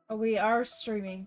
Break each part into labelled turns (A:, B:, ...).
A: Oh, we are streaming.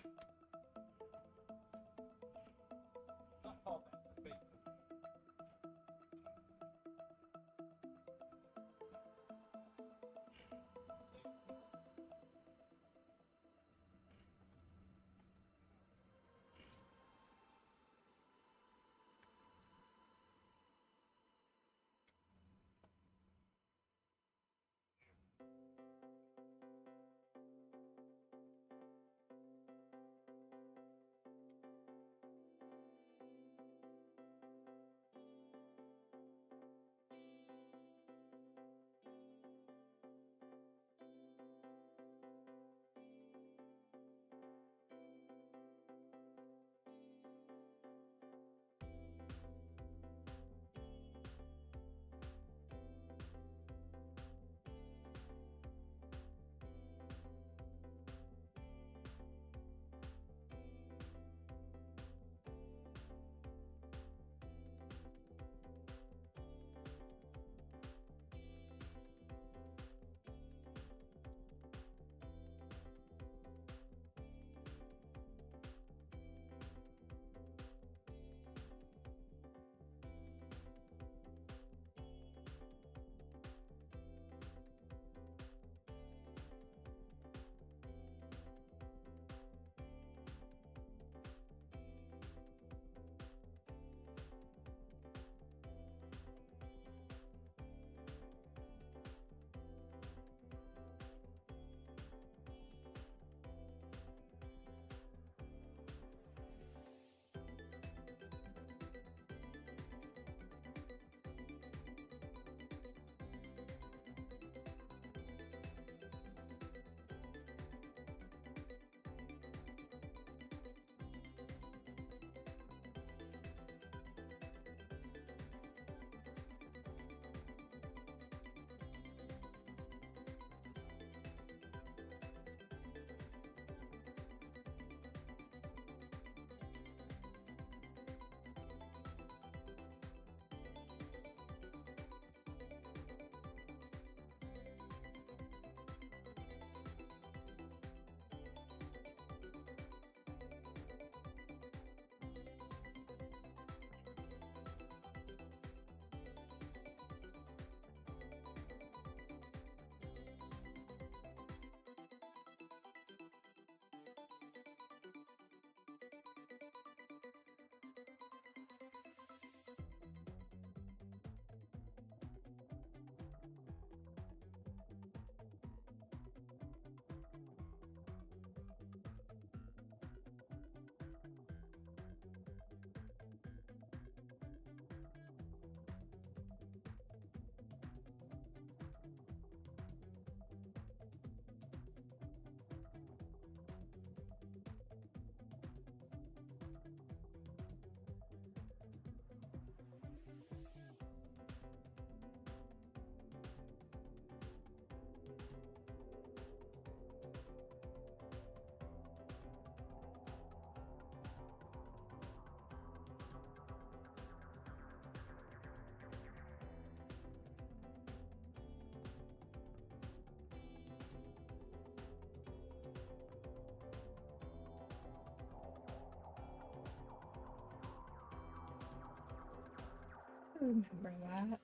A: Remember that.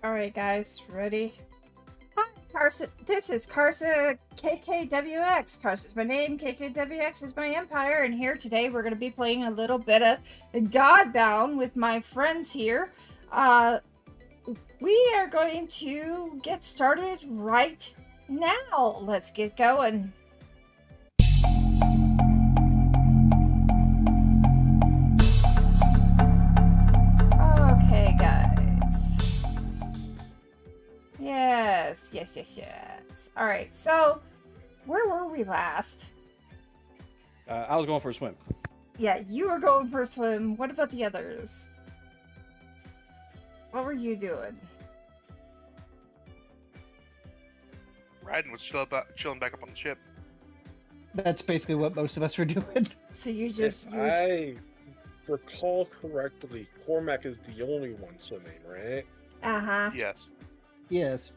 A: Alright guys, ready? Hi, Carson. This is Carson KKWX. Carson's my name, KKWX is my empire, and here today we're going to be playing a little bit of Godbound with my friends here. We are going to get started right now. Let's get going. Yes. All right. So, where were we last?
B: I was going for a swim.
A: Yeah, you were going for a swim. What about the others? What were you doing?
C: Raiden was chilling back up on the ship.
D: That's basically what most of us were doing.
A: So you
E: If
A: just
E: I recall correctly, Cormac is the only one swimming, right?
A: uh-huh.
C: Yes.
D: Yes.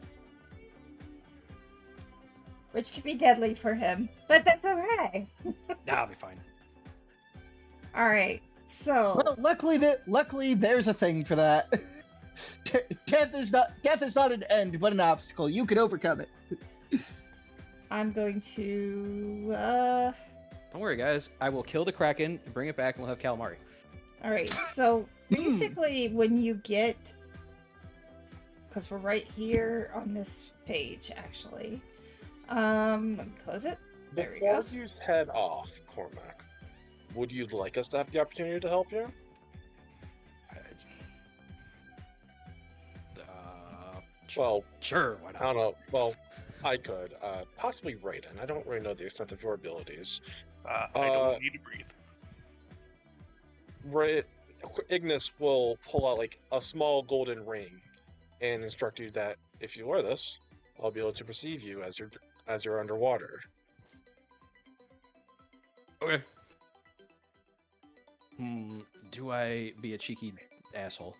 A: Which could be deadly for him, but that's okay.
B: Nah, I'll be fine.
A: All right. So,
D: Well, luckily there's a thing for that. Death is not an end, but an obstacle. You can overcome it.
A: I'm going to
B: Don't worry, guys. I will kill the Kraken, bring it back, and we'll have calamari.
A: all right. So, basically when you get, cuz we're right here on this page actually. Let me close it. There we
E: Before
A: go.
E: you head off, Cormac, would you like us to have the opportunity to help you? Well,
B: Sure, why
E: I
B: not?
E: don't know. Well, I could. Possibly Raiden. I don't really know the extent of your abilities.
C: I don't need to breathe.
E: Ignis will pull out like a small golden ring and instruct you that if you wear this, I'll be able to perceive you as you're underwater.
B: Okay. Do I be a cheeky asshole?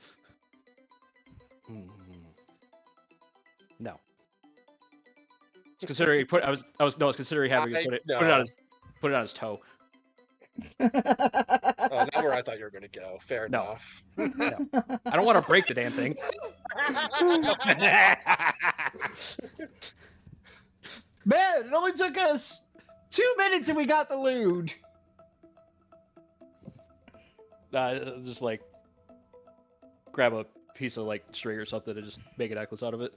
B: No. Considering he I was considering having to put it on his toe.
E: Not where I thought you were going to go. Fair
B: No.
E: enough.
B: No. I don't want to break the damn thing.
D: Man, it only took us 2 minutes and we got the lewd.
B: Just like grab a piece of like string or something and just make a necklace out of it.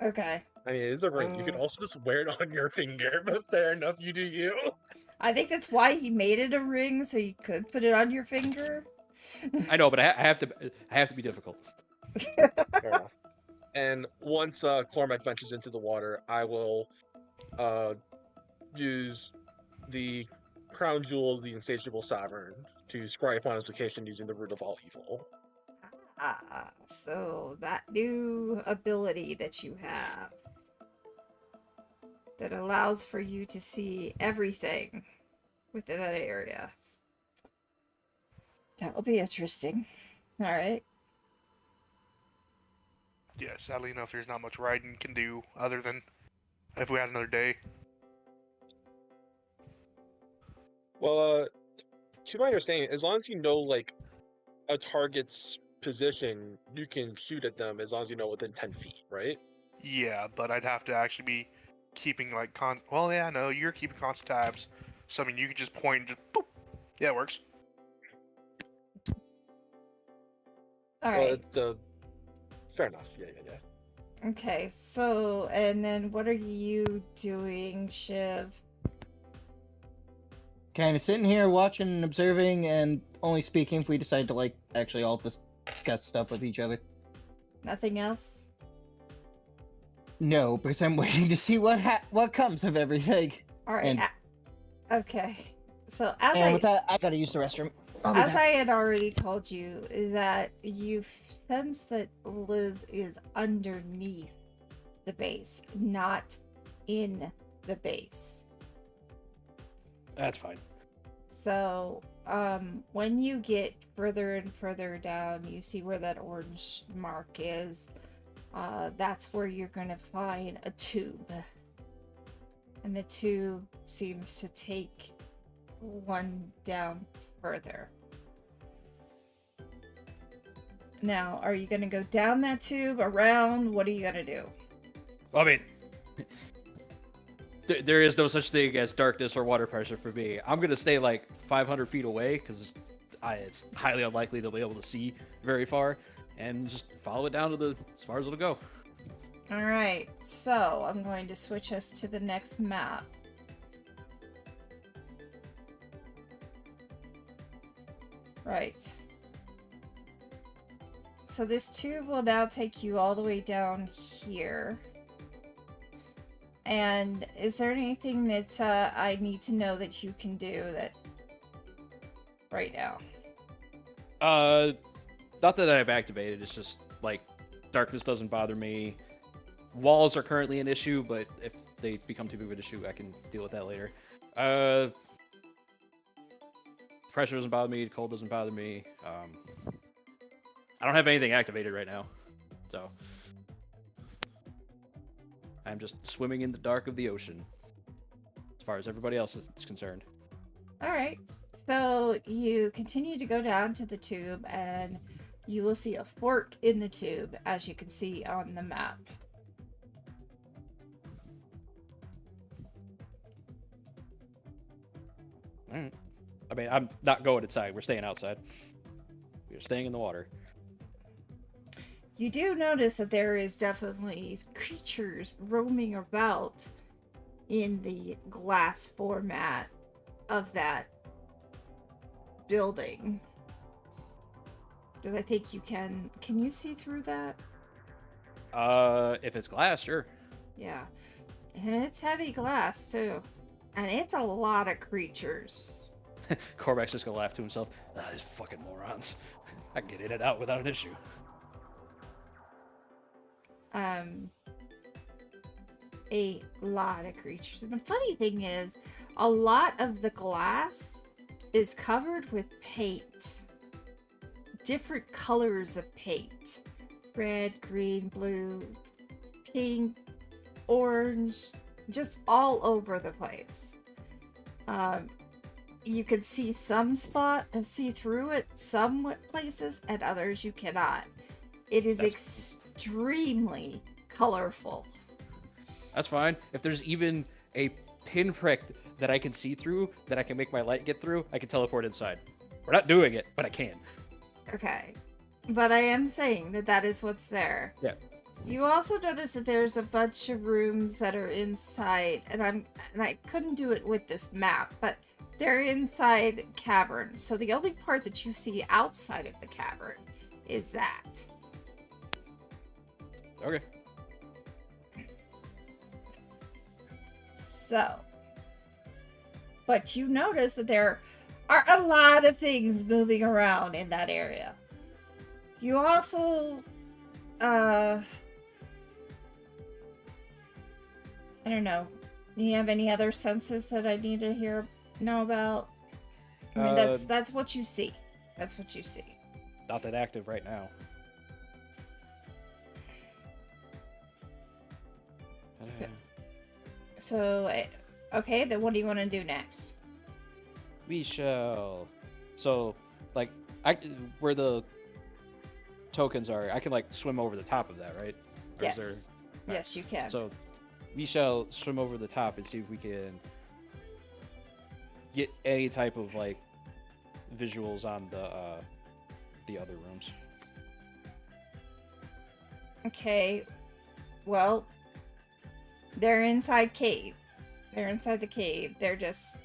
A: Okay.
E: I mean, it is a ring. You could also just wear it on your finger, but fair enough, you do you.
A: I think that's why he made it a ring, so you could put it on your finger.
B: I know, but I have to be difficult.
E: Fair enough. And once Cormac ventures into the water, I will use the crown jewel of the insatiable sovereign to scry upon his location using the root of all evil.
A: Ah, so that new ability that you have that allows for you to see everything within that area. That will be interesting. All right.
C: Yeah, sadly enough, there's not much Raiden can do other than if we had another day.
E: Well, to my understanding, as long as you know like a target's position, you can shoot at them as long as you know within 10 feet, right?
C: Yeah, but I'd have to actually be keeping like well, yeah, no, you're keeping constant tabs. So I mean, you could just point and just boop. Yeah, it works.
A: All
E: Well,
A: right.
E: it's fair enough. Yeah.
A: Okay, so, and then what are you doing, Shiv?
D: Kind of sitting here watching and observing and only speaking if we decide to, like, actually all discuss stuff with each other.
A: Nothing else?
D: No, because I'm waiting to see what comes of everything.
A: All right.
D: And-
A: okay. So,
D: And with that, I gotta use the restroom.
A: as I had already told you, that you sense that Liz is underneath the base, not in the base.
B: That's fine.
A: So, when you get further and further down, you see where that orange mark is. That's where you're going to find a tube. And the tube seems to take one down further. Now, are you going to go down that tube, around? What are you going to do?
B: Well, I mean, there is no such thing as darkness or water pressure for me. I'm going to stay like 500 feet away because it's highly unlikely they'll be able to see very far, and just follow it down to as far as it'll go.
A: Alright, so I'm going to switch us to the next map. Right. so this tube will now take you all the way down here. And is there anything that I need to know that you can do that right now?
B: Not that I've activated. It's just like darkness doesn't bother me. Walls are currently an issue, but if they become too big of an issue, I can deal with that later. Pressure doesn't bother me. Cold doesn't bother me. I don't have anything activated right now, so I'm just swimming in the dark of the ocean, as far as everybody else is concerned.
A: Alright, so you continue to go down to the tube, and you will see a fork in the tube, as you can see on the map.
B: Alright. I mean, I'm not going inside. We're staying outside. We're staying in the water.
A: You do notice that there is definitely creatures roaming about in the glass format of that building. Because I think you can you see through that?
B: If it's glass, sure.
A: Yeah. And it's heavy glass too. And it's a lot of creatures.
B: Korvac's just gonna laugh to himself. Ah, these fucking morons. I can get in and out without an issue.
A: A lot of creatures. And the funny thing is, a lot of the glass is covered with paint. Different colors of paint. Red, green, blue, pink, orange, just all over the place. You can see some spot and see through it some places, and others you cannot. It is extremely colorful.
B: That's fine. If there's even a pinprick that I can see through, that I can make my light get through, I can teleport inside. We're not doing it, but I can.
A: Okay. But I am saying that that is what's there.
B: Yeah.
A: You also notice that there's a bunch of rooms that are inside, and I couldn't do it with this map, but they're inside caverns. So the only part that you see outside of the cavern is that.
B: Okay.
A: So, but you notice that there are a lot of things moving around in that area. You also, I don't know. Do you have any other senses that I need to know about? I mean, that's what you see. That's what you see.
B: Not that active right now.
A: So, okay, then what do you want to do next?
B: We shall. So, like, where the tokens are, I can like swim over the top of that, right? Or
A: Yes.
B: is
A: Yes, you can.
B: So, we shall swim over the top and see if we can get any type of like visuals on the other rooms.
A: Okay. Well, they're inside cave. They're inside the cave. They're just...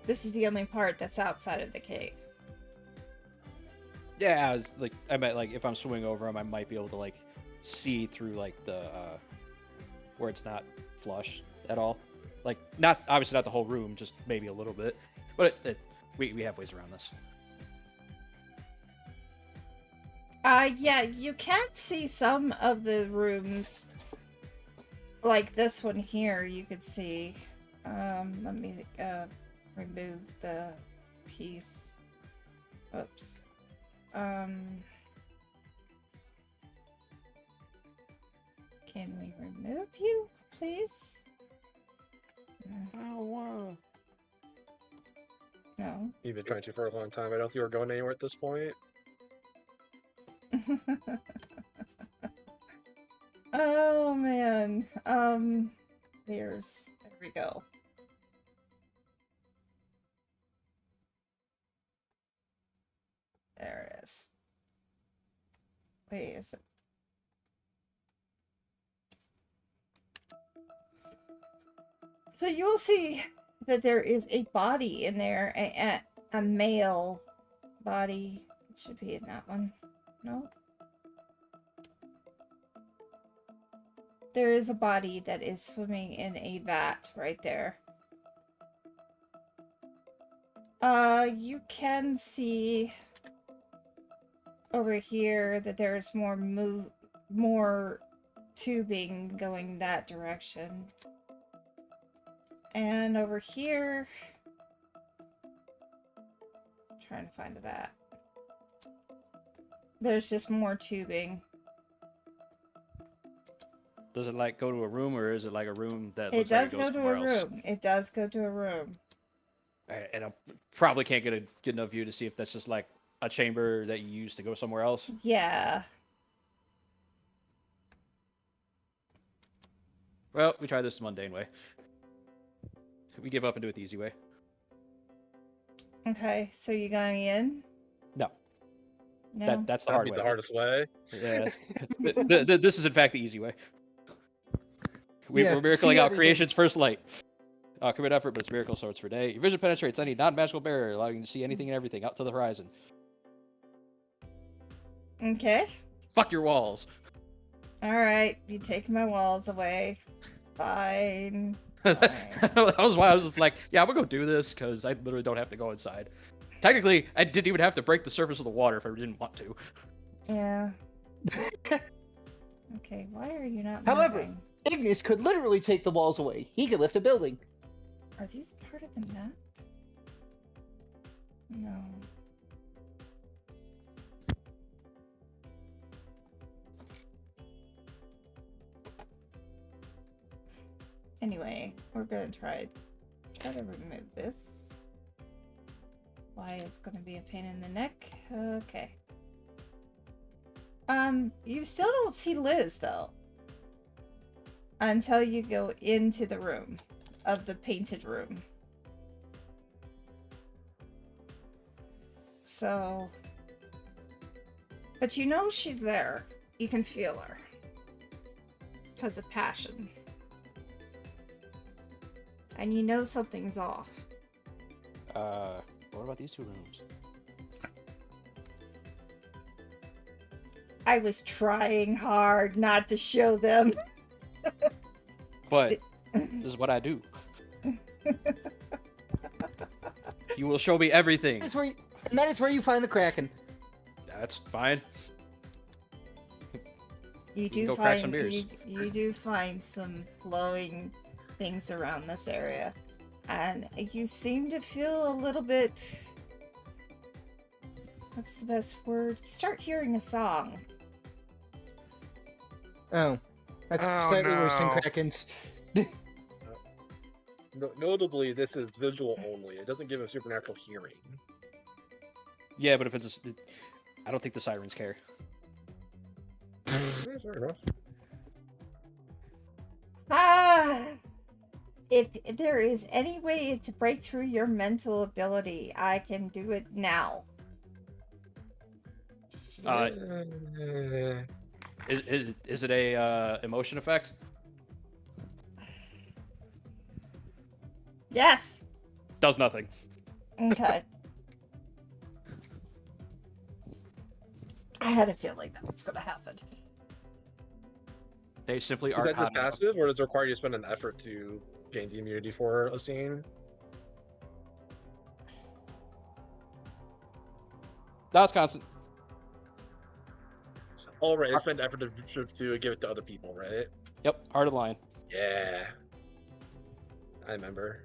A: This is the only part that's outside of the cave.
B: Yeah, I meant like if I'm swimming over them, I might be able to like see through like the where it's not flush at all. Like not obviously not the whole room, just maybe a little bit. But we have ways around this.
A: Yeah, you can see some of the rooms. Like this one here, you could see. Let me remove the piece. Oops. Can we remove you, please? No.
E: You've been trying to for a long time. I don't think we're going anywhere at this point.
A: Oh man. There we go. There it is. Wait, is it? So you will see that there is a body in there, a male body. It should be in that one. No. There is a body that is swimming in a vat right there. You can see over here that there's more tubing going that direction. And over here, trying to find the vat. There's just more tubing.
B: Does it like go to a room, or is it like a room that
A: It
B: looks like
A: does
B: it
A: go
B: goes
A: to a
B: somewhere else?
A: room. It does go to a room.
B: Alright, and I probably can't get a good enough view to see if that's just like a chamber that you use to go somewhere else.
A: Yeah.
B: Well, we try this mundane way. We give up and do it the easy way.
A: Okay, so you going in?
B: No.
A: No.
B: That's the
E: That'd
B: hard
E: be
B: way.
E: the hardest way.
B: Yeah. This is in fact the easy way.
D: Yeah,
B: We're miracling
D: see
B: out
D: everything.
B: creation's first light. Commit effort, but it's miracle swords for day. Your vision penetrates any non-magical barrier, allowing you to see anything and everything out to the horizon.
A: Okay.
B: Fuck your walls.
A: Alright, you take my walls away. Fine.
B: That was why I was just like, yeah, I'm gonna go do this, because I literally don't have to go inside. Technically, I didn't even have to break the surface of the water if I didn't want to.
A: Yeah. Okay, why are you not
D: However,
A: moving?
D: Ignis could literally take the walls away. He could lift a building.
A: Are these part of the map? No. Anyway, we're gonna try to remove this. Why it's gonna be a pain in the neck. Okay. You still don't see Liz though. Until you go into the room of the painted room. So, but you know she's there. You can feel her. Because of passion. And you know something's off.
B: What about these two rooms?
A: I was trying hard not to show them.
B: But this is what I do. You will show me everything.
D: That is where you find the Kraken.
B: That's fine.
A: You
B: can
A: do
B: go crack some
A: find
B: beers.
A: you do find some glowing things around this area, and you seem to feel a little bit. What's the best word? You start hearing a song.
D: Oh. That's
C: Oh,
D: slightly worse than
C: no.
D: Krakens.
E: Notably, this is visual only. It doesn't give a supernatural hearing.
B: Yeah, but if it's I don't think the sirens care.
E: Yeah, fair enough.
A: Ah! If there is any way to break through your mental ability, I can do it now.
B: Is it a emotion effect?
A: Yes.
B: Does nothing.
A: Okay. I had a feeling that was gonna happen.
B: They simply
E: Is
B: aren't
E: that just
B: hot enough.
E: passive, or does it require you to spend an effort to gain the immunity for a scene?
B: No, it's constant.
E: Oh, right, I spend effort to give it to other people, right?
B: Yep, Art of Lion.
E: Yeah. I remember.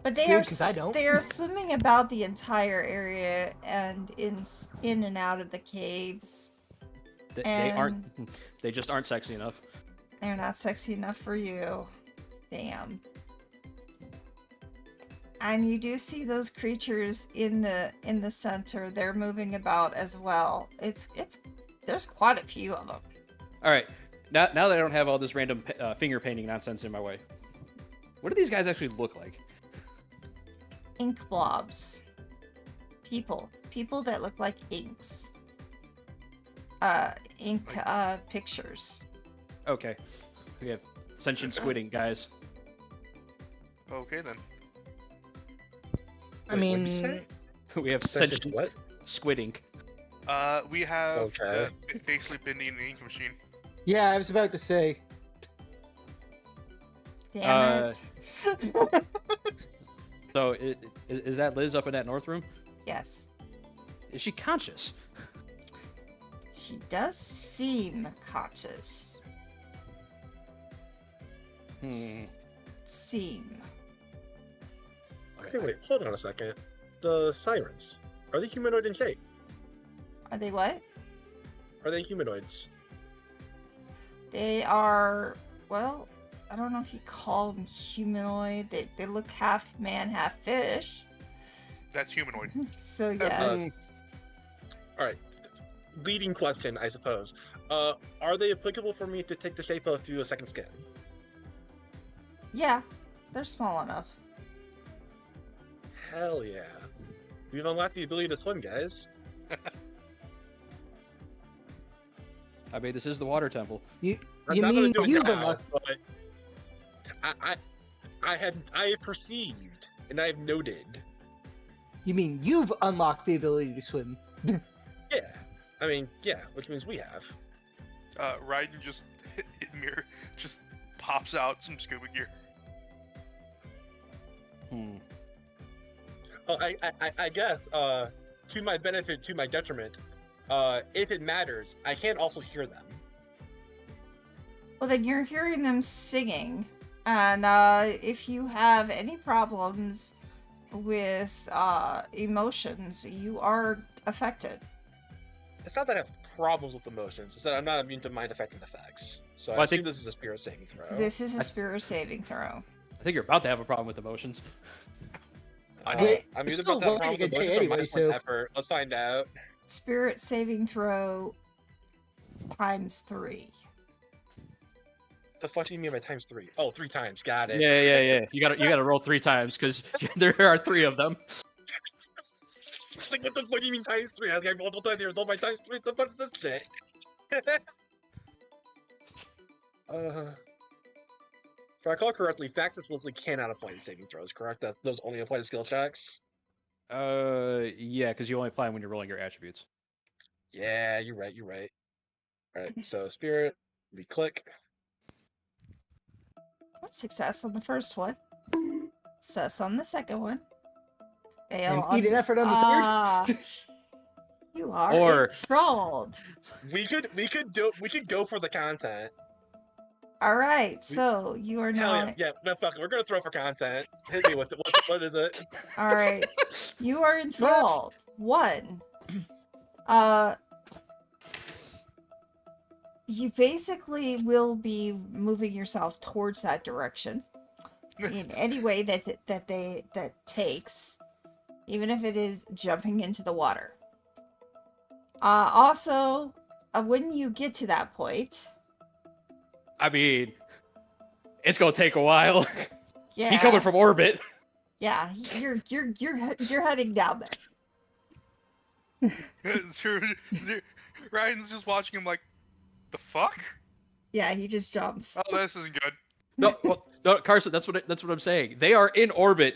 A: But they
D: Good,
A: are
D: 'cause I don't.
A: they are swimming about the entire area and in and out of the caves.
B: They aren't. They just aren't sexy enough.
A: They're not sexy enough for you. Damn. And you do see those creatures in the center. They're moving about as well. There's quite a few of them.
B: All right, now that I don't have all this random finger painting nonsense in my way, what do these guys actually look like?
A: Ink blobs. People that look like inks. Ink pictures.
B: Okay, we have sentient squid ink guys.
C: Okay then.
D: I
E: Wait, what'd you
D: mean,
E: say?
B: We have
E: Sentient
B: sentient
E: what?
B: squid ink.
C: We have
E: Okay.
C: basically bending an ink machine.
D: yeah, I was about to say.
A: Damn it.
B: So is that Liz up in that north room?
A: Yes.
B: Is she conscious?
A: She does seem conscious.
B: Hmm.
A: Seem.
E: Okay, wait, hold on a second. The sirens. Are they humanoid in shape?
A: Are they what?
E: Are they humanoids?
A: They are, well, I don't know if you call them humanoid. They look half man, half fish.
C: That's humanoid.
A: So yes.
E: Alright. Leading question, I suppose. Are they applicable for me to take the shape of through a second skin?
A: Yeah, they're small enough.
E: Hell yeah. We've unlocked the ability to swim, guys.
B: I mean, this is the water temple.
D: You
E: I'm not
D: mean
E: gonna do it
D: you've
E: now,
D: unlocked?
E: but I have perceived and I have noted.
D: You mean you've unlocked the ability to swim?
E: Yeah. I mean, yeah, which means we have.
C: Raiden just mirror just pops out some scuba gear.
B: Hmm.
E: Oh, I guess, to my benefit, to my detriment, if it matters, I can also hear them.
A: Well, then you're hearing them singing. And if you have any problems with emotions, you are affected.
E: It's not that I have problems with emotions, it's that I'm not immune to mind-affecting effects. So
B: Well,
E: I
B: I
E: assume
B: think-
E: this is a spirit saving throw.
A: This is a spirit saving throw.
B: I think you're about to have a problem with emotions.
D: Wait,
E: I'm
D: it's
E: either
D: still
E: about to have
D: lighting a
E: problems with
D: day
E: emotions or
D: anyway,
E: minus
D: so-
E: one effort. Let's find out.
A: Spirit saving throw times 3.
E: The fuck do you mean by times 3? Oh, 3 times. Got it.
B: Yeah. You gotta roll 3 times because there are 3 of them.
E: Like, what the fuck do you mean times 3? I was like, multiple times. There's all my times 3. What the fuck is this shit? If I recall correctly, facts explicitly cannot apply to saving throws, correct? That those only apply to skill checks?
B: Yeah, because you only apply them when you're rolling your attributes.
E: Yeah, you're right. Alright, so spirit, we click.
A: Success on the first one. Success on the second one. Fail
D: And
A: on
D: eat an effort on the third.
A: You are
B: Or-
A: enthralled.
E: We could go for the content.
A: Alright, so you are
E: Hell
A: not...
E: yeah, no, fuck it, we're gonna throw for content. Hit me with it. What is it?
A: Alright. You are enthralled. 1. You basically will be moving yourself towards that direction in any way that takes, even if it is jumping into the water. Also, when you get to that point,
B: I mean, it's gonna take a while.
A: yeah,
B: He coming from orbit.
A: yeah, you're heading down there.
C: Ryan's just watching him like, the fuck?
A: Yeah, he just jumps.
C: Oh, this isn't good.
B: No, Carson, that's what I'm saying. They are in orbit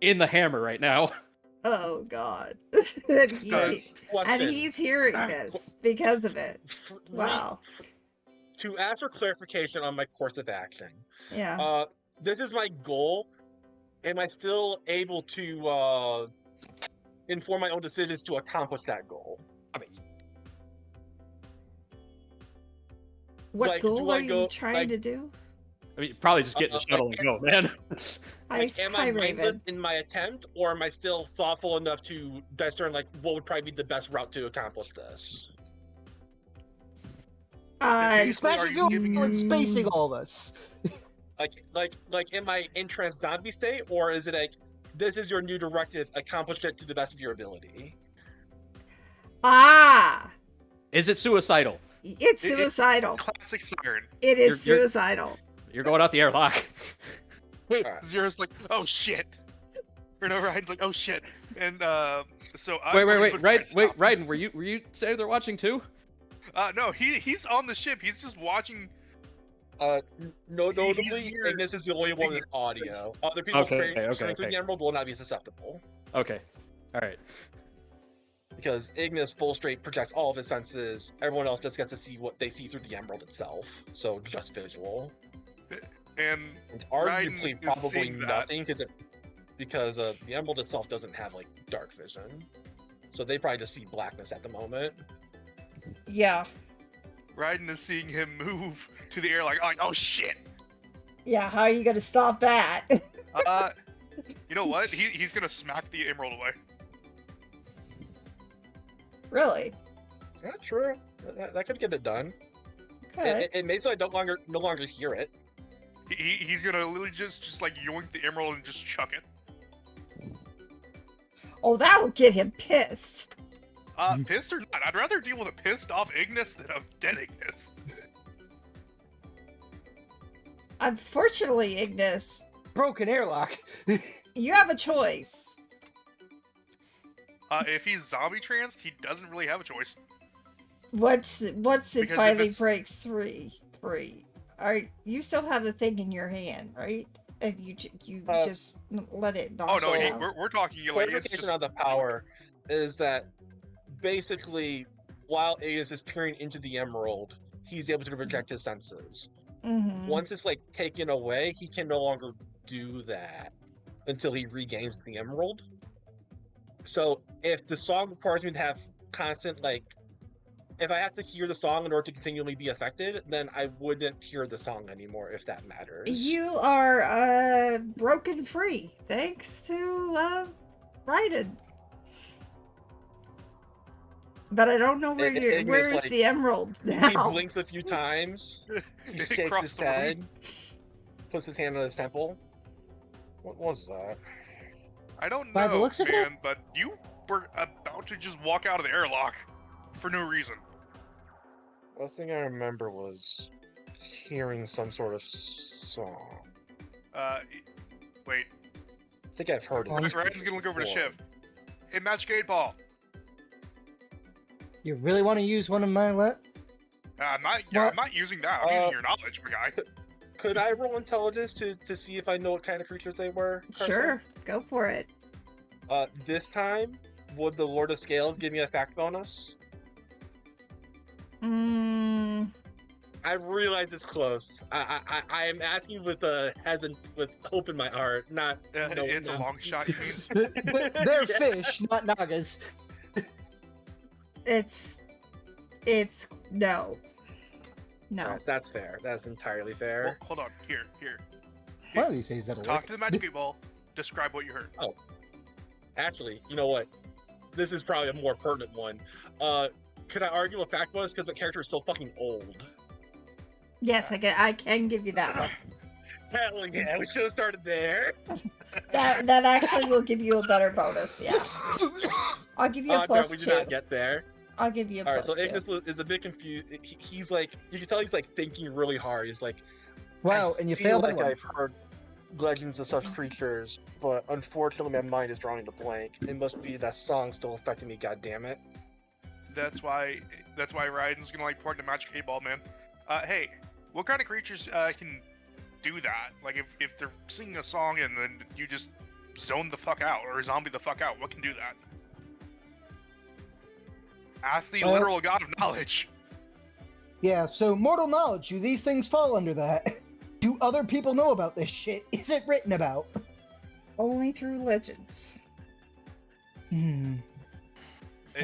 B: in the hammer right now.
A: Oh god. and
E: Question.
A: he's hearing this because of it. Wow.
E: To ask for clarification on my course of action,
A: Yeah.
E: this is my goal. Am I still able to inform my own decisions to accomplish that goal?
B: I mean,
A: What
E: like,
A: goal
E: do I
A: are you
E: go-
A: trying
E: like-
A: to do?
B: probably just get in the shuttle and go, man.
E: Like, am
A: Hi,
E: I
A: Raven.
E: mindless in my attempt, or am I still thoughtful enough to discern like what would probably be the best route to accomplish this?
D: He's smashing you and spacing all of us.
E: Like, am I in trans zombie state, or is it like this is your new directive, accomplish it to the best of your ability?
B: Is it suicidal?
A: It's suicidal.
C: Classic siren.
A: It is
B: You're-
A: suicidal.
B: You're going out the airlock.
E: Alright.
C: Zero's like, oh shit. Or no, Ryan's like, oh shit. And so I'm
B: Wait,
C: gonna go try to stop him.
B: Raiden, were you saying they're watching too?
C: No, he's on the ship. He's just watching.
E: Notably,
C: here.
E: Ignis is the only one with audio. Other people's
B: Okay,
E: trains
B: okay.
E: through the Emerald will not be susceptible.
B: Okay. All right.
E: Because Ignis full straight projects all of his senses. Everyone else just gets to see what they see through the emerald itself. So just visual.
C: And
E: And
C: Raiden
E: arguably
C: is
E: probably
C: seeing that.
E: nothing because the emerald itself doesn't have like dark vision. So they probably just see blackness at the moment.
A: Yeah.
C: Raiden is seeing him move to the air like oh shit.
A: Yeah, how are you gonna stop that?
C: You know what? He's gonna smack the emerald away.
A: Really?
E: Yeah, true. That could get it done.
A: Okay.
E: It may so I no longer hear it.
C: He's gonna literally just like yoink the emerald and just chuck it.
A: Oh, that will get him pissed.
C: Pissed or not? I'd rather deal with a pissed off Ignis than a dead Ignis.
A: Unfortunately, Ignis,
D: Broken airlock.
A: you have a choice.
C: If he's zombie tranced, he doesn't really have a choice.
A: Once it
C: Because if
A: finally
C: it's-
A: breaks free, you still have the thing in your hand, right? And you just let it knock.
C: Oh no,
A: out.
C: we're talking like it's
E: Clarification
C: just
E: on the power is that basically while Aegis is peering into the emerald, he's able to project his senses.
A: Mhm.
E: Once it's like taken away, he can no longer do that until he regains the emerald. So if the song requires me to have constant if I have to hear the song in order to continually be affected, then I wouldn't hear the song anymore, if that matters.
A: You are broken free thanks to Raiden. But I don't know where
E: Ignis,
A: where's the emerald now.
E: He blinks a few times, he
C: It
E: shakes
C: crossed
E: his
C: the room.
E: head, puts his hand on his temple. What was that?
C: I don't
D: By the
C: know,
D: looks of it-
C: man, but you were about to just walk out of the airlock for no reason.
E: Last thing I remember was hearing some sort of song.
C: Wait.
E: I think I've heard it.
C: Raiden's gonna look over to
E: before.
C: Shiv. Hey, Magic 8 Ball.
D: You really want to use one of my
C: I'm not using that. I'm using your knowledge, my guy.
E: Could I roll intelligence to see if I know what kind of creatures they were? Carson?
A: Sure, go for it.
E: This time, would the Lord of Scales give me a fact bonus? I realize it's close. I am asking with with hope in my heart, not.
C: It's a long shot, you mean?
D: But they're fish, not nagas.
A: It's no.
E: Alright, that's fair. That's entirely fair.
C: Well, hold on. Here.
D: One of these days that'll
C: Talk
D: work.
C: to the Magic 8 Ball. Describe what you heard.
E: Actually, you know what? This is probably a more pertinent one. Could I argue a fact bonus because the character is so fucking old?
A: Yes, I can give you that one.
E: Hell yeah, we should have started there.
A: That actually will give you a better bonus. Yeah, I'll give you a
E: No,
A: plus
E: we did
A: 2.
E: not get there.
A: I'll give you a
E: All right,
A: plus
E: so
A: 2.
E: Ignis is a bit confused. He's like, you can tell he's like thinking really hard. He's like,
D: Wow, and you
E: feel
D: failed
E: like
D: that one.
E: I've heard legends of such creatures, but unfortunately my mind is drawing a blank. It must be that song still affecting me. God damn it!
C: That's why Raiden's gonna like point to Magic 8 Ball, man. Hey, what kind of creatures can do that? Like if they're singing a song and then you just zone the fuck out or zombie the fuck out, what can do that? Ask the literal god of knowledge.
D: Yeah, so mortal knowledge, do these things fall under that? Do other people know about this shit? Is it written about?
A: Only through legends. No,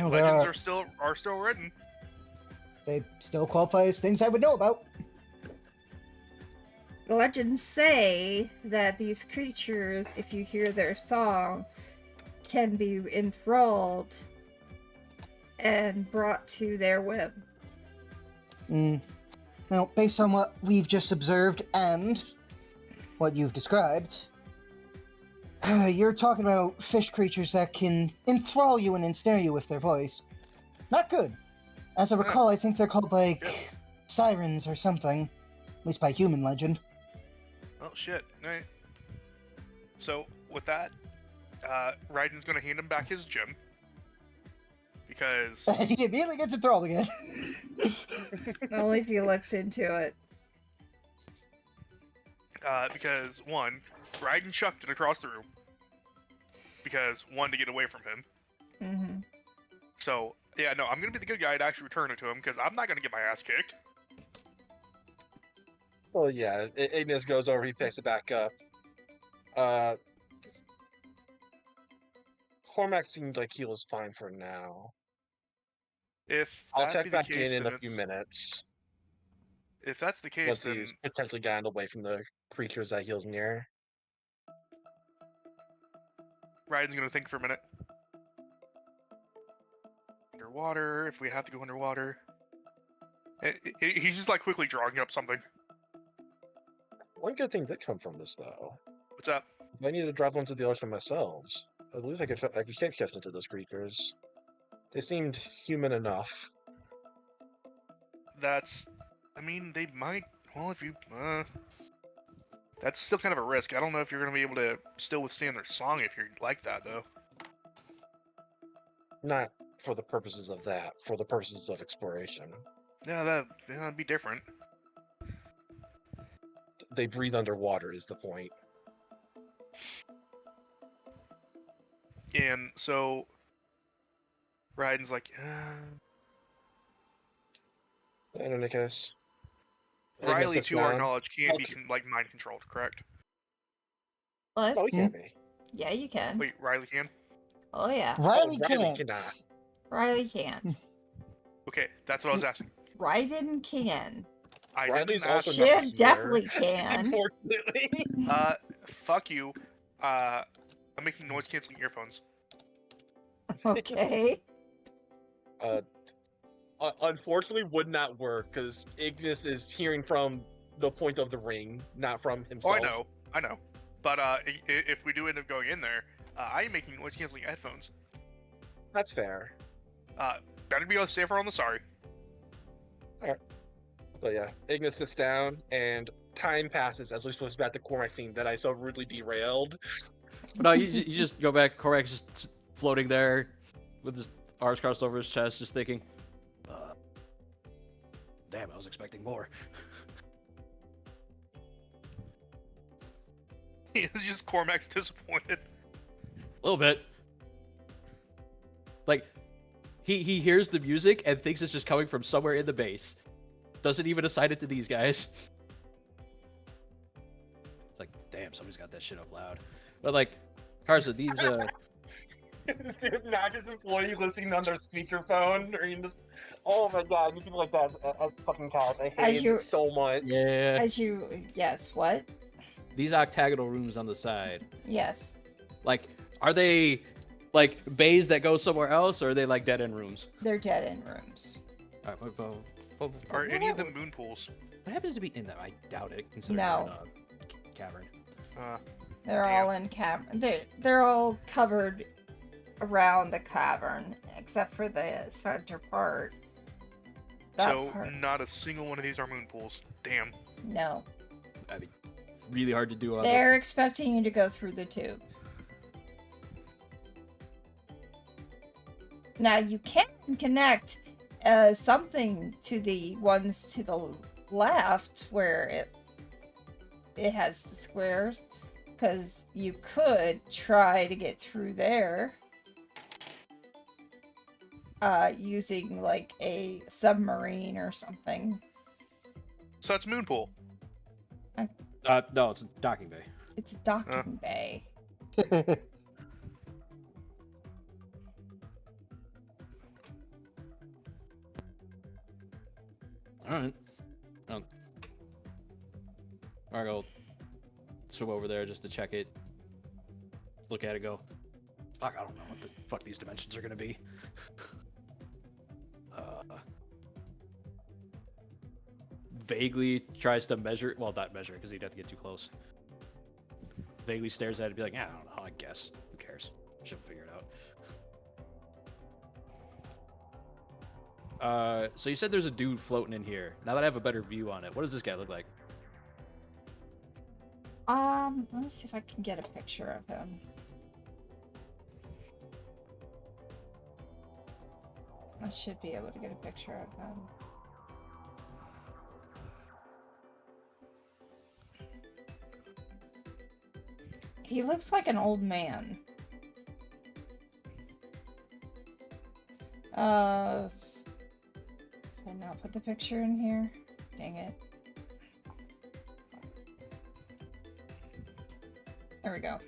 D: there
C: Legends
D: are-
C: are still written.
D: They still qualify as things I would know about.
A: The legends say that these creatures, if you hear their song, can be enthralled and brought to their whim.
D: Well, based on what we've just observed and what you've described, you're talking about fish creatures that can enthrall you and ensnare you with their voice. Not good. As I recall, I think they're called, like, sirens or something. At least by human legend.
C: Oh shit. Right. So with that, Raiden's gonna hand him back his gem. Because
D: He immediately gets enthralled again.
A: Only if he looks into it.
C: one, Raiden chucked it across the room. because one, to get away from him.
A: Mm-hmm.
C: So yeah, no, I'm gonna be the good guy to actually return it to him because I'm not gonna get my ass kicked.
E: Well, yeah, Ignis goes over, he picks it back up. Uh, Cormac seemed like he was fine for now.
C: If
E: I'll
C: that
E: check
C: be the
E: back
C: case,
E: in
C: then
E: a few minutes
C: if that's the case,
E: once
C: then
E: he's potentially gotten away from the creatures that he was near.
C: Ryan's gonna think for a minute. Underwater, if we have to go underwater. He's just like quickly drawing up something.
E: One good thing did come from this, though.
C: What's up?
E: If I need to drop into the ocean myself, I believe I could catch into those creatures. They seemed human enough.
C: That's, I mean, they might. Well, if you, that's still kind of a risk. I don't know if you're gonna be able to still withstand their song if you're like that, though.
E: Not for the purposes of that, for the purposes of exploration.
C: Yeah, that'd be different.
E: They breathe underwater is the point.
C: And so, Ryan's like,
E: In any case,
C: Riley,
E: sits
C: to our
E: down.
C: knowledge, can't be
E: Okay.
C: like mind controlled, correct?
A: What?
E: Oh, he can't be.
A: Yeah, you can.
C: Wait, Riley can?
A: Oh yeah.
D: Riley
E: Riley
D: can't.
E: cannot.
A: Riley can't.
C: Okay, that's what I was asking.
A: Ryden can.
C: I
E: Riley's
C: didn't ask.
E: also not
A: Shiv
E: here,
A: definitely can.
E: Unfortunately.
C: Fuck you. I'm making noise canceling earphones.
A: Okay.
E: Unfortunately, would not work because Ignis is hearing from the point of the ring, not from
C: Oh,
E: himself.
C: I know. But if we do end up going in there, I am making noise canceling headphones.
E: That's fair.
C: Better be safer on the sorry.
E: But yeah, Ignis sits down, and time passes as we switch back to Cormac scene that I so rudely derailed.
B: But no, you just go back. Korrak's just floating there with his arms crossed over his chest, just thinking, damn, I was expecting more.
C: It's just Cormac's disappointed.
B: A little bit. Like, he hears the music and thinks it's just coming from somewhere in the base. Doesn't even assign it to these guys. It's like, damn, somebody's got that shit up loud. But like, Carson, these
E: This obnoxious employee listening on their speakerphone during the. Oh my god, you people like that as fucking cats. I hate it so much.
B: yeah,
A: As you, yes, what?
B: these octagonal rooms on the side.
A: Yes.
B: Like, are they like bays that go somewhere else, or are they like dead end rooms?
A: They're dead end rooms.
B: All right,
C: Are any of them moon pools?
B: what happens to be in them? I doubt it, considering
A: No.
B: they're in a cavern.
A: They're
C: Damn.
A: all in cavern. They're all covered around the cavern, except for the center part. That
C: So
A: part.
C: not a single one of these are moon pools. Damn.
A: No.
B: I mean, really hard to do on
A: They're expecting you to go through the tube. Now you can connect something to the ones to the left where it has the squares, because you could try to get through there using like a submarine or something.
C: So that's moon pool.
B: no, it's a docking bay.
A: It's a docking bay.
B: Alright. Alright, I'll swim over there just to check it. Look at it, go. Fuck, I don't know what the fuck these dimensions are gonna be. Vaguely tries to measure, well, not measure, because he'd have to get too close. Vaguely stares at it and be like, yeah, I don't know, I guess. Who cares? Should figure it out. So you said there's a dude floating in here. Now that I have a better view on it, what does this guy look like?
A: Let me see if I can get a picture of him. I should be able to get a picture of him. He looks like an old man. Did I not put the picture in here? Dang it. There we go.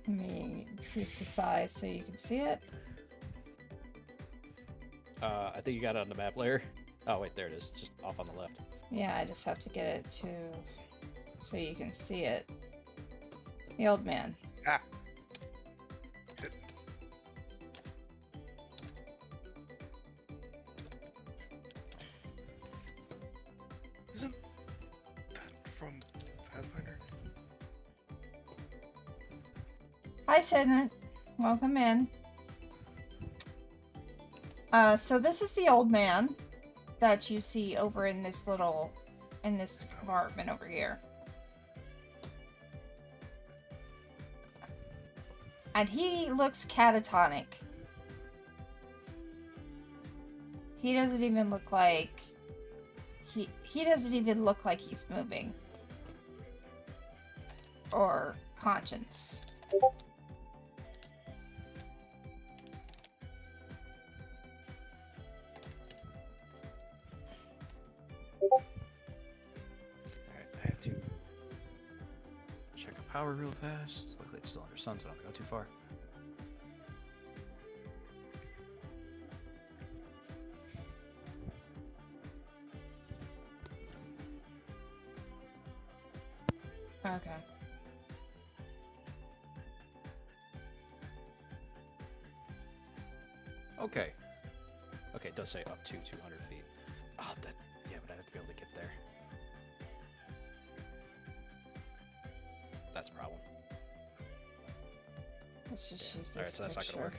A: Let me increase the size so you can see it.
B: I think you got it on the map layer. Oh wait, there it is. Just off on the left.
A: Yeah, I just have to get it to so you can see it. The old man.
C: Ah. Shit. Isn't that from Pathfinder?
A: Hi, Sidney. Welcome in. So this is the old man that you see over in this compartment over here. And he looks catatonic. He doesn't even look like he doesn't even look like he's moving or conscious.
B: Alright, I have to check the power real fast. Luckily it's still under sun, so I don't have to go too far.
A: Okay.
B: Okay. Okay, it does say up to 200 feet. Oh, that, yeah, but I have to be able to get there. That's a problem.
A: Let's just use this
B: Alright, so that's not
A: picture.
B: gonna work.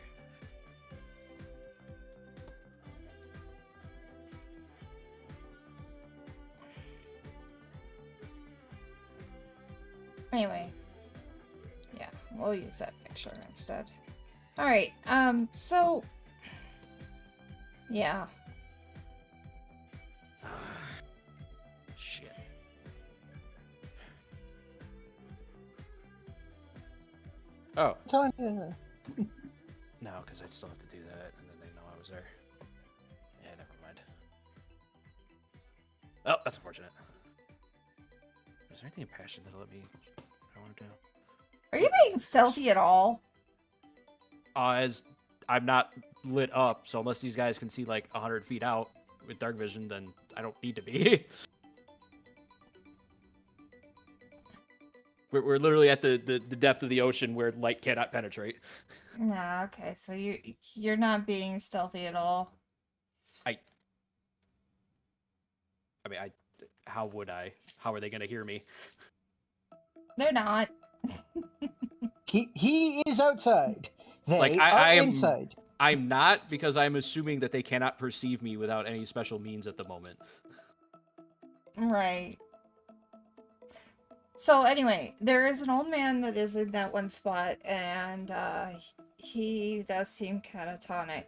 A: Anyway. Yeah, we'll use that picture instead. Alright, so... Yeah.
B: Shit. Oh,
D: Tanya.
B: no, because I still have to do that, and then they know I was there. Yeah, never mind. Oh, that's unfortunate. Is there anything in passion that'll let me... I want to do?
A: Are you being stealthy at all?
B: As I'm not lit up, so unless these guys can see like 100 feet out with dark vision, then I don't need to be. We're literally at the depth of the ocean where light cannot penetrate.
A: Nah, okay, so you're not being stealthy at all.
B: I mean, how would I? How are they gonna hear me?
A: They're not.
D: He is outside. They
B: Like,
D: are
B: I am
D: inside.
B: I'm not, because I'm assuming that they cannot perceive me without any special means at the moment.
A: Right. So anyway, there is an old man that is in that one spot, and he does seem catatonic.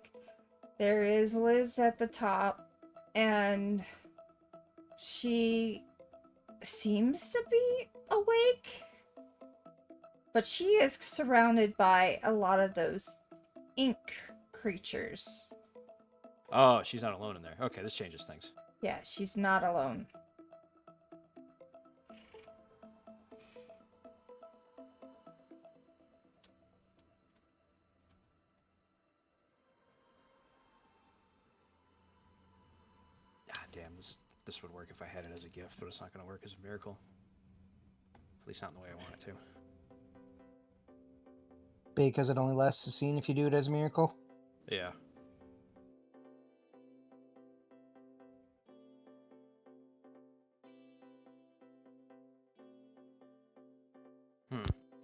A: There is Liz at the top, and she seems to be awake, but she is surrounded by a lot of those ink creatures.
B: Oh, she's not alone in there. Okay, this changes things.
A: Yeah, she's not alone.
B: Ah, damn, this would work if I had it as a gift, but it's not gonna work as a miracle. At least not in the way I want it to.
D: Because it only lasts a scene if you do it as a miracle.
B: Yeah.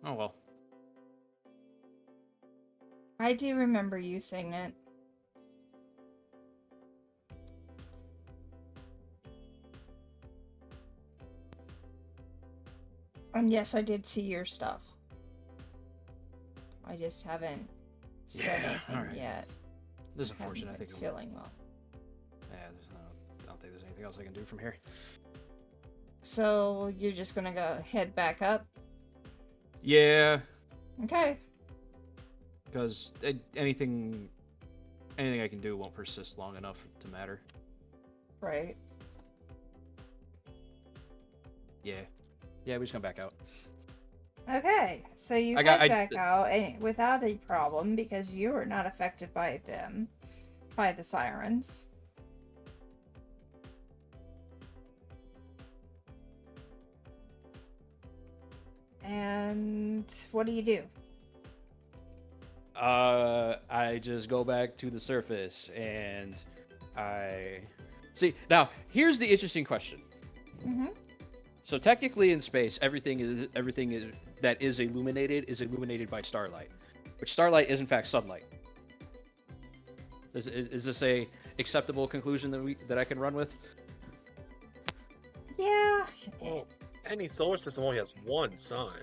B: Oh well.
A: I do remember using it. And yes, I did see your stuff. I just haven't said
B: Yeah,
A: anything
B: alright.
A: yet.
B: This is
A: Haven't
B: unfortunate. I
A: been
B: think
A: feeling well.
B: I don't think there's anything else I can do from here.
A: So you're just gonna go head back up?
B: Yeah.
A: Okay.
B: Because anything I can do won't persist long enough to matter.
A: Right.
B: Yeah. Yeah, we just come back out.
A: Okay, so you head back out and without a problem because you are not affected by them, by the sirens. And what do you do?
B: I just go back to the surface and I see. Now, here's the interesting question.
A: Mm-hmm.
B: So technically in space, everything is that is illuminated by starlight, which starlight is in fact sunlight. Is this a acceptable conclusion that I can run with?
A: Yeah.
E: Well, any solar system only has one sun.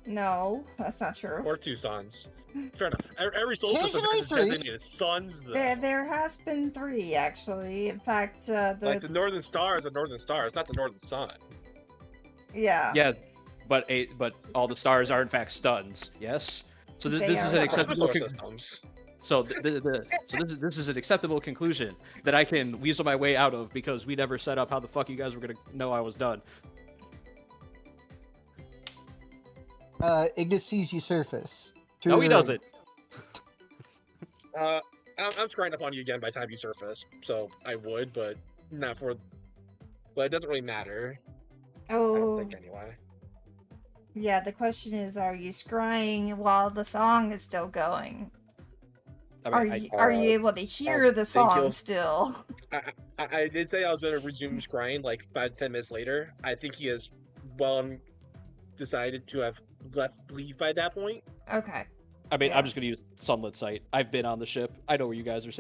A: No, that's not true.
E: Or two suns. Fair enough. Every solar system
D: Occasionally
E: has
D: three.
E: designated suns, though.
A: There has been 3 actually. In fact,
E: Like the northern star is a northern star. It's not the northern sun.
A: yeah.
B: Yeah, but all the stars are in fact stuns. Yes. So
A: They
B: this is
A: are
B: an
A: suns.
B: acceptable.
E: Solar systems.
B: So this is an acceptable conclusion that I can weasel my way out of because we never set up how the fuck you guys were gonna know I was done.
D: Ignis sees you surface.
B: No, he doesn't.
E: I'm scrying up on you again by the time you surface, so I would, but not for. But it doesn't really matter. I don't
A: Oh,
E: think anyway.
A: yeah. The question is, are you scrying while the song is still going?
B: I mean,
A: Are you able to hear the
E: think
A: song
E: you'll-
A: still?
E: I did say I was going to resume scrying like 5 to 10 minutes later. I think he has decided to have leave by that point.
A: Okay.
B: I mean,
A: Yeah.
B: I'm just gonna use sunlit sight. I've been on the ship. I know where you guys are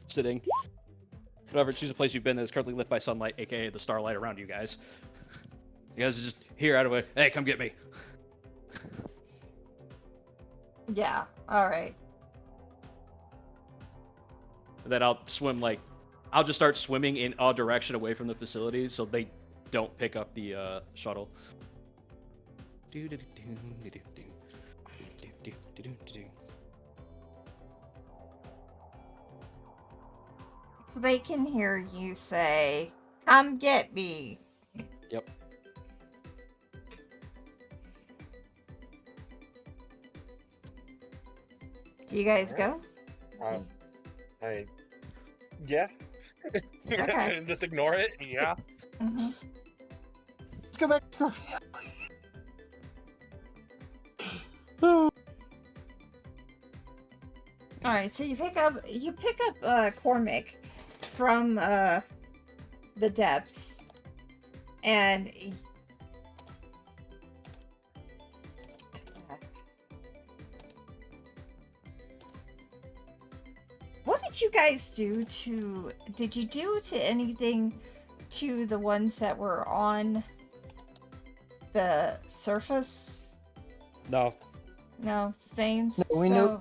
B: sitting. Whatever, choose a place you've been that is currently lit by sunlight, aka the starlight around you guys. You guys are just here out of it. Hey, come get me.
A: Yeah. All right.
B: And then I'll just start swimming in a direction away from the facility so they don't pick up the shuttle.
A: So they can hear you say, "Come get me."
B: Yep.
A: Do you guys go?
E: Yeah.
A: Okay.
E: And just ignore it.
C: Yeah.
A: Mm-hmm.
D: Let's go back to Oh,
A: All right. So you pick up Cormac from the depths, and what did you guys do to? Did you do to anything to the ones that were on the surface?
B: No.
A: No, things.
D: No,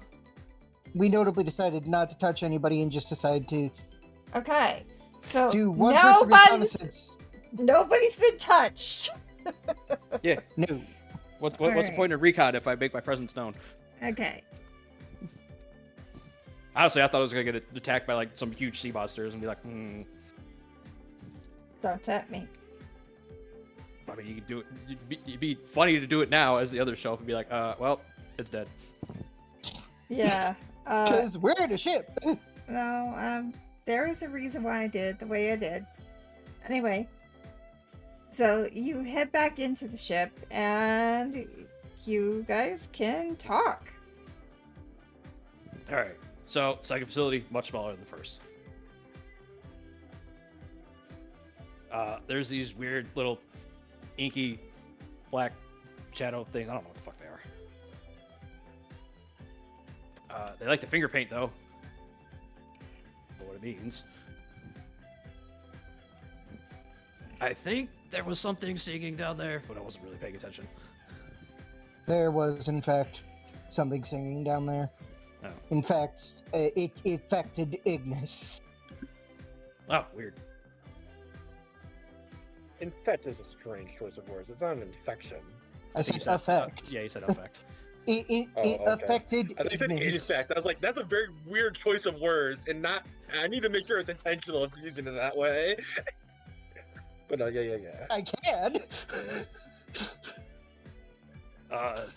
D: we notably decided not to touch anybody and just decided to
A: Okay, so
D: do one person reconnaissance.
A: nobody's been touched.
B: Yeah.
D: No.
B: What's the point of recon if I make my presence known?
A: Okay.
B: Honestly, I thought I was gonna get attacked by like some huge sea monsters and be like,
A: Don't tempt me.
B: I mean, you could do it. It'd be funny to do it now as the others show up and be like, well, it's dead.
A: Yeah.
D: Because we're in a ship.
A: No, there is a reason why I did it the way I did. Anyway, so you head back into the ship and you guys can talk.
B: All right. So second facility, much smaller than first. There's these weird little inky black shadow things. I don't know what the fuck they are. They like the finger paint though. I don't know what it means. I think there was something singing down there, but I wasn't really paying attention.
D: There was, in fact, something singing down there.
B: Oh.
D: In fact, it affected Ignis.
B: Oh, weird.
E: Infect is a strange choice of words. It's not an infection.
D: I said
B: You said,
D: effect.
B: yeah, you said effect.
D: It
E: Oh, okay.
D: affected
E: I think you said in
D: Ignis.
E: effect. I was like, that's a very weird choice of words, and not. I need to make sure it's intentional if using it that way. But no, yeah.
D: I can.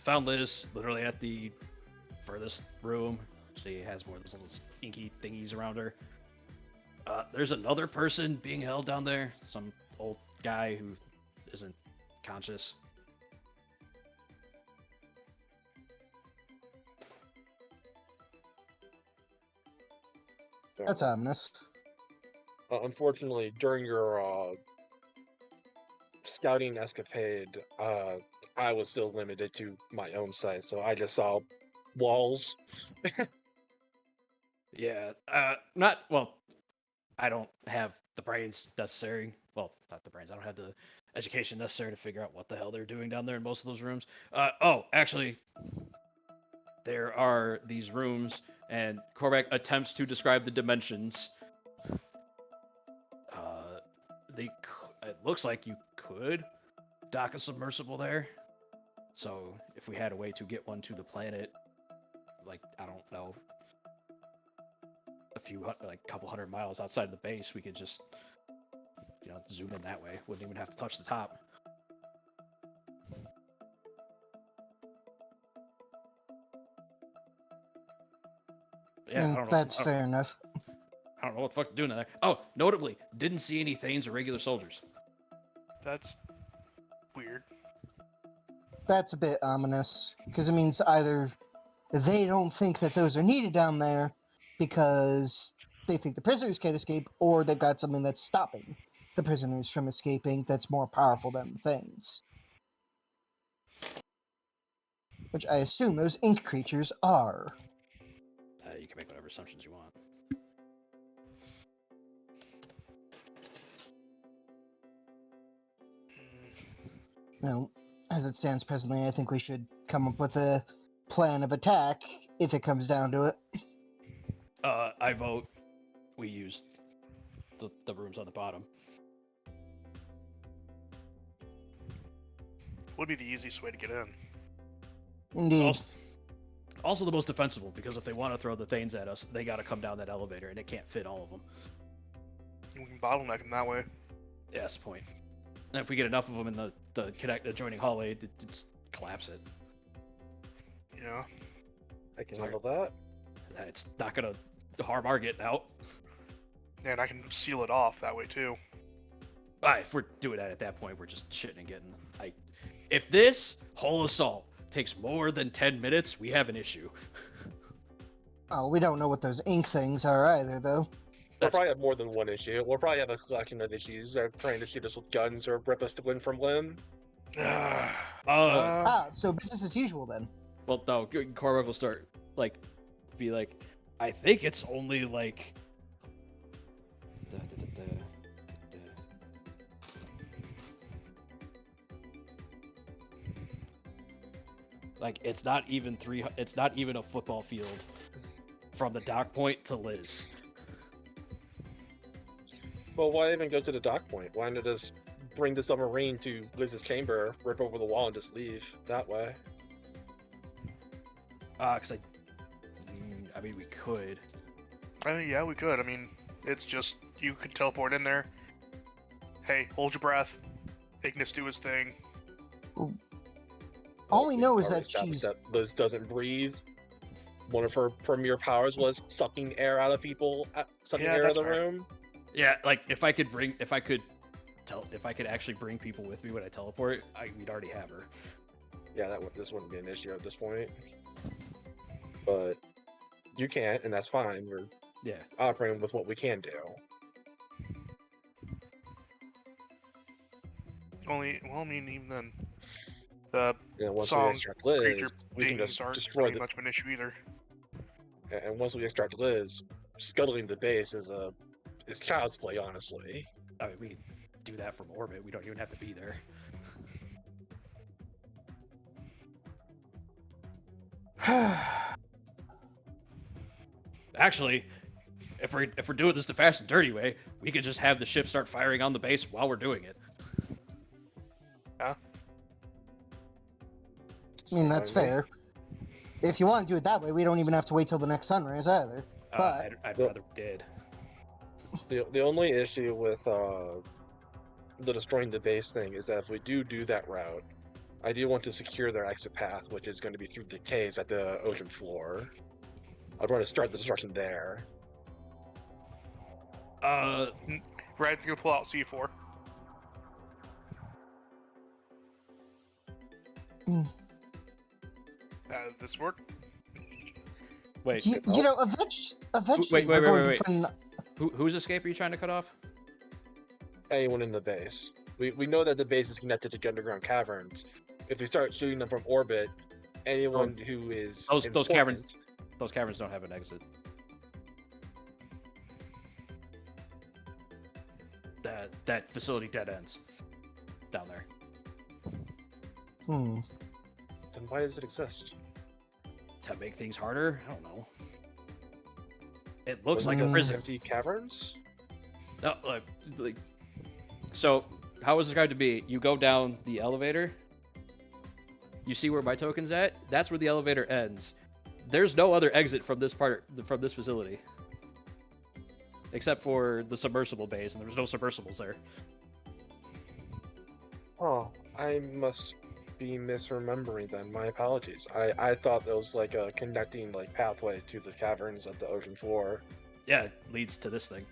B: Found Liz literally at the furthest room. She has one of those little inky thingies around her. There's another person being held down there. Some old guy who isn't conscious.
D: That's ominous.
E: Unfortunately, during your scouting escapade, I was still limited to my own sight, so I just saw walls.
B: Yeah, not well. I don't have the brains necessary. Well, not the brains. I don't have the education necessary to figure out what the hell they're doing down there in most of those rooms. Oh, actually, there are these rooms, and Korvac attempts to describe the dimensions. It looks like you could dock a submersible there. So if we had a way to get one to the planet, like, I don't know, couple hundred miles outside of the base, we could just, zoom in that way. Wouldn't even have to touch the top. Yeah, I don't know.
D: That's fair enough.
B: I don't know what the fuck they're doing there. Oh, notably, didn't see any Thanes or regular soldiers.
C: That's weird.
D: That's a bit ominous, because it means either they don't think that those are needed down there because they think the prisoners can't escape, or they've got something that's stopping the prisoners from escaping that's more powerful than the things. Which I assume those ink creatures are.
B: You can make whatever assumptions you want.
D: Well, as it stands presently, I think we should come up with a plan of attack if it comes down to it.
B: I vote we use the rooms on the bottom.
C: Would be the easiest way to get in.
D: Indeed.
B: Also the most defensible, because if they want to throw the Thanes at us, they got to come down that elevator, and it can't fit all of them.
C: We can bottleneck them that way.
B: Yeah, that's the point. And if we get enough of them in the adjoining hallway, just collapse it.
C: Yeah.
E: I can handle that.
B: It's not gonna harm our getting out.
C: And I can seal it off that way too.
B: If we're doing that at that point, we're just shitting and getting. If this whole assault takes more than 10 minutes, we have an issue.
D: Oh, we don't know what those ink things are either, though.
E: We'll probably have more than one issue. We'll probably have a collection of issues. They're trying to shoot us with guns or rip us to limb from limb.
D: So business as usual then.
B: Well, no, Korvac will start, be like, I think it's only, it's not even a football field from the dock point to Liz.
E: Well, why even go to the dock point? Why not just bring the submarine to Liz's chamber, rip over the wall, and just leave that way?
B: Because we could.
C: Yeah, we could. I mean, it's just, you could teleport in there. Hey, hold your breath. Ignis do his thing.
D: All we know is
E: Already
D: that
E: established
D: she's...
E: that Liz doesn't breathe. One of her premier powers was sucking air out of people, sucking air out of the room.
B: Yeah, if I could actually bring people with me when I teleport, we'd already have her.
E: Yeah, this wouldn't be an issue at this point. But you can't, and that's fine. We're operating with what we can do.
C: Even then, the
E: once
C: song
E: we extract Liz,
C: creature
E: we can
C: things
E: just
C: aren't
E: destroy
C: really
E: the.
C: much of an issue either.
E: And once we extract Liz, scuttling the base is child's play, honestly.
B: We can do that from orbit. We don't even have to be there. Actually, if we're doing this the fast and dirty way, we could just have the ship start firing on the base while we're doing it.
C: Yeah.
D: I mean, that's fair. if you want to do it that way, we don't even have to wait till the next sunrise either. But
B: I'd rather we did.
E: The only issue with the destroying the base thing is that if we do that route, I do want to secure their exit path, which is going to be through the caves at the ocean floor. I'd want to start the destruction there.
C: Red's gonna pull out C4. This work?
B: Wait.
D: you know, eventually
B: Wait,
D: we're going
B: wait.
D: to find.
B: Whose escape are you trying to cut off?
E: Anyone in the base. We know that the base is connected to underground caverns. If we start shooting them from orbit, anyone who is
B: Those caverns don't have an exit. That facility dead ends down there.
D: Hmm.
E: Then why does it exist?
B: To make things harder? I don't know. It looks like a
E: Those
B: prison.
E: empty caverns?
B: No, like, so how it was described to be, you go down the elevator, you see where my token's at, that's where the elevator ends. There's no other exit from this facility. Except for the submersible bays, and there was no submersibles there.
E: Oh, I must be misremembering then. My apologies. I thought that was like a connecting like pathway to the caverns at the ocean floor.
B: Yeah, it leads to this thing.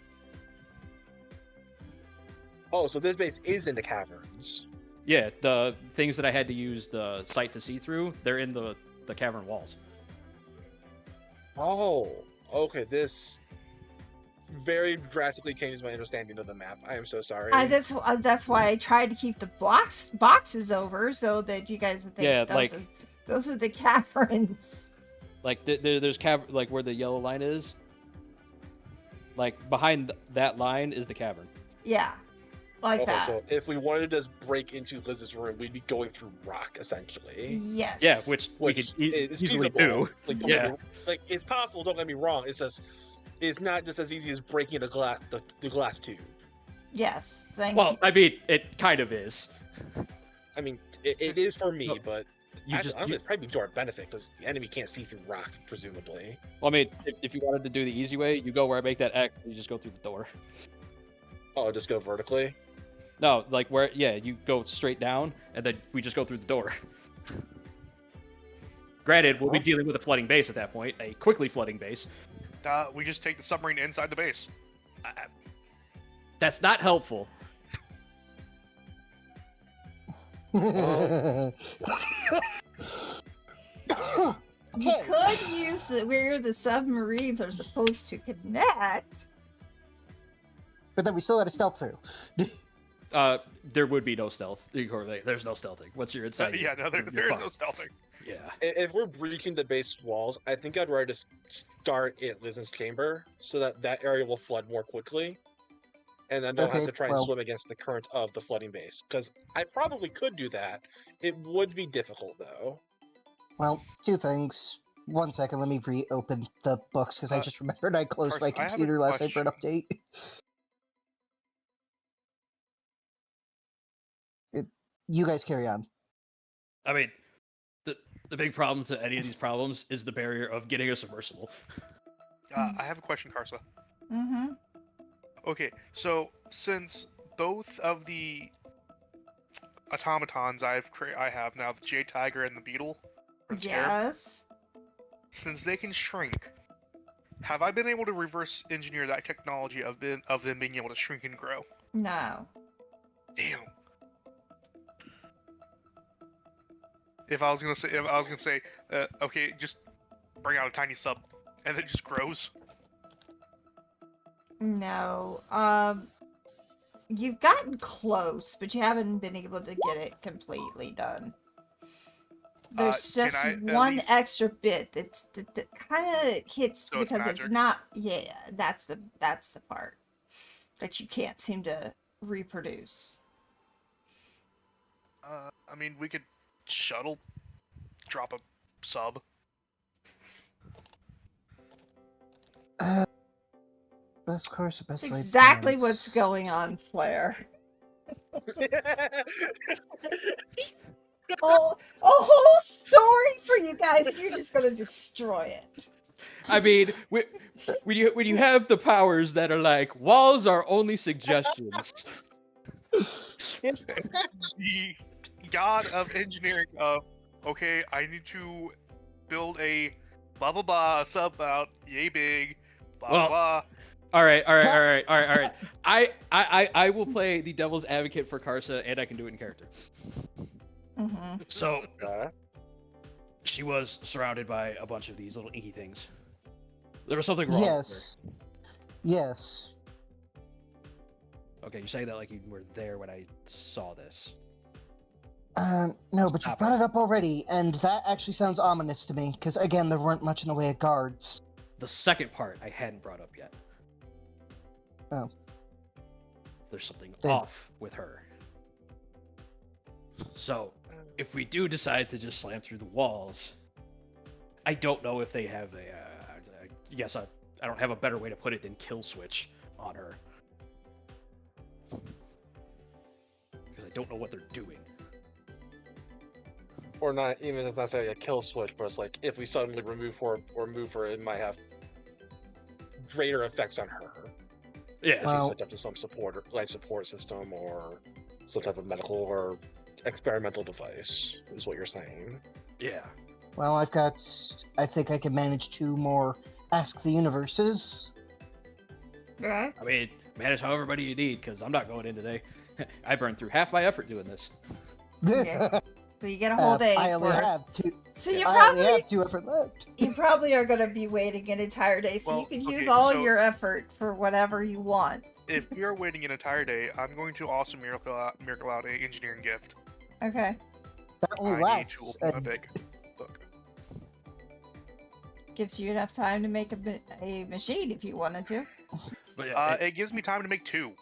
E: Oh, so this base is in the caverns.
B: Yeah, the things that I had to use the sight to see through, they're in the cavern walls.
E: Oh, okay. This very drastically changes my understanding of the map. I am so sorry.
A: That's why I tried to keep the boxes over so that you guys would think those are the caverns.
B: Like there's like where the yellow line is. Like behind that line is the cavern.
A: Yeah, like
E: okay,
A: that.
E: so if we wanted to just break into Liz's room, we'd be going through rock essentially.
A: Yes.
B: Yeah, which we could
E: is
B: easily
E: feasible.
B: do.
E: Like, like it's possible. Don't get me wrong. It's not just as easy as breaking the glass tube.
A: Yes. Thank
B: Well,
A: you.
B: I mean, it kind of is.
E: I mean, it is for me, but honestly, it's probably to our benefit because the enemy can't see through rock, presumably.
B: Well, I mean, if you wanted to do the easy way, you go where I make that X, and you just go through the door.
E: Oh, just go vertically?
B: No, like where, you go straight down, and then we just go through the door. Granted, we'll be dealing with a flooding base at that point, a quickly flooding base.
C: We just take the submarine inside the base.
B: That's not helpful.
A: You could use where the submarines are supposed to connect.
D: But then we still gotta stealth through.
B: There would be no stealth. There's no stealthing. Once you're inside.
C: There is no stealthing.
B: Yeah.
E: If we're breaching the base walls, I think I'd rather just start at Liz's chamber so that area will flood more quickly. And then don't have to try and swim against the current of the flooding base. Because I probably could do that. It would be difficult, though.
D: Well, two things. 1 second, let me reopen the books, because I just remembered I closed my computer last night for an update. You guys carry on.
B: I mean, the big problem to any of these problems is the barrier of getting a submersible.
C: I have a question, Karsa.
A: Mm-hmm.
C: Okay, so since both of the automatons I have now, the Jade Tiger and the Beetle,
A: Yes.
C: since they can shrink, have I been able to reverse engineer that technology of them being able to shrink and grow?
A: No.
C: Damn. If I was gonna say, okay, just bring out a tiny sub, and it just grows.
A: No. You've gotten close, but you haven't been able to get it completely done. There's just one extra bit that kind of hits
C: so
A: because it's not. Yeah, that's the part that you can't seem to reproduce.
C: I mean, we could drop a sub.
D: Best course, best
A: That's
D: laid
A: exactly
D: plans.
A: what's going on, Flair. a whole story for you guys. You're just gonna destroy it.
B: I mean, when you have the powers that are like walls are only suggestions.
C: The god of engineering of, okay, I need to build a blah blah blah sub about yay big, blah
B: Well,
C: blah.
B: All right. I will play the devil's advocate for Karsa, and I can do it in character.
A: Mm-hmm.
B: So
E: Okay.
B: she was surrounded by a bunch of these little inky things. There was something wrong.
D: Yes. Yes.
B: With her. Okay, you say that like you were there when I saw this.
D: No, but you brought it up already, and that actually sounds ominous to me, because again, there weren't much in the way of guards.
B: The second part I hadn't brought up yet.
D: Oh.
B: There's something
D: Then-
B: off with her. So, if we do decide to just slam through the walls, I don't know if they have I don't have a better way to put it than kill switch on her. Because I don't know what they're doing.
E: Or not even if it's necessarily a kill switch, but it's like if we suddenly remove her or move her, it might have greater effects on her.
B: Yeah.
D: Well-
E: She's hooked up to some support system or some type of medical or experimental device, is what you're saying.
B: Yeah.
D: Well, I think I can manage 2 more Ask the Universes.
A: Okay.
B: I mean, manage however many you need, because I'm not going in today. I burned through half my effort doing this.
A: Yeah. So you get a whole day's
D: I only
A: worth.
D: have 2.
A: So you
D: I only
A: probably
D: have 2 effort left.
A: you probably are gonna be waiting an entire day, so
C: Well,
A: you can
C: okay,
A: use all
C: so-
A: your effort for whatever you want.
C: If you're waiting an entire day, I'm going to also miracle out a engineering gift.
A: Okay.
D: That only
C: I need
D: lasts.
C: to open my big book.
A: Gives you enough time to make a machine if you wanted to.
B: But yeah,
C: It gives me time to make 2.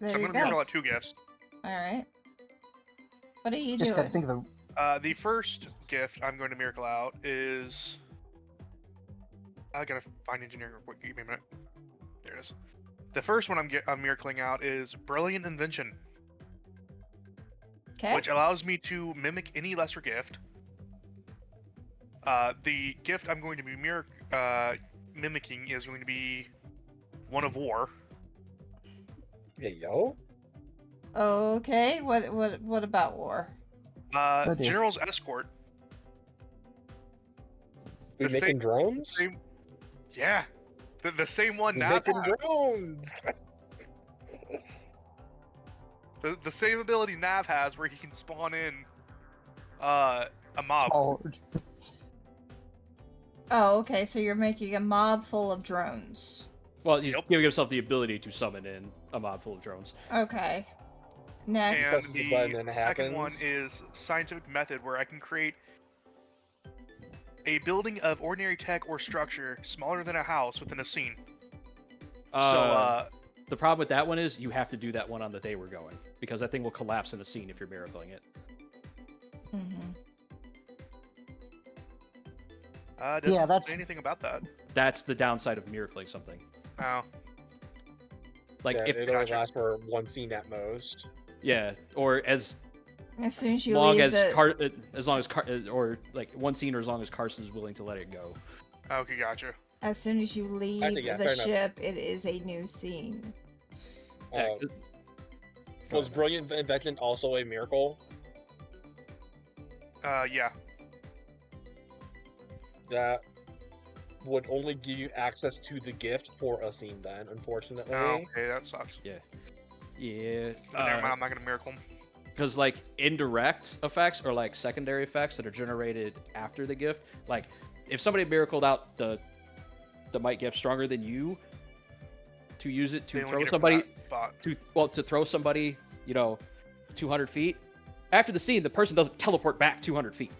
A: There
C: So I'm
A: you
C: going to miracle
A: go.
C: out 2 gifts.
A: All right. What are you
D: Just
A: doing?
D: gotta think of the.
C: The first gift I'm going to miracle out is. I gotta find engineering real quick. Give me a minute. There it is. The first one I'm miracling out is Brilliant Invention,
A: Okay.
C: which allows me to mimic any lesser gift. The gift I'm going to be mimicking is going to be one of war.
E: Yeah, yo.
A: Okay. What about war?
D: dear.
C: General's Escort.
E: We
C: The
E: making
C: same-
E: drones?
C: Same, yeah, the same one
E: We
C: now.
E: making drones.
C: The same ability Nav has, where he can spawn in a mob.
D: Hard.
A: Oh, okay. So you're making a mob full of drones.
B: well, he's
C: Yep.
B: giving himself the ability to summon in a mob full of drones.
A: Okay. Next.
C: And
E: Presses the button and
C: the
E: it
C: second one
E: happens.
C: is Scientific Method, where I can create a building of ordinary tech or structure smaller than a house within a scene.
B: The problem with that one is you have to do that one on the day we're going, because that thing will collapse in a scene if you're miracling it.
A: Mhm.
C: Doesn't
D: Yeah, that's-
C: say anything about that.
B: That's the downside of miracling something.
C: Oh,
B: Like
E: Yeah,
B: if
E: it only
C: Gotcha.
E: lasts for one scene at most.
B: yeah, or as
A: As soon as you
B: long
A: leave
B: as
A: the
B: as long as or like one scene, or as long as Carson's willing to let it go.
C: okay, gotcha.
A: as soon as you leave
E: yeah,
A: the
E: fair enough.
A: ship, it is a new scene.
B: Yeah,
E: Was Brilliant Invention also a miracle?
C: Yeah.
E: That would only give you access to the gift for a scene then, unfortunately.
C: Oh, okay, that sucks.
B: yeah.
C: Never mind, I'm not gonna miracle him.
B: Because like indirect effects or like secondary effects that are generated after the gift, like if somebody miracled out the might gift stronger than you, to use it
C: They
B: to
C: only
B: throw
C: get it for
B: somebody
C: that spot.
B: to throw somebody, 200 feet. After the scene, the person doesn't teleport back 200 feet.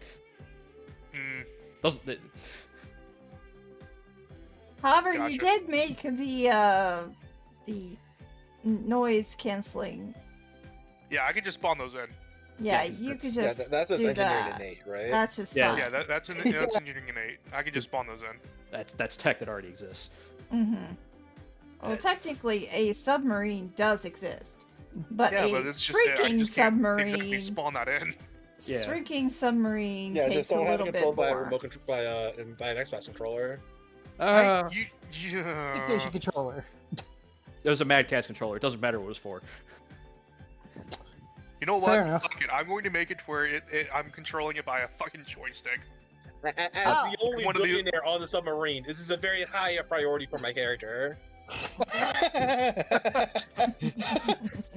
C: Hmm.
B: Doesn't.
A: However, you
C: Gotcha.
A: did make the noise canceling.
C: Yeah, I could just spawn those in.
A: Yeah,
B: Yeah, 'cause
A: you could
E: Yeah,
A: just
E: that's just
A: do
E: engineering
A: that.
E: innate, right?
A: That's just
B: Yeah.
A: fine.
C: Yeah, that's engineering innate. I could just spawn those in.
B: That's tech that already exists.
A: Mm-hmm. Well, technically, a submarine does exist, but
C: Yeah,
A: a
C: but it's just I
A: freaking
C: just can't exactly
A: submarine.
C: spawn that in.
B: Yeah.
A: shrinking submarine
E: Yeah,
A: takes
E: just
A: a
E: don't have it
A: little bit
E: controlled by a
A: more.
E: remote by an Xbox controller.
D: PlayStation controller.
B: It was a Mad Catz controller. It doesn't matter what it was for.
C: You know
D: Fair
C: what?
D: enough.
C: Fuck it. I'm going to make it to where I'm controlling it by a fucking joystick.
E: As
D: Ah,
E: the only
C: one of the-
E: billionaire on the submarine, this is a very high priority for my character.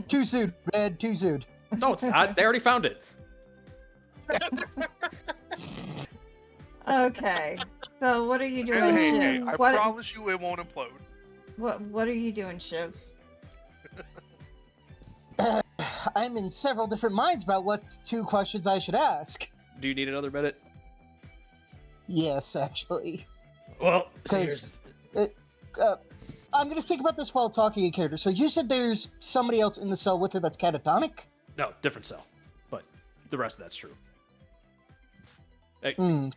D: Too soon, man. Too soon.
B: No, it's not. They already found it.
A: Okay. So what are you doing,
C: Hey,
A: Shiv?
C: hey, I
A: What,
C: promise you it won't implode.
A: what are you doing, Shiv?
D: I'm in several different minds about what 2 questions I should ask.
B: Do you need another minute?
D: Yes, actually.
B: Well,
D: Because I'm going to think about this while talking in character. So you said there's somebody else in the cell with her that's catatonic?
B: no, different cell, but the rest of that's true. Hey,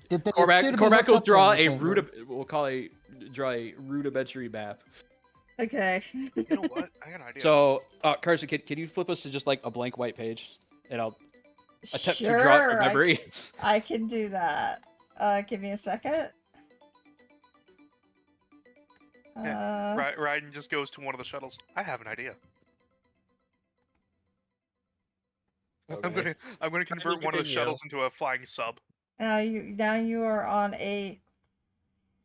D: Did they appear to be
B: Cormac
D: hooked
B: will
D: up to
B: draw a
D: anything?
B: draw a rudimentary map.
A: Okay.
C: You know what? I got an idea.
B: So, Carson, can you flip us to just like a blank white page, and I'll attempt
A: Sure,
B: to draw a memory.
A: I can do that. Give me a second.
C: Raiden just goes to one of the shuttles. I have an idea.
B: Okay.
C: I'm gonna convert one of the
E: continue.
C: shuttles into a flying sub.
A: Now you are on a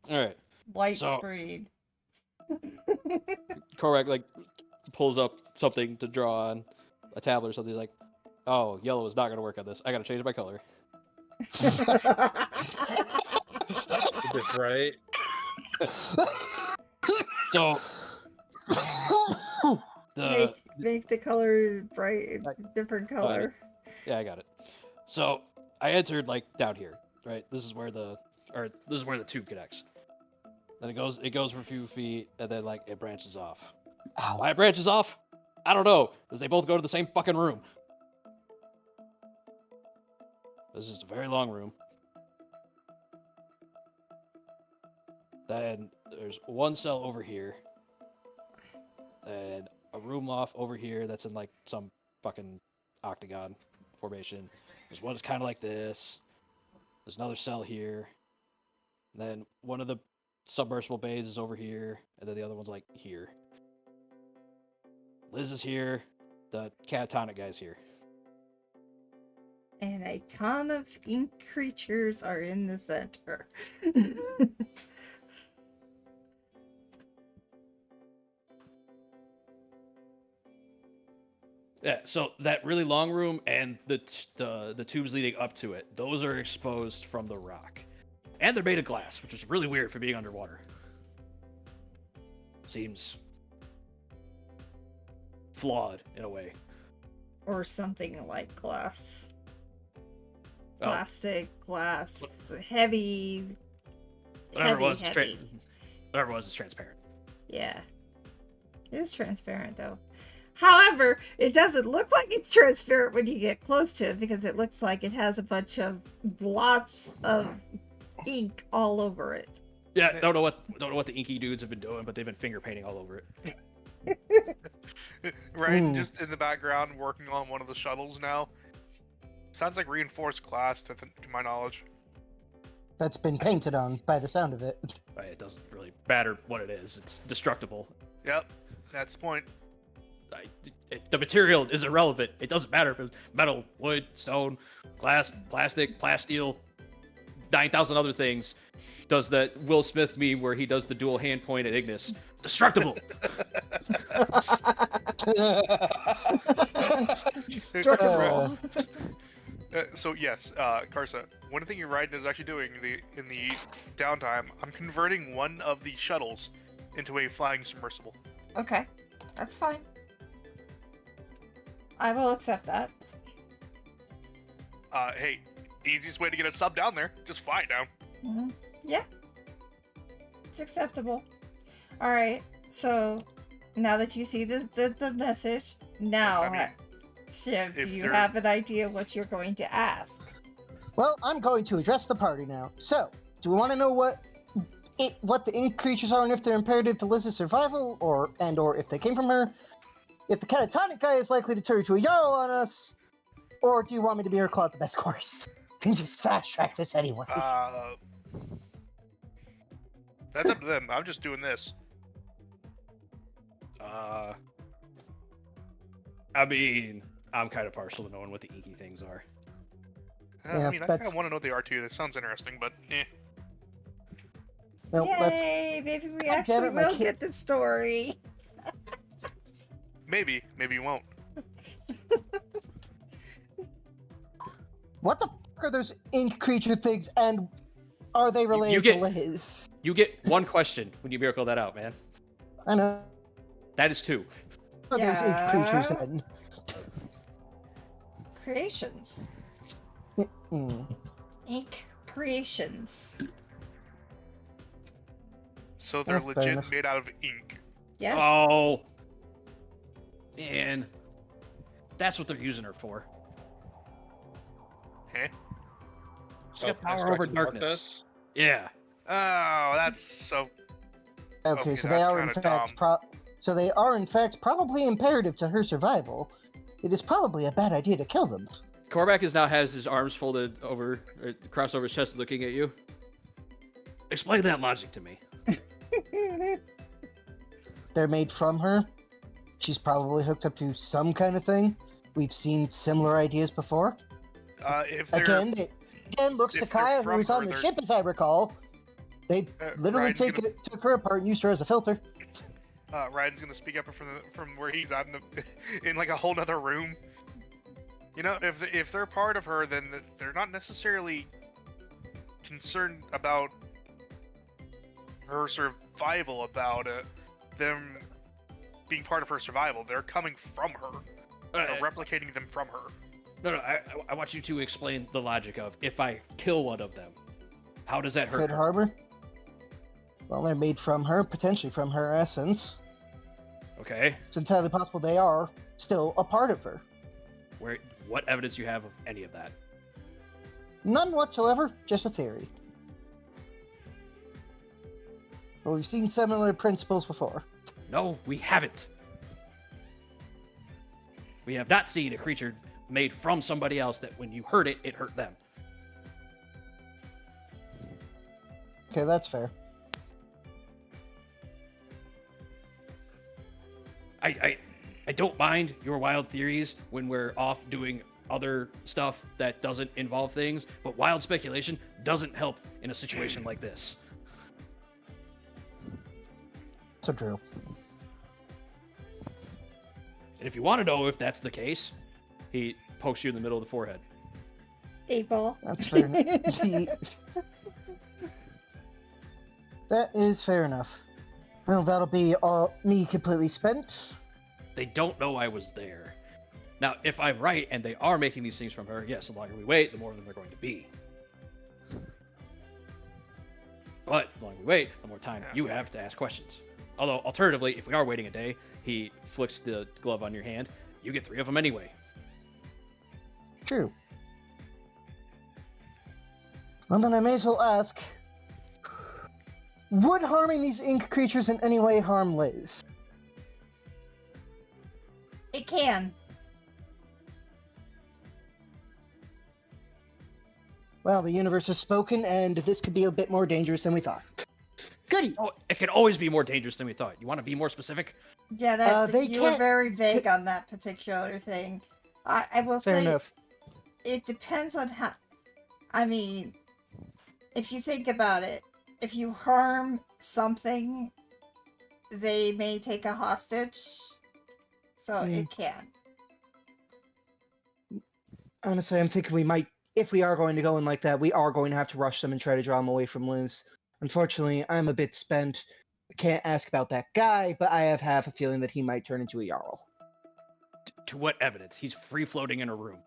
B: All right.
A: light
B: So-
A: screen.
B: Cormac like pulls up something to draw on a tablet or something. He's like, "Oh, yellow is not gonna work on this. I gotta change my color."
E: That's right.
B: So the
A: make the color bright, different color.
B: yeah, I got it. So I entered like down here, right? This is where the tube connects. Then it goes for a few feet, and then like it branches off.
D: Ow.
B: Why it branches off? I don't know, because they both go to the same fucking room. This is a very long room. Then there's one cell over here. And a room off over here that's in like some fucking octagon formation. There's one that's kind of like this. There's another cell here. And then one of the submersible bays is over here, and then the other one's like here. Liz is here. The catatonic guy's here.
A: And a ton of ink creatures are in the center.
B: Yeah, so that really long room and the tubes leading up to it, those are exposed from the rock. And they're made of glass, which is really weird for being underwater. Seems flawed in a way.
A: Or something like glass.
B: Oh.
A: Plastic, glass, heavy.
B: Whatever it was,
A: heavy.
B: whatever it was, it's transparent.
A: Yeah. It is transparent though. However, it doesn't look like it's transparent when you get close to it because it looks like it has a bunch of blots of ink all over it.
B: Yeah, don't know what the inky dudes have been doing, but they've been finger painting all over it.
C: Raiden just in the background working on one of the shuttles now. Sounds like reinforced glass to my knowledge.
D: That's been painted on by the sound of it.
B: Right, it doesn't really matter what it is. It's destructible.
C: Yep, that's the point.
B: The material is irrelevant. It doesn't matter if it's metal, wood, stone, glass, plastic, plasteel, 9,000 other things. Does that Will Smith meme where he does the dual hand point at Ignis. Destructible!
A: Destructible.
C: So yes, Karsa, one thing Raiden is actually doing in the downtime, I'm converting one of the shuttles into a flying submersible.
A: Okay, that's fine. I will accept that.
C: Hey, easiest way to get a sub down there, just fly it down.
A: Mm-hmm. Yeah. It's acceptable. Alright, so now that you see the message, now,
C: I mean,
A: Shiv, do
C: if
A: you
C: there-
A: have an idea what you're going to ask?
D: Well, I'm going to address the party now. So, do we want to know what the ink creatures are and if they're imperative to Liz's survival, or if they came from her? If the catatonic guy is likely to turn into a Jarl on us, Or do you want me to miracle out the best course? You can just fast track this anyway.
C: That's up to them. I'm just doing this.
B: I mean, I'm kind of partial to knowing what the inky things are.
D: Yeah,
C: I mean, I kind of want to know what they are too. That sounds interesting, but eh.
D: Well, that's
A: Yay! Maybe we
D: God damn
A: actually
D: it, my
A: will
D: kid.
A: get the story.
C: Maybe you won't.
D: what the fuck are those ink creature things, and are they related
B: get-
D: to Liz?
B: You get one question when you miracle that out, man.
D: I know.
B: That is 2.
D: What are those ink creatures
A: Yeah.
D: then?
A: Creations.
D: Mm.
A: Ink creations.
C: So they're
D: Fair
C: legit
D: enough.
C: made out of ink.
A: Yes.
B: Oh, man, that's what they're using her for.
C: Eh?
B: She's got power
E: constructing
B: over darkness. Yeah.
C: Oh, that's so.
D: Okay,
C: Okay,
D: so they
C: that's
D: are in
C: kinda
D: fact so they are in fact probably imperative to her survival. It is probably a bad idea to kill them.
B: Korvac now has his arms folded over, across over his chest, looking at you. Explain that logic to me.
D: They're made from her. She's probably hooked up to some kind of thing. We've seen similar ideas before.
C: If they're
D: Again, looks to
C: if they're
D: Kaya, who
C: from
D: was on
C: her,
D: the
C: they're-
D: ship, as I recall. They literally
C: Ryan's
D: took her apart and used her as a filter.
C: Ryan's gonna speak up from where he's at in like a whole nother room. You know, if they're part of her, then they're not necessarily concerned about her survival, about them being part of her survival. They're coming from her. They're replicating them from her.
B: No, I want you to explain the logic of if I kill one of them, how does that hurt
D: Could
B: her?
D: Harbor? Well, they're made from her, potentially from her essence.
B: Okay.
D: It's entirely possible they are still a part of her.
B: What evidence you have of any of that?
D: None whatsoever, just a theory. But we've seen similar principles before.
B: No, we haven't. We have not seen a creature made from somebody else that when you hurt it, it hurt them.
D: Okay, that's fair.
B: I don't mind your wild theories when we're off doing other stuff that doesn't involve things, but wild speculation doesn't help in a situation like this.
D: So true.
B: And if you want to know if that's the case, he pokes you in the middle of the forehead.
A: 8-ball.
D: That's fair. That is fair enough. Well, that'll be all me completely spent.
B: They don't know I was there. Now, if I'm right and they are making these things from her, yes, the longer we wait, the more of them they're going to be. But the longer we wait, the more time you have to ask questions. Although, alternatively, if we are waiting a day, he flicks the glove on your hand, you get 3 of them anyway.
D: True. Well, then I may as well ask, would harming these ink creatures in any way harm Liz?
A: It can.
D: Well, the universe has spoken, and this could be a bit more dangerous than we thought. Goody!
B: Oh, it can always be more dangerous than we thought. You want to be more specific?
A: Yeah, that
D: they
A: you were
D: can't-
A: very vague on that particular thing. I will
D: Fair
A: say
D: enough.
A: it depends on how. I mean, if you think about it, if you harm something, they may take a hostage. So it can.
D: Honestly, I'm thinking we might, if we are going to go in like that, we are going to have to rush them and try to draw them away from Liz. Unfortunately, I'm a bit spent. I can't ask about that guy, but I have half a feeling that he might turn into a Jarl.
B: To what evidence? He's free-floating in a room.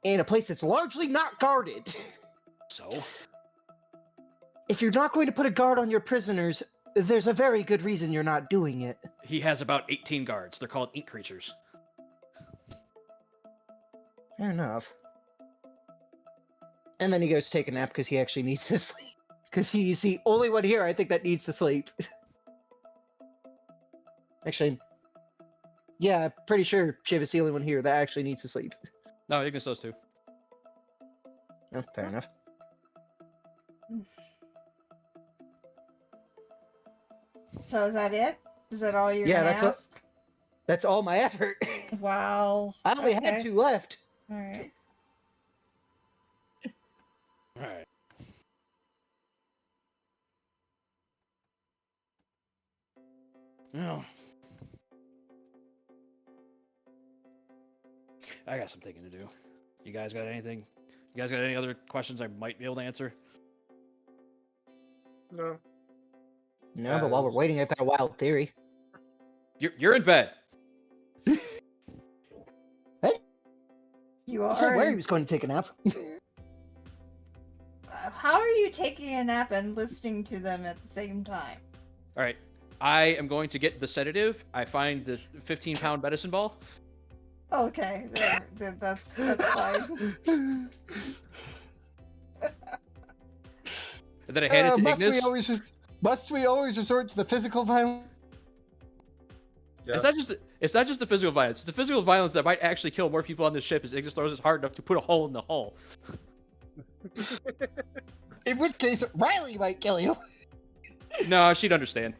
D: In a place that's largely not guarded.
B: So?
D: If you're not going to put a guard on your prisoners, there's a very good reason you're not doing it.
B: He has about 18 guards. They're called ink creatures.
D: Fair enough. And then he goes to take a nap because he actually needs to sleep. Because he's the only one here, I think, that needs to sleep. Actually, Yeah, I'm pretty sure Shiva's the only one here that actually needs to sleep.
B: No, Ignis does too.
D: Oh, fair enough.
A: So is that it? Is that all you're
D: Yeah,
A: gonna
D: that's all-
A: ask?
D: That's all my effort.
A: Wow.
D: I only had
A: Okay.
D: 2 left.
A: All right.
B: All right. Well, I got some thinking to do. You guys got anything? You guys got any other questions I might be able to answer?
E: No.
D: No, but while we're
E: As-
D: waiting, I've got a wild theory.
B: You're in bed.
A: You
D: He said where he
A: are.
D: was going to take a nap.
A: How are you taking a nap and listening to them at the same time?
B: All right. I am going to get the sedative. I find the 15-pound medicine ball.
A: Okay, that's fine.
B: And then I hand it to Ignis.
D: Must we always resort to the physical violence?
E: Yes.
B: It's not just the physical violence. It's the physical violence that might actually kill more people on this ship as Ignis throws it hard enough to put a hole in the hull.
D: In which case, Riley might kill you.
B: No, she'd understand.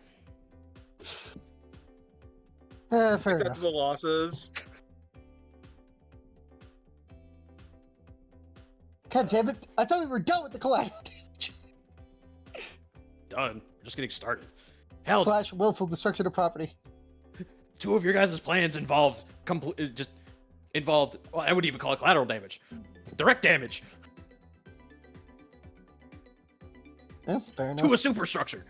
D: Fair
E: Accept
D: enough.
E: the losses.
D: God damn it! I thought we were done with the collateral damage.
B: Done. Just getting started. Hell,
D: / willful destruction of property.
B: 2 of your guys' plans involved well, I wouldn't even call it collateral damage. Direct damage
D: Yeah, fair
B: to a
D: enough.
B: superstructure.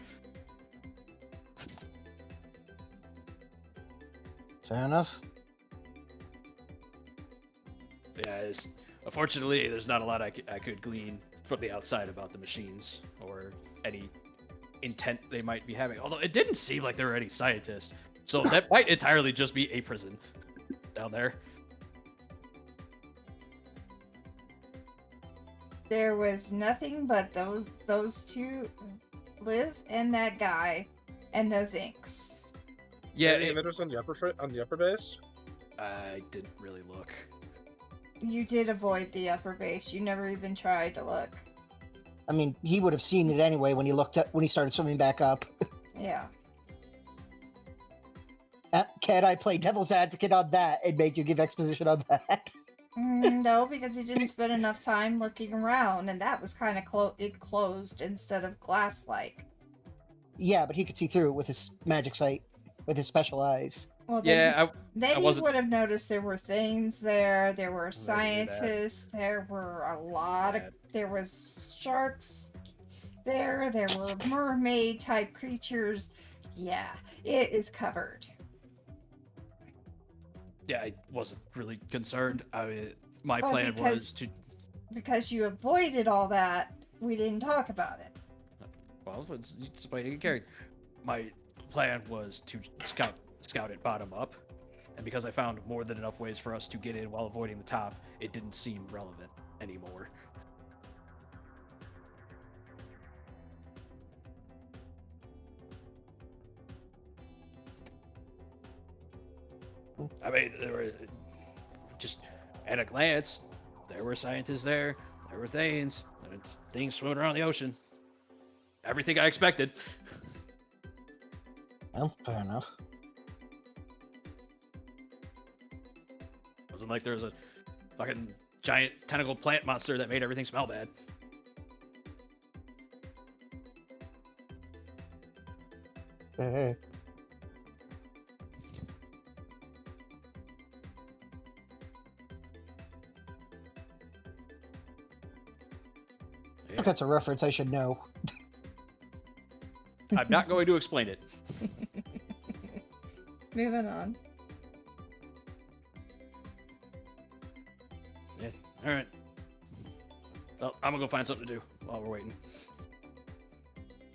D: Fair enough.
B: Yeah, unfortunately, there's not a lot I could glean from the outside about the machines or any intent they might be having. Although it didn't seem like there were any scientists, so that might entirely just be a prison down there.
A: There was nothing but those 2, Liz and that guy, and those inks.
B: Yeah,
E: Any invaders on the upper base?
B: I didn't really look.
A: You did avoid the upper base. You never even tried to look.
D: I mean, he would have seen it anyway when he started swimming back up.
A: Yeah.
D: Can I play devil's advocate on that and make you give exposition on that?
A: No, because he didn't spend enough time looking around, and that was kind of closed instead of glass-like.
D: Yeah, but he could see through it with his magic sight, with his special eyes.
A: Well,
B: Yeah,
A: then
B: I
A: he
B: wasn't-
A: would have noticed there were things there. There were
B: Ready to do that.
A: scientists. There were a lot of. There was sharks. There were mermaid-type creatures. Yeah, it is covered.
B: yeah, I wasn't really concerned. My
A: Well,
B: plan
A: because-
B: was to.
A: Because you avoided all that, we didn't talk about it.
B: Well, it's fighting a character. My plan was to scout it bottom up, and because I found more than enough ways for us to get in while avoiding the top, it didn't seem relevant anymore. I mean, there were just at a glance, there were scientists there, there were things swimming around the ocean. Everything I expected.
D: Well, fair enough.
B: Wasn't like there was a fucking giant tentacle plant monster that made everything smell bad.
D: Uh, If that's a reference, I should know.
B: I'm not going to explain it.
A: Moving on.
B: Yeah. All right. Well, I'm gonna go find something to do while we're waiting.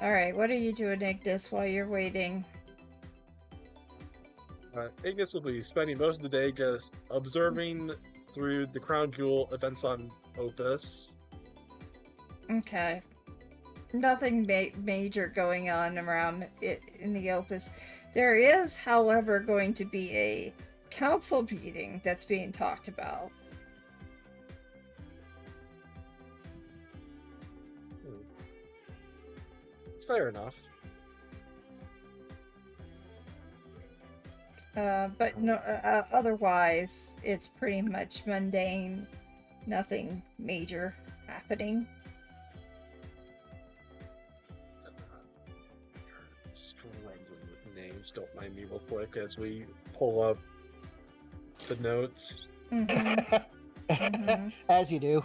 A: Alright, what are you doing, Ignis, while you're waiting?
E: Ignis will be spending most of the day just observing through the Crown Jewel events on Opus.
A: Okay. Nothing major going on around it in the Opus. There is, however, going to be a council meeting that's being talked about.
E: Fair enough.
A: But no, otherwise, it's pretty much mundane. Nothing major happening.
E: Struggling with names. Don't mind me real quick as we pull up the notes.
D: As you do.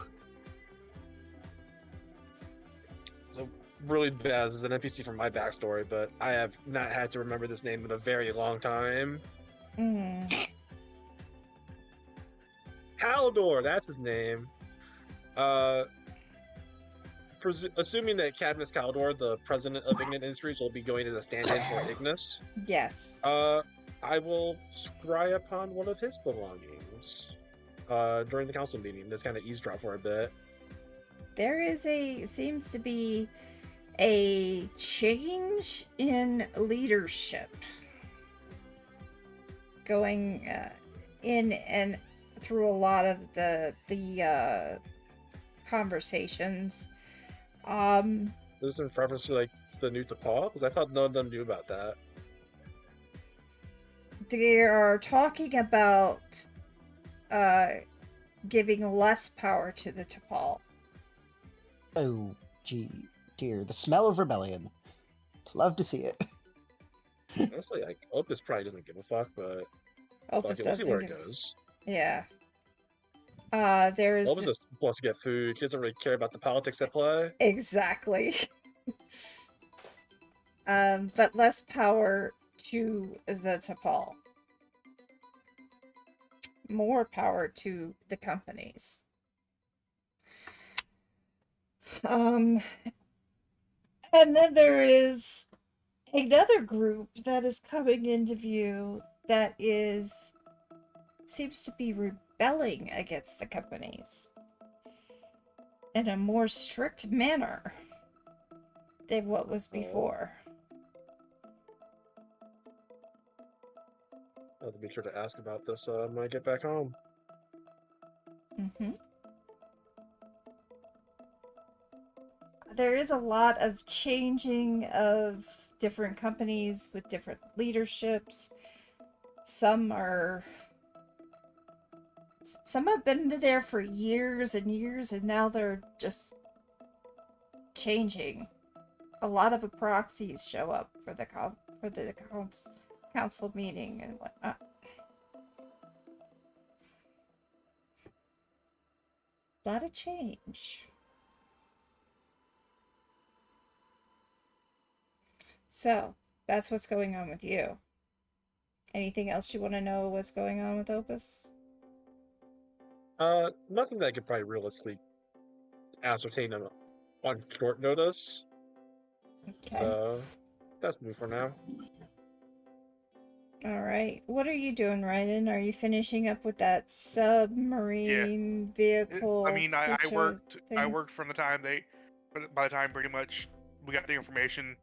E: So really bad. This is an NPC from my backstory, but I have not had to remember this name in a very long time. Haldor, that's his name. Assuming that Cadmus Caldor, the president of Ignite Industries, will be going as a stand-in for Ignis,
A: Yes.
E: I will scry upon one of his belongings during the council meeting. Just kind of eavesdrop for a bit.
A: There seems to be a change in leadership going in and through a lot of the conversations.
E: This is in reference to like the new T'Pol, because I thought none of them knew about that.
A: They are talking about giving less power to the T'Pol.
D: Oh, gee, dear. The smell of rebellion. Love to see it.
E: Honestly, like, Opus probably doesn't give a fuck, but
A: Opus
E: we'll see where it
A: doesn't.
E: goes.
A: Yeah. There's
E: Opus just wants to get food. He doesn't really care about the politics at play.
A: exactly. But less power to the T'Pol. More power to the companies. And then there is another group that is coming into view that seems to be rebelling against the companies in a more strict manner than what was before.
E: I'll have to be sure to ask about this when I get back home.
A: There is a lot of changing of different companies with different leaderships. Some have been there for years and years, and now they're just changing. A lot of proxies show up for the council meeting and whatnot. A lot of change. So, that's what's going on with you. Anything else you want to know what's going on with Opus?
E: Nothing that I could probably realistically ascertain on short notice.
A: Okay.
E: So, that's me for now.
A: Alright. What are you doing, Ryden? Are you finishing up with that submarine vehicle?
C: I mean, I worked
A: thing?
C: from the time by the time pretty much we got the information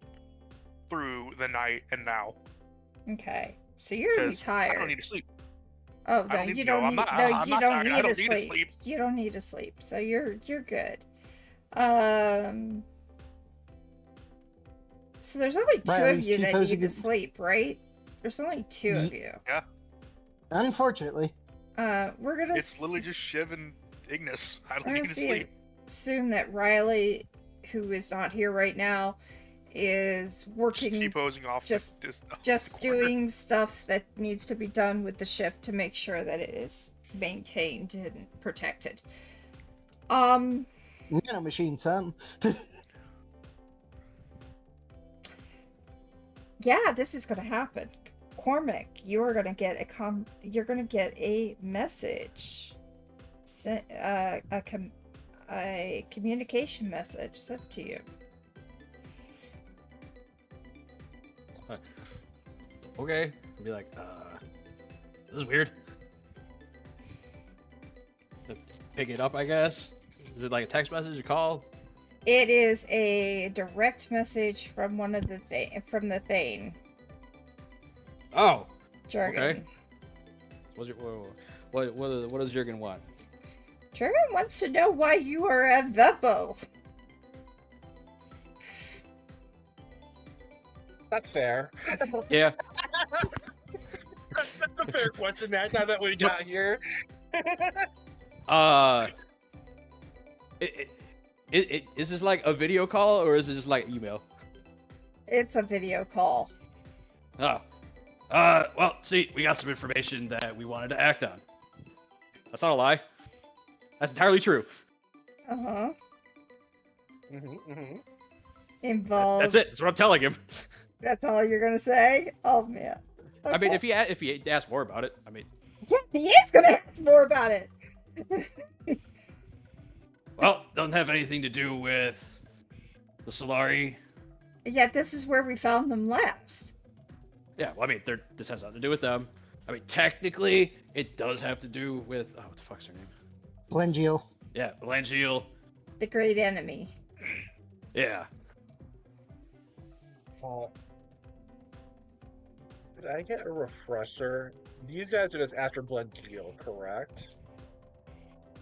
C: through the night and now.
A: Okay. So you're gonna be
C: 'Cause
A: tired.
C: I don't need to sleep.
A: Oh no, you don't need. No, you don't need to
C: sleep.
A: sleep. You don't need to sleep. So you're good. So there's only two
D: Riley's
A: of you that
D: T-posing
A: need to
D: it.
A: sleep, right? There's only two of you.
C: Yeah,
D: Unfortunately.
A: We're gonna.
C: it's literally just Shiv and Ignis. I don't
A: We're
C: need
A: gonna
C: to sleep.
A: assume that Riley, who is not here right now, is
C: Just
A: working.
C: T-posing off.
A: just-
C: the
A: Just
C: corner.
A: doing stuff that needs to be done with the ship to make sure that it is maintained and protected.
D: Machine, son.
A: Yeah, this is gonna happen. Cormac, you're gonna get a message, a communication message sent to you.
B: Okay. I'd be like, this is weird. Pick it up, I guess. Is it like a text message, a call?
A: It is a direct message from one of from the Thane
B: Oh,
A: jargon.
B: Okay. What does Jurgen want?
A: Jurgen wants to know why you are at Vepo.
E: That's fair.
B: Yeah.
E: That's a fair question, man. Now that we got here.
B: Is this like a video call or is it just like email?
A: It's a video call.
B: Oh. Well, see, we got some information that we wanted to act on. That's not a lie. That's entirely true.
A: Uh-huh.
E: Mm-hmm.
A: Involved.
B: That's it. That's what I'm telling him.
A: That's all you're gonna say? Oh, man.
B: I mean,
A: Okay.
B: if he asked more about it, I mean,
A: Yeah, he is gonna ask more about it.
B: well, doesn't have anything to do with the Solari.
A: Yeah, this is where we found them last.
B: Yeah, well, I mean, this has nothing to do with them. I mean, technically, it does have to do with what the fuck's her name?
D: Blengio.
B: Yeah, Belangiel.
A: The great enemy.
B: Yeah.
E: Well, did I get a refresher? These guys are just after Blengio, correct?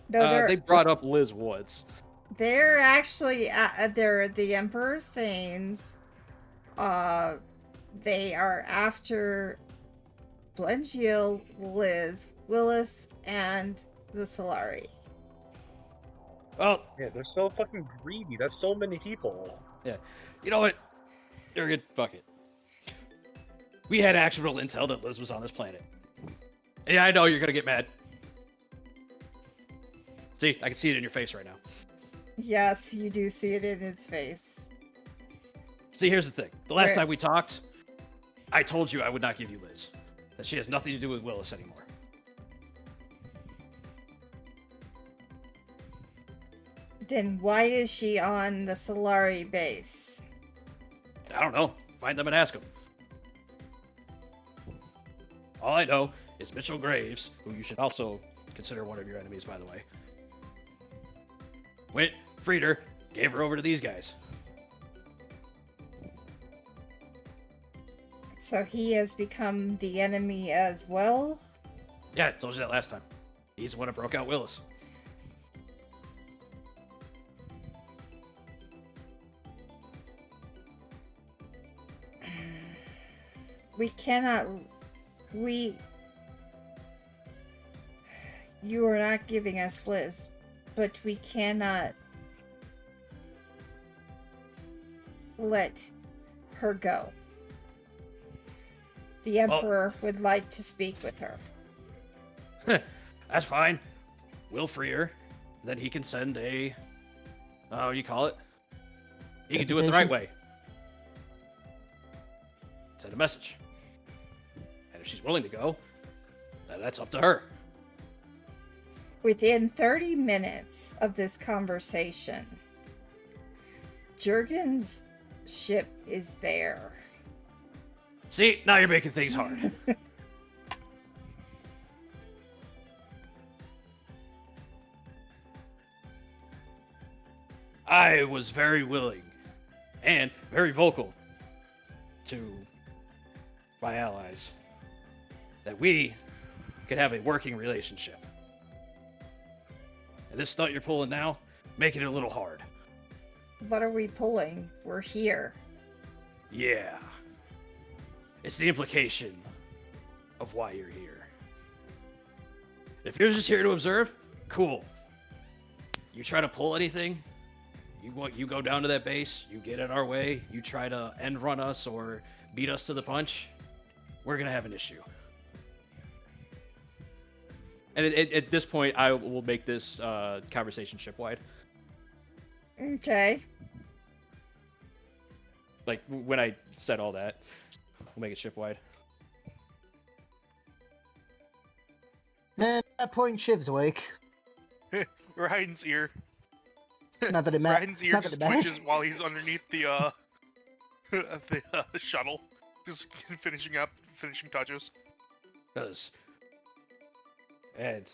A: No,
B: They brought up Liz Woods.
A: they're actually they're the Emperor's Thanes. They are after Blengio, Liz, Willis, and the Solari.
B: Well,
E: Yeah, they're so fucking greedy. That's so many people.
B: you know what? They're good. Fuck it. We had actionable intel that Liz was on this planet. Yeah, I know you're gonna get mad. See, I can see it in your face right now.
A: Yes, you do see it in its face.
B: See, here's the thing. The last
A: Right.
B: time we talked, I told you I would not give you Liz. That she has nothing to do with Willis anymore.
A: Then why is she on the Solari base?
B: I don't know. Find them and ask them. All I know is Mitchell Graves, who you should also consider one of your enemies, by the way, went, freed her, gave her over to these guys.
A: So he has become the enemy as well?
B: Yeah, I told you that last time. He's the one that broke out Willis.
A: We cannot... You are not giving us Liz, but we cannot let her go. The Emperor would like to speak with her.
B: That's fine. We'll free her. Then he can send a... what do you call it? He can do it the right way. Send a message. And if she's willing to go, then that's up to her.
A: Within 30 minutes of this conversation, Jurgen's ship is there.
B: See, now you're making things hard. I was very willing and very vocal to my allies that we could have a working relationship. And this stunt you're pulling now, making it a little hard.
A: What are we pulling? We're here.
B: Yeah. It's the implication of why you're here. If you're just here to observe, cool. You try to pull anything, you go down to that base, you get in our way, you try to end run us or beat us to the punch, we're gonna have an issue. And at this point, I will make this conversation ship-wide.
A: Okay.
B: Like, when I said all that, we'll make it ship-wide.
D: And at that point, Shiv's awake.
C: Ryan's ear.
D: Not that it matters.
C: Ryan's ear
D: Not that
C: just
D: it matters.
C: twitches while he's underneath the the shuttle, just finishing touches.
B: And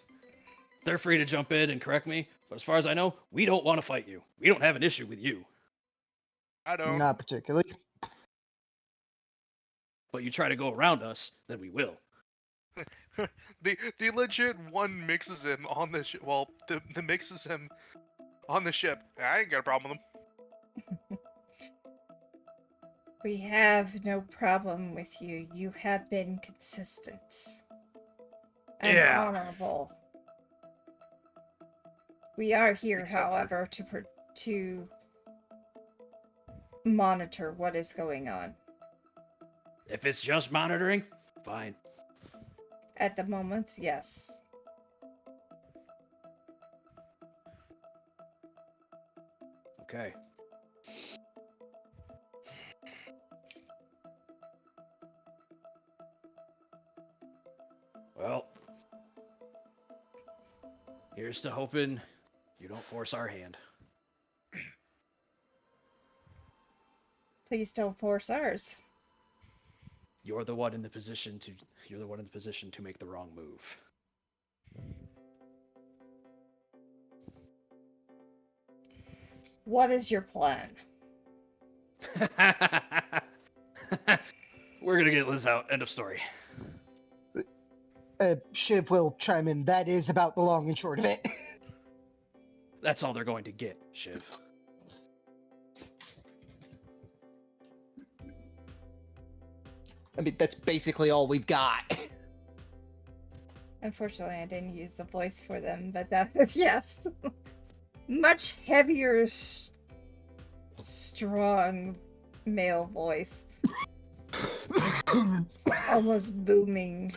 B: they're free to jump in and correct me, but as far as I know, we don't want to fight you. We don't have an issue with you.
C: I don't.
D: Not particularly.
B: But you try to go around us, then we will.
C: the legit one mixes him on the ship. Well, the mixes him on the ship. I ain't got a problem with him.
A: We have no problem with you. You have been consistent and
B: Yeah.
A: honorable. We are here,
C: Except for-
A: however, to monitor what is going on.
B: If it's just monitoring, fine.
A: At the moment, yes.
B: Okay. Well, here's to hoping you don't force our hand.
A: Please don't force ours.
B: You're the one in the position to make the wrong move.
A: What is your plan?
B: We're gonna get Liz out. End of story.
D: Shiv will chime in. That is about the long and short of it.
B: That's all they're going to get, Shiv.
D: I mean, that's basically all we've got.
A: Unfortunately, I didn't use the voice for them, but that, yes. Much heavier, strong male voice. Almost booming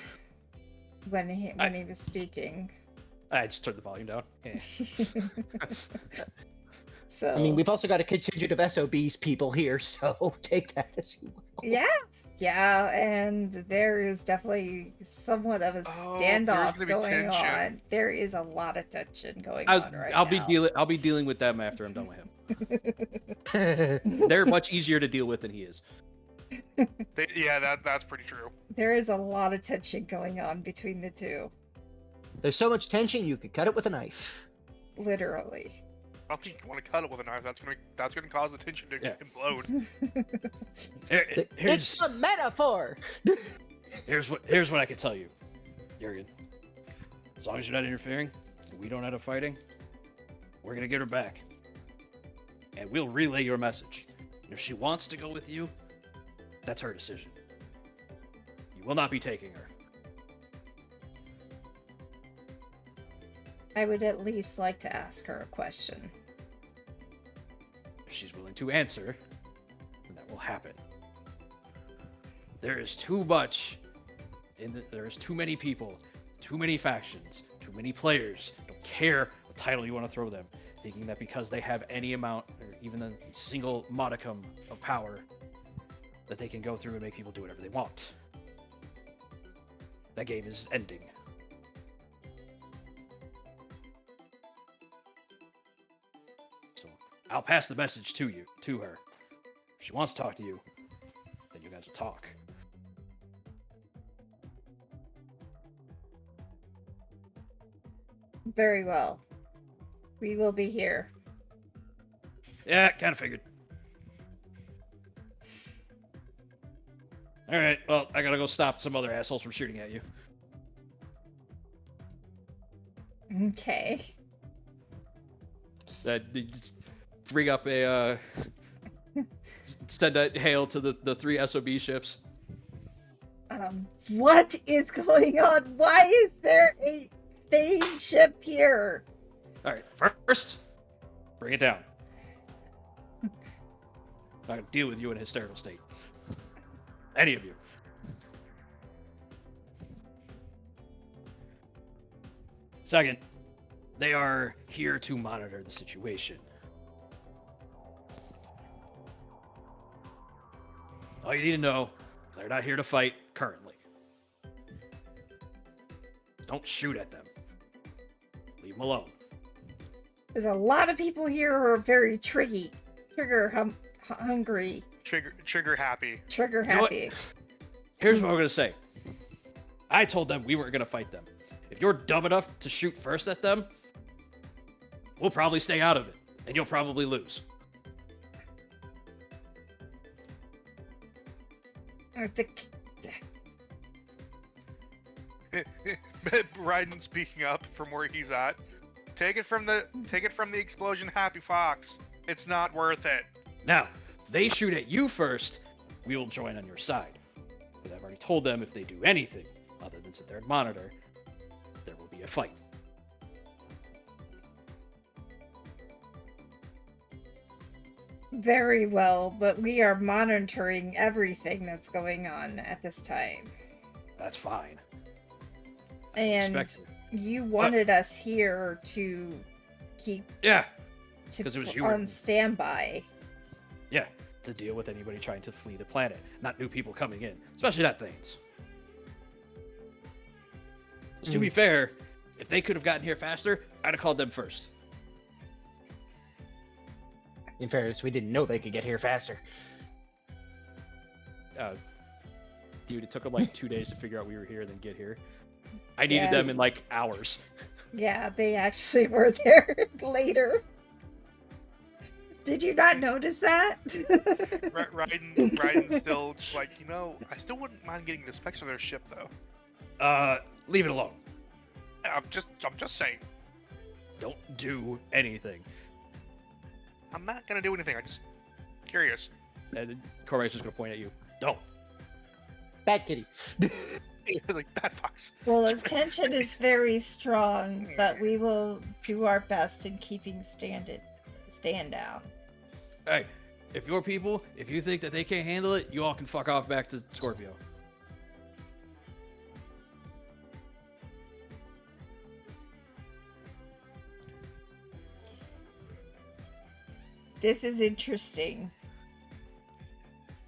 A: when he was speaking.
B: I just turned the volume down. Yeah.
A: So
D: I mean, we've also got a contingent of SOBs people here, so take that as you will.
A: yeah, and there is definitely somewhat of a
C: Oh, there's
A: standoff
C: gonna be
A: going
C: tension.
A: on. There is a lot of tension going on right
B: I'll
A: now.
B: be dealing with them after I'm done with him. They're much easier to deal with than he is.
C: Yeah, that's pretty true.
A: There is a lot of tension going on between the two,
D: There's so much tension you could cut it with a knife.
A: literally.
C: I don't think you want to cut it with a knife. That's gonna cause the tension to implode.
B: Here's
D: It's a metaphor.
B: here's what I can tell you, Jurgen. As long as you're not interfering, and we don't end up fighting, we're gonna get her back, and we'll relay your message. And if she wants to go with you, that's her decision. You will not be taking her.
A: I would at least like to ask her a question.
B: If she's willing to answer, then that will happen. There is too much there is too many people, too many factions, too many players. Don't care what title you want to throw them, thinking that because they have any amount or even a single modicum of power that they can go through and make people do whatever they want. That game is ending. So I'll pass the message to her. If she wants to talk to you, then you got to talk.
A: Very well. We will be here.
B: Yeah, kind of figured. Alright, well, I gotta go stop some other assholes from shooting at you.
A: Okay.
B: Just bring up a, send a hail to the 3 SOB ships.
A: What is going on? Why is there a Thane ship here?
B: Alright, first, bring it down. I'm not gonna deal with you in a hysterical state. Any of you. Second, they are here to monitor the situation. All you need to know is they're not here to fight currently. Don't shoot at them. Leave them alone.
A: There's a lot of people here who are very trigger hungry,
C: Trigger happy.
A: trigger
B: You know what?
A: happy.
B: Here's what I'm gonna say. I told them we weren't gonna fight them. If you're dumb enough to shoot first at them, we'll probably stay out of it, and you'll probably lose.
C: Raiden speaking up from where he's at. Take it from the explosion, Happy Fox. It's not worth it.
B: Now, they shoot at you first, we will join on your side. Because I've already told them if they do anything other than sit there and monitor, there will be a fight.
A: Very well, but we are monitoring everything that's going on at this time.
B: That's fine.
A: And
B: Respect it.
A: you wanted us here to keep
B: Yeah,
A: to
B: 'Cause it was
A: put
B: you
A: on
B: and-
A: standby.
B: yeah, to deal with anybody trying to flee the planet, not new people coming in, especially not Thanes. To be fair, if they could have gotten here faster, I'd have called them first.
D: In fairness, we didn't know they could get here faster.
B: Dude, it took them like 2 days to figure out we were here and then get here. I needed
A: Yeah.
B: them in like hours.
A: Yeah, they actually were there later. Did you not notice that?
C: Raiden's still just like, I still wouldn't mind getting the specs of their ship though.
B: Leave it alone.
C: I'm just saying.
B: Don't do anything.
C: I'm not gonna do anything. I'm just curious.
B: And Cormac's just gonna point at you. Don't.
D: Bad kitty.
C: Like Bad Fox.
A: Well, intention is very strong, but we will do our best in keeping stand down.
B: Hey, if your people, if you think that they can't handle it, you all can fuck off back to Scorpio.
A: This is interesting.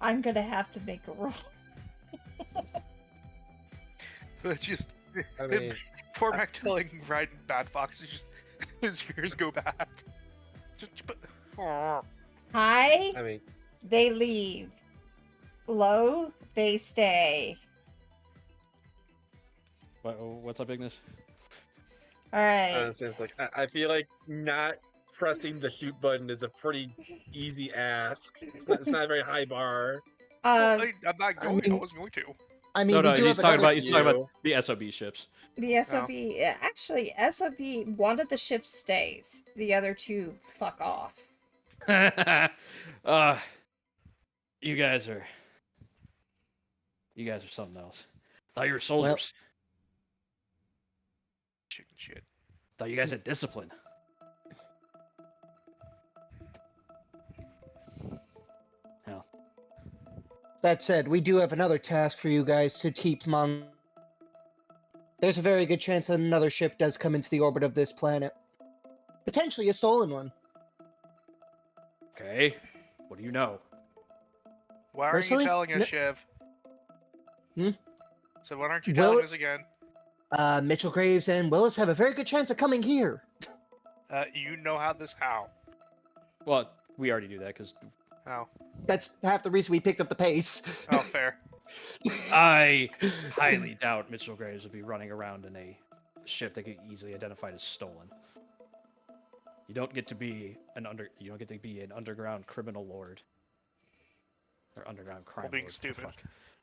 A: I'm gonna have to make a roll.
C: But just
E: I mean,
C: Cormac telling Raiden Bad Fox is just his ears go back.
A: High,
E: I mean,
A: they leave. Low, they stay.
B: What's up, Ignis?
A: Alright.
E: it's like I feel like not pressing the shoot button is a pretty easy ask. It's not a very high bar.
C: I'm not going. I
D: mean-
C: wasn't going to.
D: I mean, we do
B: he's
D: have
B: talking
D: another...
B: about the SOB ships.
A: The SOB, actually, SOB, one of the ships stays. The other two fuck off.
B: You guys are something else. Thought you were soldiers.
C: Chicken shit.
B: Thought you guys had discipline. Hell,
D: That said, we do have another task for you guys to keep There's a very good chance that another ship does come into the orbit of this planet. Potentially a stolen one.
B: okay. What do you know?
C: Why aren't
D: Personally,
C: you telling us,
D: no-
C: Shiv?
D: Hmm?
C: So why aren't you
D: Well-
C: telling us again?
D: Mitchell Graves and Willis have a very good chance of coming here.
C: You know how.
B: Well, we already do that because
C: Oh,
D: That's half the reason we picked up the pace.
C: oh, fair.
B: I highly doubt Mitchell Graves would be running around in a ship that could easily identified as stolen. You don't get to be an underground criminal lord or underground crime
C: Well, being
B: lord.
C: stupid.
B: Fuck.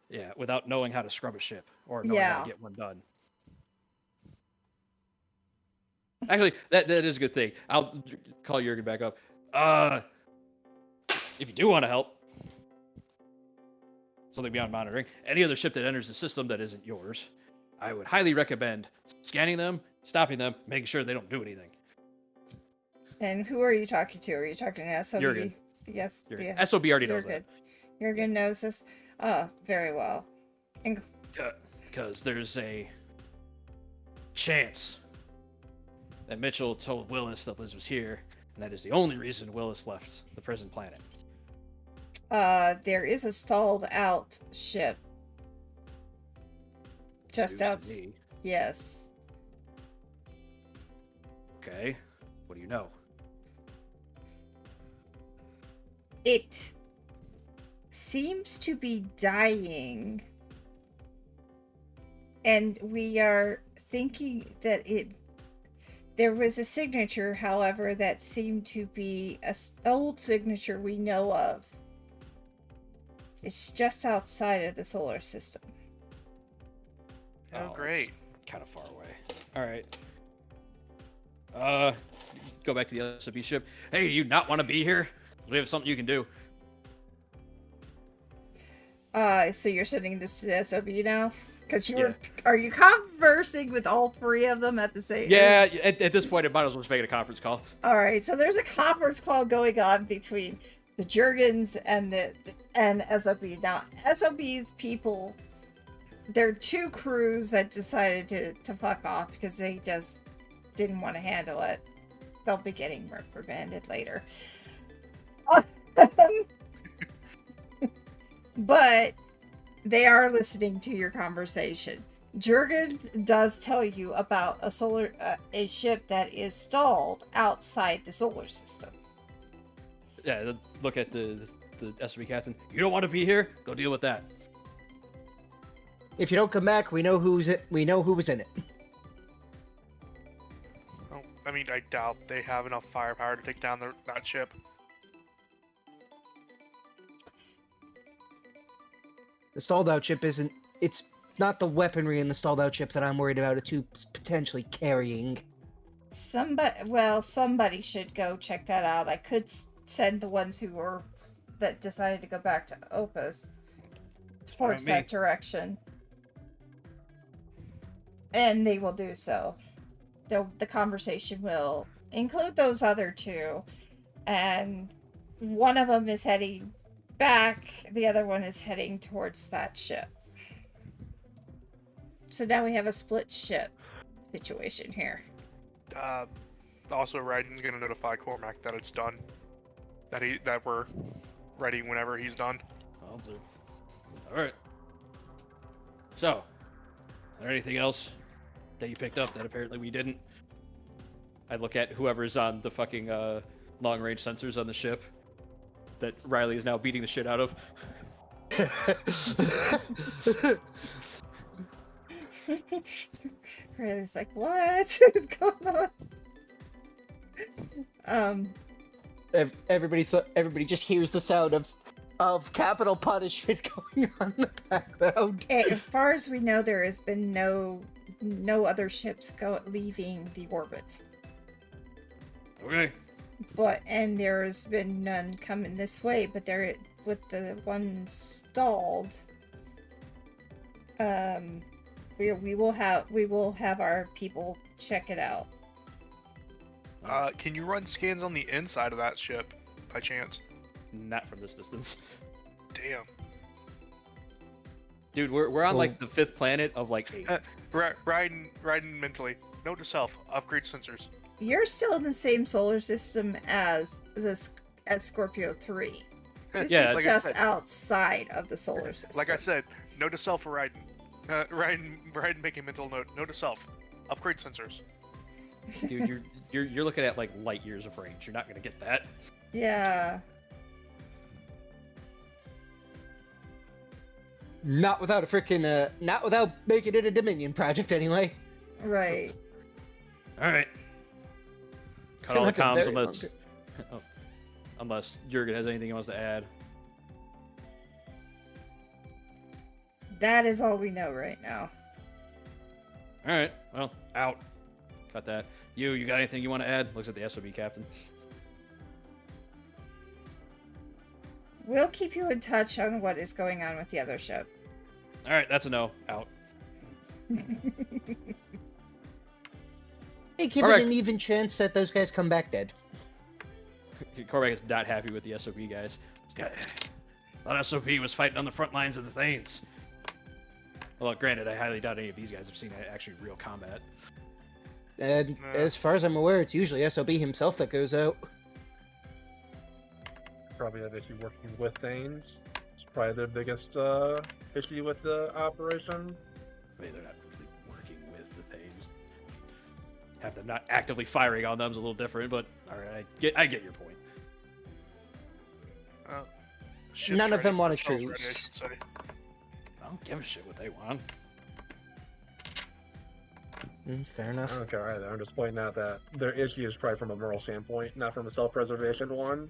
B: Yeah, without knowing how to scrub a ship or knowing how
A: Yeah.
B: to get one done. Actually, that is a good thing. I'll call Jurgen back up. If you do want to help, something beyond monitoring, any other ship that enters the system that isn't yours, I would highly recommend scanning them, stopping them, making sure they don't do anything.
A: And who are you talking to? Are you talking to SOB?
B: Jurgen.
A: Yes.
B: Jurgen.
A: Yeah.
B: SOB already knows
A: Jurgen.
B: that.
A: Jurgen knows this. Oh, very well.
B: Because there's a chance that Mitchell told Willis that Liz was here, and that is the only reason Willis left the prison planet.
A: There is a stalled out ship. Just
B: News to
A: outside.
B: me.
A: Yes.
B: Okay. What do you know?
A: It seems to be dying. And we are thinking that there was a signature, however, that seemed to be an old signature we know of. It's just outside of the solar system.
C: Oh, great.
B: kind of far away. All right. Go back to the SOB ship. Hey, do you not want to be here? We have something you can do.
A: So you're sending this to SOB now? Because
B: Yeah.
A: are you conversing with all three of them at the same?
B: Yeah, at this point, it might as well just make it a conference call.
A: All right. So there's a conference call going on between the Jurgens and SOB. Now, SOB's people, there are two crews that decided to fuck off because they just didn't want to handle it. They'll be getting reprimanded later. But they are listening to your conversation. Jurgen does tell you about a ship that is stalled outside the solar system.
B: Yeah, look at the SOB captain. You don't want to be here? Go deal with that.
D: If you don't come back, we know who was in it.
C: Oh, I mean, I doubt they have enough firepower to take down that ship.
D: The stalled out ship it's not the weaponry in the stalled out ship that I'm worried about. It's who's potentially carrying.
A: Somebody should go check that out. I could send the ones that decided to go back to Opus towards that direction. And they will do so. The conversation will include those other two. And one of them is heading back, the other one is heading towards that ship. So now we have a split ship situation here.
C: Also, Ryden's gonna notify Cormac that it's done. That we're ready whenever he's done.
B: I'll do. All right. So, is there anything else that you picked up that apparently we didn't? I look at whoever's on the fucking long-range sensors on the ship that Riley is now beating the shit out of.
A: Riley's like, what is going on?
D: Everybody just hears the sound of capital punishment going on in the background.
A: As far as we know, there has been no other ships leaving the orbit.
B: Okay.
A: And there's been none coming this way, but with the one stalled, we will have our people check it out.
C: Can you run scans on the inside of that ship, by chance?
B: Not from this distance.
C: Damn.
B: Dude, we're on like the 5th planet of like 8.
C: Ryden mentally. Note to self: upgrade sensors.
A: You're still in the same solar system as Scorpio 3. This is
C: like
A: just outside of the solar system.
C: Like I said, note to self for Ryden. Ryden making mental note. Note to self: upgrade sensors.
B: Dude, you're looking at like light years of range. You're not gonna get that.
A: Yeah.
D: Not without not without making it a Dominion project anyway.
A: Right.
B: All right. Cut all the
D: That's a
B: comms
D: very
B: unless Jurgen has anything he wants to add.
A: That is all we know right now.
B: All right. Well, out. Got that. You got anything you want to add? Looks at the SOB captain.
A: We'll keep you in touch on what is going on with the other ship.
B: All right, that's a no. Out.
D: Hey, give
B: Correct.
D: it an even chance that those guys come back dead.
B: Cormac is not happy with the SOB guys. Thought SOB was fighting on the front lines of the Thanes. Well, granted, I highly doubt any of these guys have seen actually real combat.
D: And as far as I'm aware, it's usually SOB himself that goes out.
E: Probably have issue working with Thanes. It's probably their biggest issue with the operation.
B: I mean, they're not really working with the Thanes. Have them not actively firing on them is a little different, but all right, I get your point.
C: Ship's
D: None of them want a
C: Shell's ready, I
D: truce.
C: should say.
B: I don't give a shit what they want.
D: Fair enough.
E: I don't care either. I'm just pointing out that their issue is probably from a moral standpoint, not from a self-preservation one.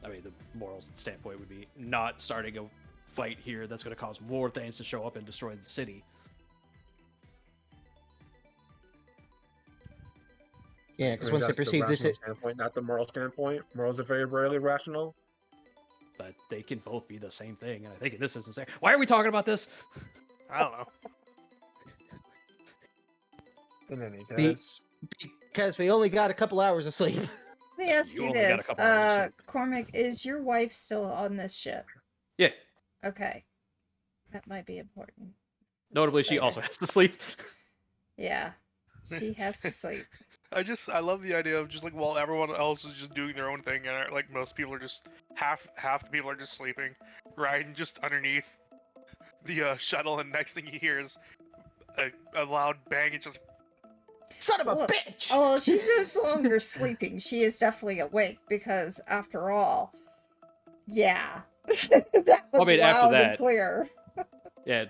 B: I mean, the moral standpoint would be not starting a fight here that's going to cause more things to show up and destroy the city.
D: Yeah,
E: I
D: because
E: mean,
D: once they
E: that's the
D: perceive this,
E: rational standpoint, not the moral standpoint. Morals are very rarely rational.
B: But they can both be the same thing, and I think in this instance, why are we talking about this?
C: I don't know.
E: In any case,
D: because we only got a couple hours of sleep.
A: Let me ask
B: You
A: you
B: only got a
A: this.
B: couple hours of sleep.
A: Cormac, is your wife still on this ship?
B: Yeah.
A: Okay. That might be important.
B: Notably, she
A: Later.
B: also has to sleep.
A: Yeah. She has to sleep.
C: I love the idea of just like while everyone else is just doing their own thing, and like most people are just half the people are just sleeping, riding just underneath the shuttle, and next thing you hear is a loud bang and just
D: Son of a
A: Well-
D: bitch!
A: Oh, she's no longer sleeping. She is definitely awake because, after all, yeah. That was
B: I mean, after
A: loud and
B: that-
A: clear.
B: Yeah,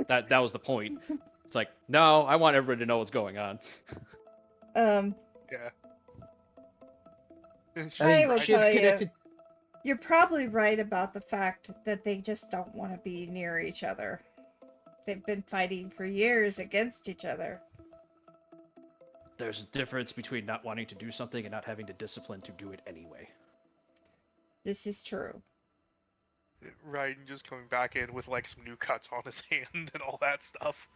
B: that was the point. It's like, no, I want everybody to know what's going on.
C: yeah.
A: I will
D: ship's
A: tell you.
D: connected.
A: You're probably right about the fact that they just don't want to be near each other. They've been fighting for years against each other.
B: There's a difference between not wanting to do something and not having the discipline to do it anyway.
A: This is true.
C: Raiden just coming back in with like some new cuts on his hand and all that stuff.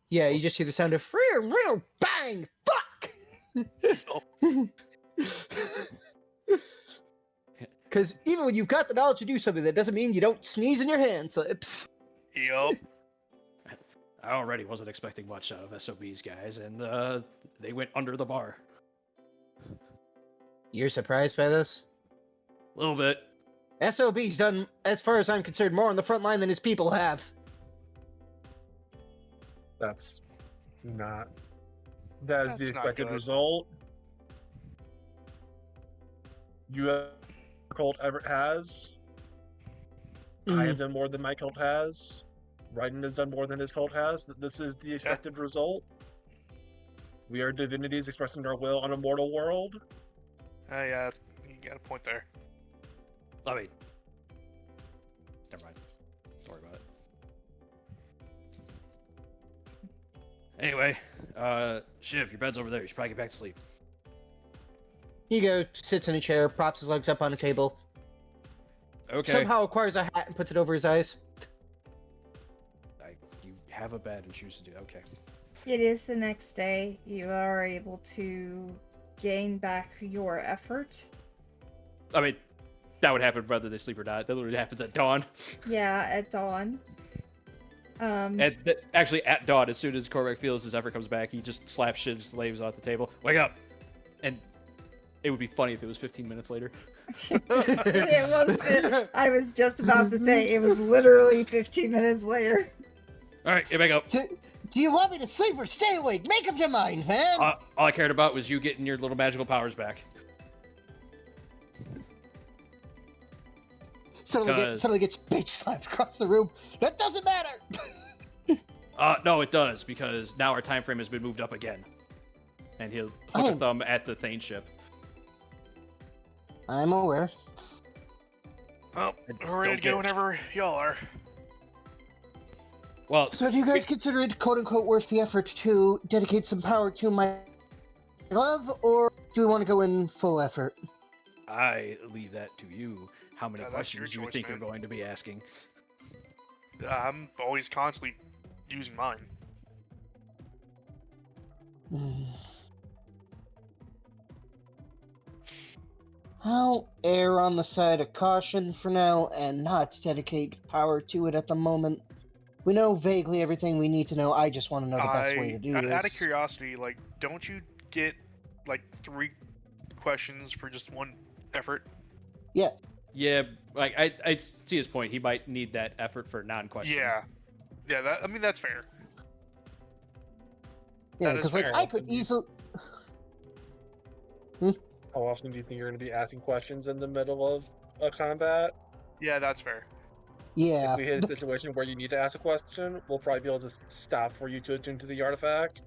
D: Yeah, you just hear the sound of real bang! Fuck! Because even when you've got the knowledge to do something, that doesn't mean you don't sneeze in your hand slips.
C: Yup.
B: I already wasn't expecting much out of SOB's guys, and they went under the bar.
D: You're surprised by this?
B: A little bit.
D: SOB's done, as far as I'm concerned, more on the front line than his people have.
E: that's not. That is the
C: That's not
E: expected
C: good.
E: result. You have cult Everett has. I have done more than my cult has. Raiden has done more than his cult has. This is the expected result. We are divinities expressing our will on a mortal world.
C: Yeah, you got a point there.
B: I mean, never mind. Don't worry about it. Anyway, Shiv, your bed's over there. You should probably get back to sleep.
D: He goes, sits in a chair, props his legs up on a table,
B: Okay.
D: somehow acquires a hat and puts it over his eyes.
B: You have a bed and choose to do that. Okay.
A: It is the next day. You are able to gain back your effort.
B: I mean, that would happen whether they sleep or not. That literally happens at dawn.
A: Yeah, at dawn.
B: Actually, at dawn, as soon as Cormac feels his effort comes back, he just slaps Shiv's slaves off the table. Wake up! And it would be funny if it was 15 minutes later.
A: It was. I was just about to say it was literally 15 minutes later.
B: All right, get back up.
D: Do you want me to sleep or stay awake? Make up your mind, man!
B: All I cared about was you getting your little magical powers back.
D: Suddenly gets bitch slapped across the room. That doesn't matter!
B: No, it does, because now our time frame has been moved up again. And he'll hook a thumb at the Thane ship.
D: I'm aware.
C: Well, we're ready
B: Don't
C: to go
B: get-
C: whenever y'all are.
B: Well,
D: So do you guys consider it quote-unquote worth the effort to dedicate some power to my love, or do we want to go in full effort?
B: I leave that to you. How many
C: Yeah, that's your
B: questions you
C: choice,
B: think
C: man.
B: you're going to be asking?
C: I'm always constantly using mine.
D: I'll err on the side of caution for now and not dedicate power to it at the moment. We know vaguely everything we need to know. I just want to know the best way to do this.
C: Out of curiosity, like, don't you get like 3 questions for just 1 effort?
B: Yeah, like I see his point. He might need that effort for non-question.
C: Yeah. I mean that's fair.
D: Yeah,
C: that is
D: because like
C: fair.
D: I could easily.
E: How often do you think you're going to be asking questions in the middle of a combat?
C: Yeah, that's fair.
D: Yeah,
E: If we hit a situation where you need to ask a question, we'll probably be able to stop for you to attune to the artifact.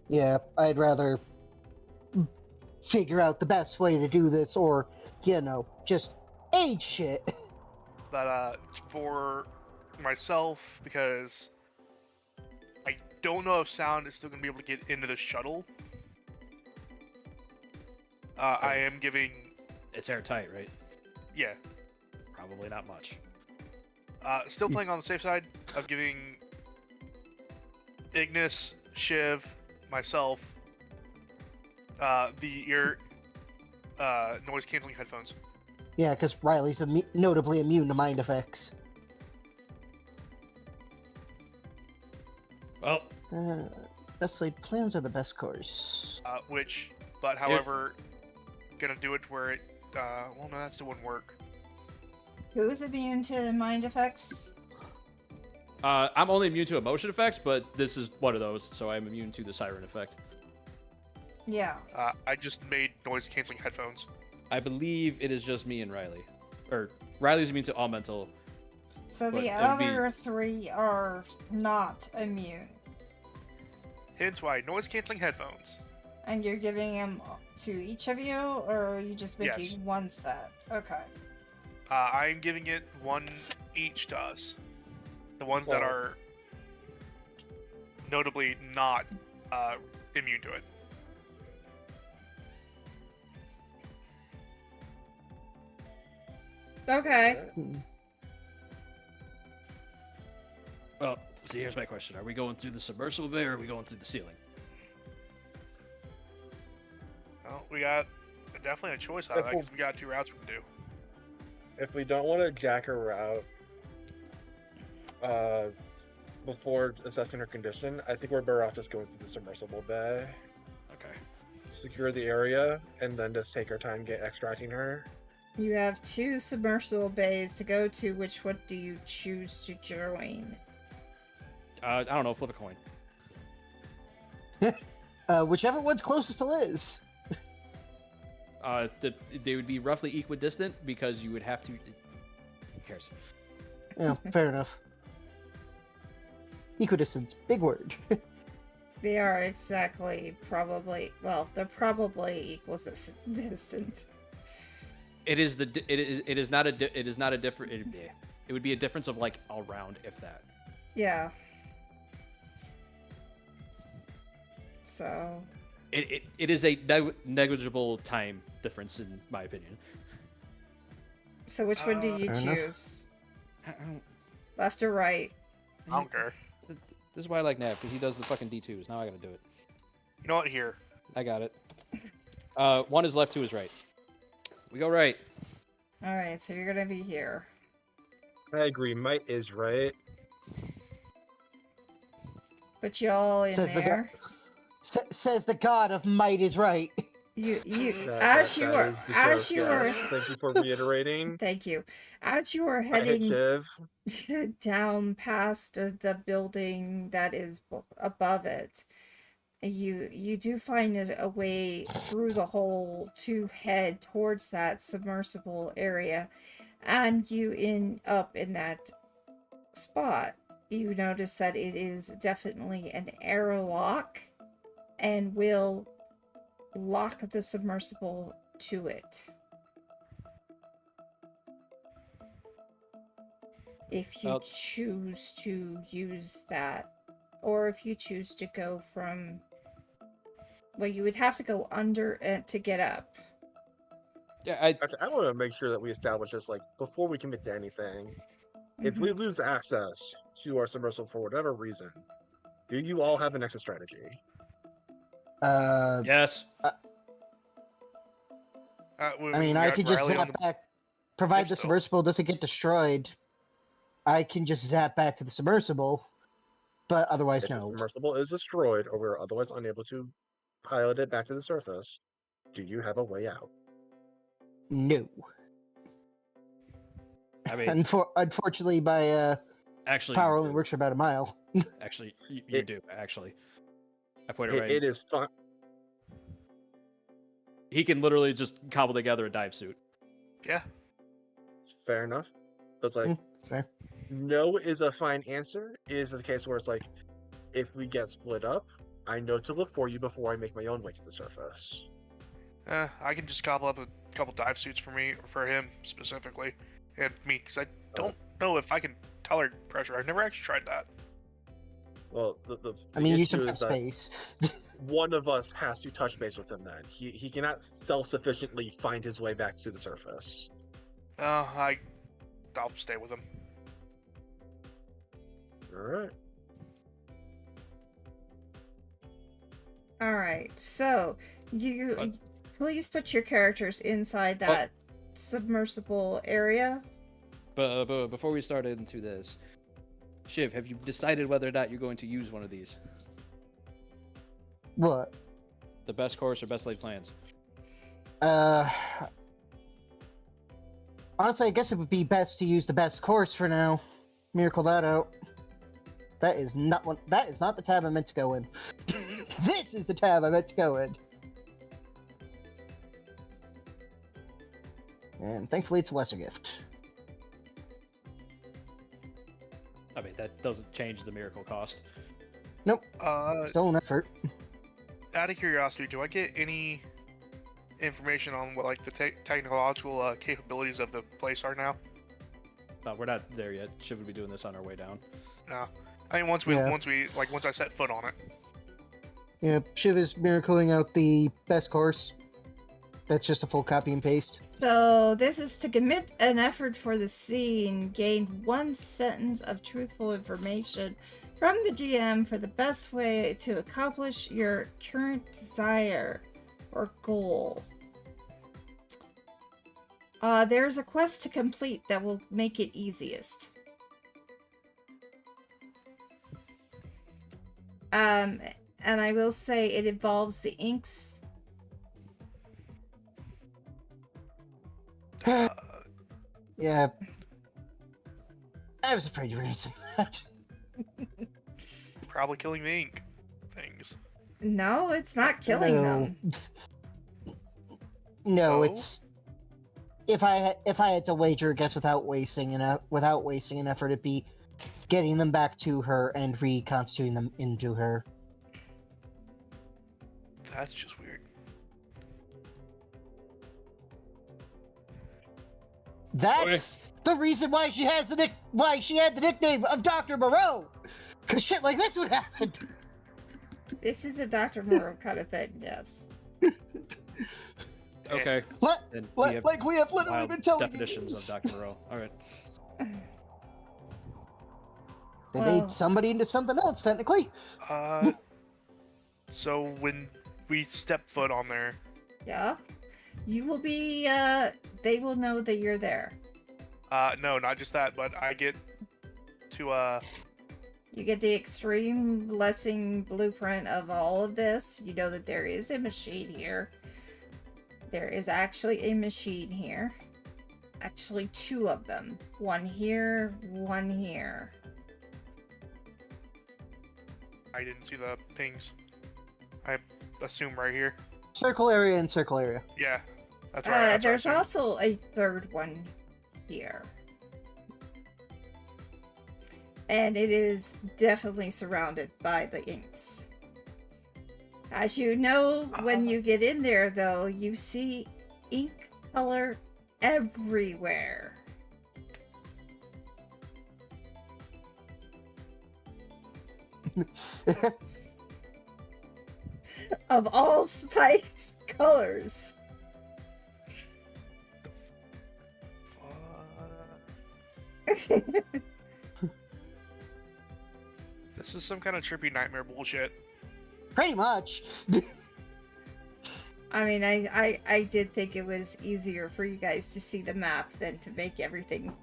D: yeah. I'd rather figure out the best way to do this, or just age shit.
C: But for myself, because I don't know if sound is still gonna be able to get into the shuttle. I am giving.
B: It's airtight, right?
C: Yeah.
B: Probably not much.
C: Still playing on the safe side of giving Ignis, Shiv, myself, the ear noise canceling headphones.
D: Yeah, because Riley's notably immune to mind effects.
B: Well,
D: Best laid plans are the best course.
C: However, gonna do it where it. Well, no, that still wouldn't work.
A: Who's immune to mind effects?
B: I'm only immune to emotion effects, but this is one of those, so I'm immune to the siren effect.
A: Yeah.
C: I just made noise canceling headphones.
B: I believe it is just me and Riley. Or, Riley's immune to all mental.
A: So
B: But
A: the
B: it would be-
A: other three are not immune.
C: Hence why noise canceling headphones.
A: And you're giving them to each of you, or are you just making
C: Yes.
A: one set? Okay.
C: I'm giving it one each to us. The ones that
E: Oh.
C: are notably not immune to it.
A: Okay.
B: Well, so here's my question. Are we going through the submersible bay, or are we going through the ceiling?
C: Well, we got definitely a choice out of that because we got two routes we can do.
E: If we don't want to jack her out before assessing her condition, I think we're better off just going through the submersible bay,
B: Okay.
E: secure the area, and then just take our time extracting her.
A: You have 2 submersible bays to go to. Which one do you choose to join?
B: I don't know, flip a coin.
D: Whichever one's closest to Liz.
B: They would be roughly equidistant because you would have to. Who cares?
D: Yeah, fair enough. Equidistance, big word.
A: They are exactly probably, well, they're probably equals distant.
B: It is not a different. It would be a difference of like a round, if that.
A: Yeah. So.
B: It is a negligible time difference in my opinion.
A: So which one do you
D: Fair enough.
A: choose?
B: I don't-
A: Left or right?
C: I don't care.
B: This is why I like Nav, because he does the fucking D2s. Now I gotta do it.
C: You know what? Here.
B: I got it. 1 is left, 2 is right. We go right.
A: Alright, so you're gonna be here.
E: I agree. Might is right.
A: But y'all in
D: Says the
A: there.
D: Says the god of might is right.
A: You
E: That
A: as you were
E: is the
A: as
E: joke,
A: you were
E: yes. Thank you for reiterating.
A: thank you. As you were
E: I hit
A: heading
E: Shiv.
A: down past the building that is above it, you do find a way through the hole to head towards that submersible area, and you end up in that spot. You notice that it is definitely an airlock and will lock the submersible to it. If you
B: Well-
A: choose to use that, or if you choose to go from, well, you would have to go under it to get up.
B: Yeah,
E: Okay, I want to make sure that we establish this, like, before we commit to anything. If we lose access to our submersible for whatever reason, do you all have an exit strategy?
B: yes.
D: I mean, I could just zap back. Provided the
C: still.
D: submersible doesn't get destroyed, I can just zap back to the submersible. But otherwise,
E: If the
D: no.
E: submersible is destroyed or we're otherwise unable to pilot it back to the surface, do you have a way out?
D: No.
B: I mean,
D: Unfortunately, my
B: actually,
D: power
B: you
D: only
B: do.
D: works for about a mile.
B: Actually, you
E: It-
B: do. Actually, I put it right.
E: It is fun.
B: He can literally just cobble together a dive suit.
C: Yeah.
E: Fair enough. But it's like,
D: Fair.
E: no is a fine answer. Is the case where it's like, if we get split up, I know to look for you before I make my own way to the surface.
C: I can just cobble up a couple dive suits for him specifically, and me, because I don't know if I can tolerate pressure. I've never actually tried that.
E: Well, the
D: I mean, you
E: issue
D: should have
E: is that
D: space.
E: one of us has to touch base with him. Then he cannot self-sufficiently find his way back to the surface.
C: I'll stay with him.
E: All right.
A: All right, so you
B: What?
A: please put your characters inside that submersible area.
B: But before we start into this, Shiv, have you decided whether or not you're going to use one of these?
D: What?
B: The best course or best laid plans?
D: Honestly, I guess it would be best to use the best course for now. Miracle that out. That is not one. That is not the tab I meant to go in. This is the tab I meant to go in. And thankfully, it's a lesser gift.
B: I mean, that doesn't change the miracle cost.
D: Nope.
C: Uh,
D: Still an effort.
C: out of curiosity, do I get any information on what like the technological capabilities of the place are now?
B: No, we're not there yet. Shiv will be doing this on our way down.
C: No. I mean, once I set foot on it.
D: Yeah, Shiv is miracling out the best course. That's just a full copy and paste.
A: So this is to commit an effort for the scene, gain one sentence of truthful information from the GM for the best way to accomplish your current desire or goal. There's a quest to complete that will make it easiest. And I will say it involves the inks.
D: Yeah. I was afraid you were going to say that.
C: Probably killing the ink things.
A: No, it's not killing them.
D: No,
C: Oh?
D: it's if I had to wager a guess without wasting an effort, it'd be getting them back to her and reconstituting them into her.
C: That's just weird.
D: That's the reason why she has why she had the nickname of Dr. Moreau. Cause shit like this would happen.
A: This is a Dr. Moreau kind of thing, yes.
B: Okay. Then
D: Like we have literally
B: wild
D: been telling
B: definitions
D: you.
B: of Dr. Moreau. All right.
D: They
A: Well-
D: made somebody into something else, technically.
C: So when we step foot on there,
A: Yeah. You will be, they will know that you're there.
C: no, not just that, but I get to,
A: You get the extreme blessing blueprint of all of this. You know that there is a machine here. There is actually a machine here. Actually, two of them. One here, one here.
C: I didn't see the pings. I assume right here.
D: Circle area and circle area.
C: Yeah, that's right. That's
A: There's
C: right.
A: also a third one here. And it is definitely surrounded by the inks. As you know, when you get in there, though, you see ink color everywhere. Of all size colors.
C: This is some kind of trippy nightmare bullshit.
D: Pretty much.
A: I mean, I did think it was easier for you guys to see the map than to make everything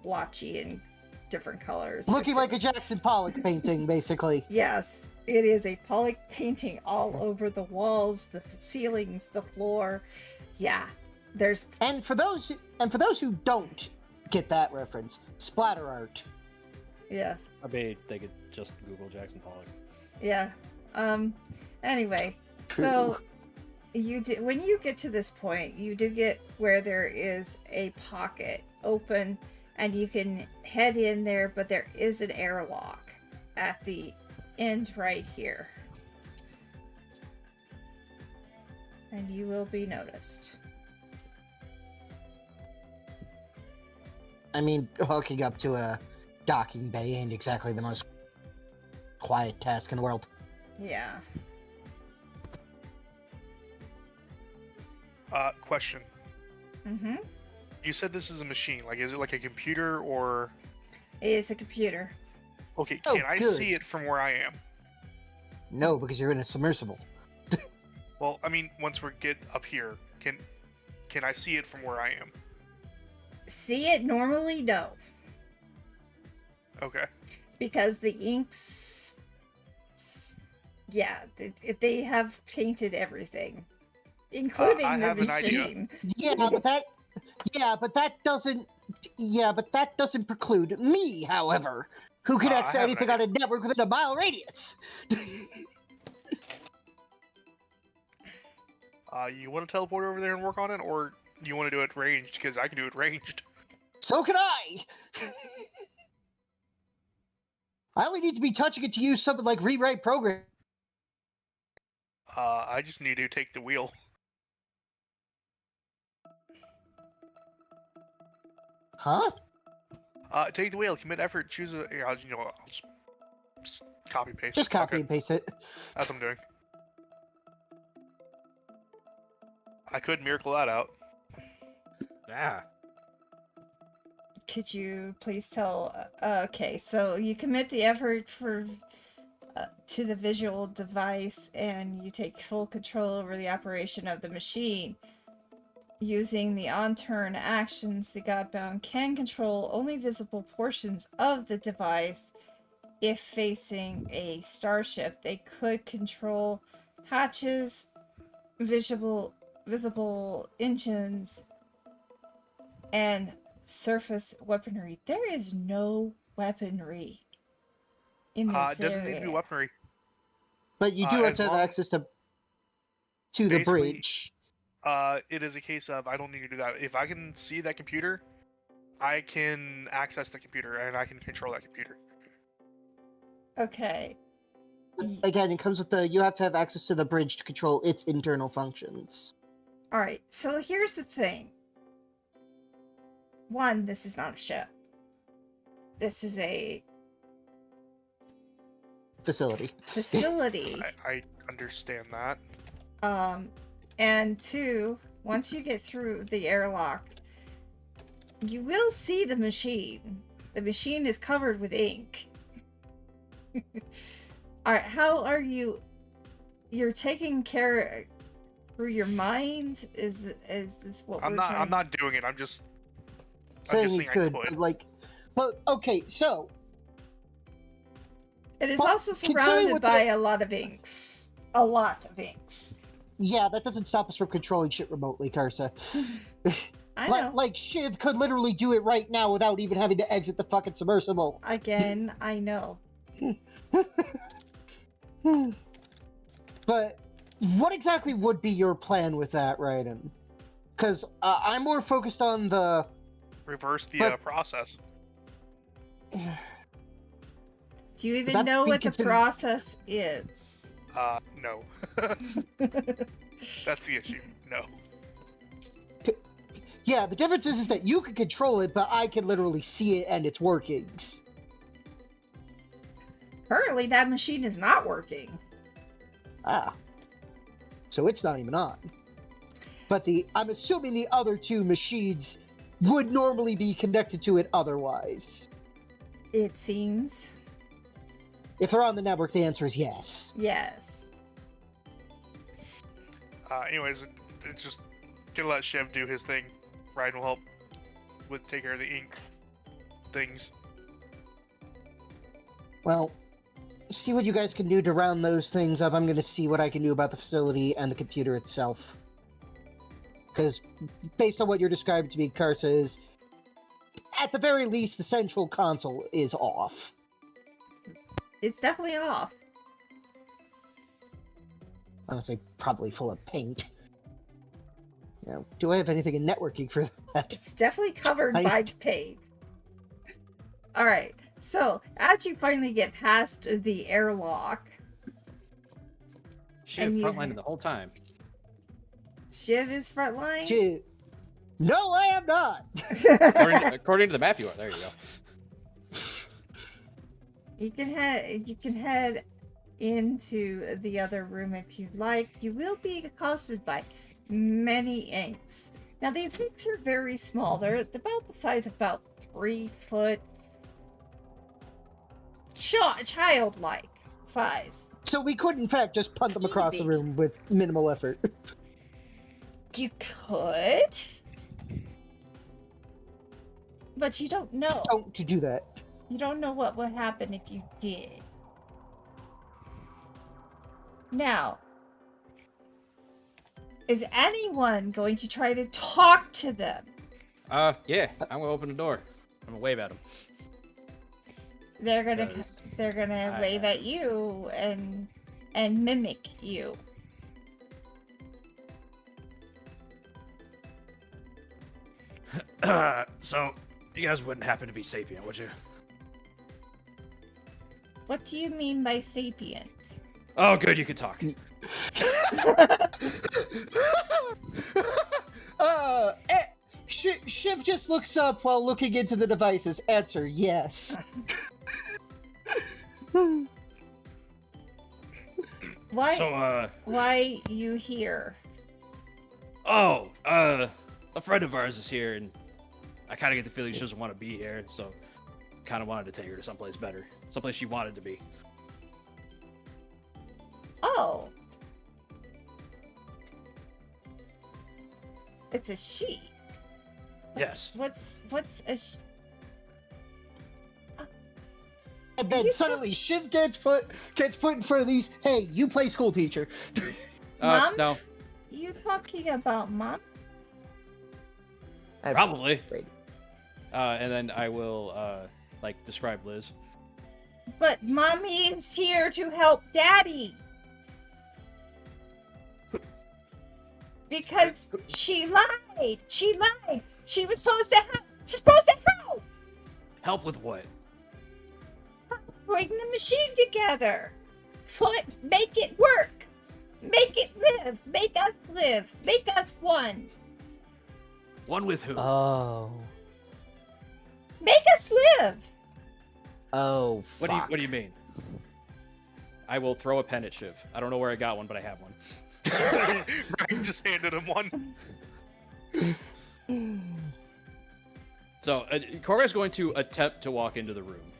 A: blotchy and different colors.
D: Looking like a Jackson Pollock painting, basically.
A: Yes, it is a Pollock painting all over the walls, the ceilings, the floor. Yeah, there's
D: And for those who don't get that reference, splatter art.
A: yeah.
B: I mean, they could just Google Jackson Pollock.
A: Yeah. Anyway, so you do when you get to this point, you do get where there is a pocket open and you can head in there, but there is an airlock at the end right here. and you will be noticed.
D: I mean, hooking up to a docking bay ain't exactly the most quiet task in the world.
A: Yeah.
C: Question.
A: Mm-hmm.
C: You said this is a machine. Like, is it like a computer or?
A: It is a computer.
C: Okay,
D: Oh,
C: can I
D: good.
C: see it from where I am?
D: No, because you're in a submersible.
C: Well, I mean, once we get up here, can I see it from where I am?
A: See it normally? No.
C: Okay.
A: Because the inks... Yeah, they have painted everything. Including
C: I
A: the
C: have an idea.
A: machine.
D: Yeah, but that doesn't preclude me, however, who can
C: I
D: access
C: have an
D: anything on a network within a mile radius.
C: You want to teleport over there and work on it, or you want to do it ranged? Because I can do it ranged.
D: So can I. I only need to be touching it to use something like rewrite program.
C: I just need to take the wheel.
D: Huh?
C: Take the wheel, commit effort, choose a. Yeah, you know what? I'll just copy paste.
D: Just
C: Fuck
D: copy
C: it.
D: and paste it.
C: That's what I'm doing. I could miracle that out.
B: Yeah.
A: Could you please tell... okay, so you commit the effort to the visual device, and you take full control over the operation of the machine. Using the on-turn actions, the Godbound can control only visible portions of the device. If facing a starship, they could control hatches, visible engines, and surface weaponry. There is no weaponry in this
C: Doesn't
A: area.
C: need to be weaponry.
D: But you do have
C: as
D: to have
C: long-
D: access to the
C: Basically-
D: bridge.
C: It is a case of I don't need to do that. If I can see that computer, I can access the computer and I can control that computer.
A: Okay.
D: Again, it comes with you have to have access to the bridge to control its internal functions.
A: Alright, so here's the thing. One, this is not a ship. This is a
D: Facility.
A: facility.
C: I understand that.
A: And two, once you get through the airlock, you will see the machine. The machine is covered with ink. Alright, how are you... You're taking care through your mind? Is this what
C: I'm
A: we're
C: not.
A: trying...
C: I'm not doing it. I'm just
D: Saying you
C: saying I
D: could,
C: could.
D: but okay, so
A: It is
D: Well,
A: also
D: considering
A: surrounded
D: what
A: by a lot of inks. A lot of inks.
D: yeah, that doesn't stop us from controlling shit remotely, Karsa.
A: I know.
D: Like Shiv could literally do it right now without even having to exit the fucking submersible.
A: Again, I know.
D: But what exactly would be your plan with that, Raiden? Because I'm more focused on the.
C: Reverse the
D: But-
C: process.
A: Do you even
D: that
A: know
D: be
A: what the
D: considered-
A: process is?
C: No. That's the issue. No.
D: Yeah, the difference is that you can control it, but I can literally see it and its workings.
A: Currently, that machine is not working.
D: Ah. So it's not even on. But I'm assuming the other two machines would normally be connected to it otherwise.
A: It seems.
D: If they're on the network, the answer is yes.
A: Yes.
C: Anyways, it's just gonna let Chev do his thing. Ryan will help take care of the ink things.
D: Well, see what you guys can do to round those things up. I'm going to see what I can do about the facility and the computer itself. Because based on what you're describing to me, Karsa, is at the very least, the central console is off.
A: It's definitely off.
D: Honestly, probably full of paint. You know, do I have anything in networking for that?
A: It's definitely covered
D: I-
A: by paint. Alright, so as you finally get past the airlock,
B: Shit,
A: And you-
B: frontlining the whole time.
A: Shiv is frontline?
D: Shit. No, I am not.
B: According to the map, you are. There you go.
A: You can head into the other room if you'd like. You will be accosted by many inks. Now these inks are very small. They're about the size of about 3 foot. Childlike size.
D: So we could, in fact, just punt them across the
A: Baby.
D: room with minimal effort.
A: You could. But you don't know.
D: Don't do that.
A: You don't know what would happen if you did. Now, is anyone going to try to talk to them?
B: Yeah, I'm gonna open the door. I'm gonna wave at him.
A: They're gonna
B: I-
A: wave at you and mimic you.
B: So, you guys wouldn't happen to be sapient, would you?
A: What do you mean by sapient?
B: Oh, good, you can talk.
D: Shiv just looks up while looking into the devices. Answer, yes.
A: Why?
B: So,
A: Why you here?
B: a friend of ours is here, and I kind of get the feeling she doesn't want to be here, so kind of wanted to take her to someplace better, someplace she wanted to be.
A: Oh. It's a she.
B: Yes.
A: What's a she?
D: And then
A: You
D: suddenly Shiv gets put in front of these. Hey, you play school teacher.
A: Mom?
B: No,
A: You talking about mom?
B: probably.
D: Great.
B: And then I will, describe Liz.
A: But mommy is here to help daddy. Because she lied. She lied. She was supposed to help. She's supposed to help.
B: Help with what?
A: Bring the machine together. Make it work. Make it live. Make us live. Make us one.
B: One with who?
D: Oh.
A: Make us live.
D: Oh.
B: What do you mean? I will throw a pen at Shiv. I don't know where I got one, but I have one.
C: Ryan just handed him one.
B: So, Corvus going to attempt to walk into the room.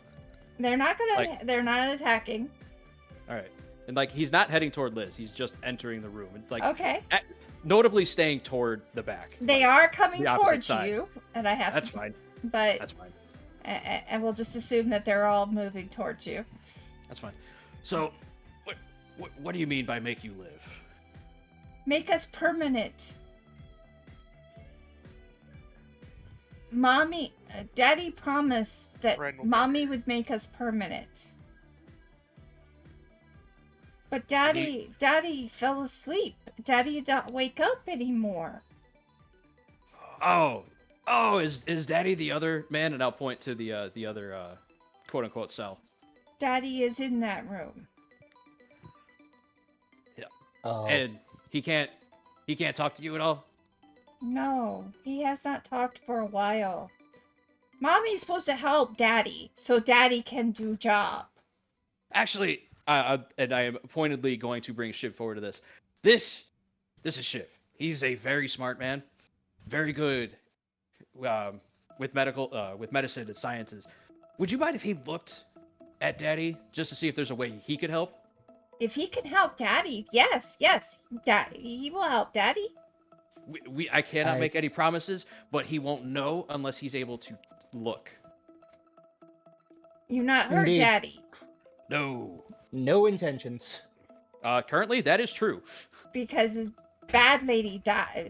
A: They're not gonna.
B: Like-
A: They're not attacking.
B: All right, and he's not heading toward Liz. He's just entering the room, and
A: Okay.
B: notably staying toward the back.
A: They are coming
B: the opposite
A: towards
B: side.
A: you, and I have
B: That's
A: to.
B: fine.
A: But
B: That's fine.
A: and we'll just assume that they're all moving towards you.
B: That's fine. So, what do you mean by make you live?
A: Make us permanent. Mommy, Daddy promised that
C: Right, no
A: Mommy would make us permanent. But Daddy fell asleep. Daddy don't wake up anymore.
B: Oh, is Daddy the other man? And I'll point to the other quote unquote cell.
A: Daddy is in that room.
D: Oh.
B: And he can't talk to you at all.
A: No, he has not talked for a while. Mommy's supposed to help Daddy, so Daddy can do job.
B: Actually, and I am pointedly going to bring Shiv forward to this. This is Shiv. He's a very smart man, very good with medicine and sciences. Would you mind if he looked at Daddy just to see if there's a way he could help?
A: If he can help Daddy, yes, Daddy, he will help Daddy.
B: I cannot make any promises, but he won't know unless he's able to look.
A: You not hurt
D: Indeed.
A: Daddy.
B: No.
D: No intentions.
B: Currently, that is true.
A: Because bad lady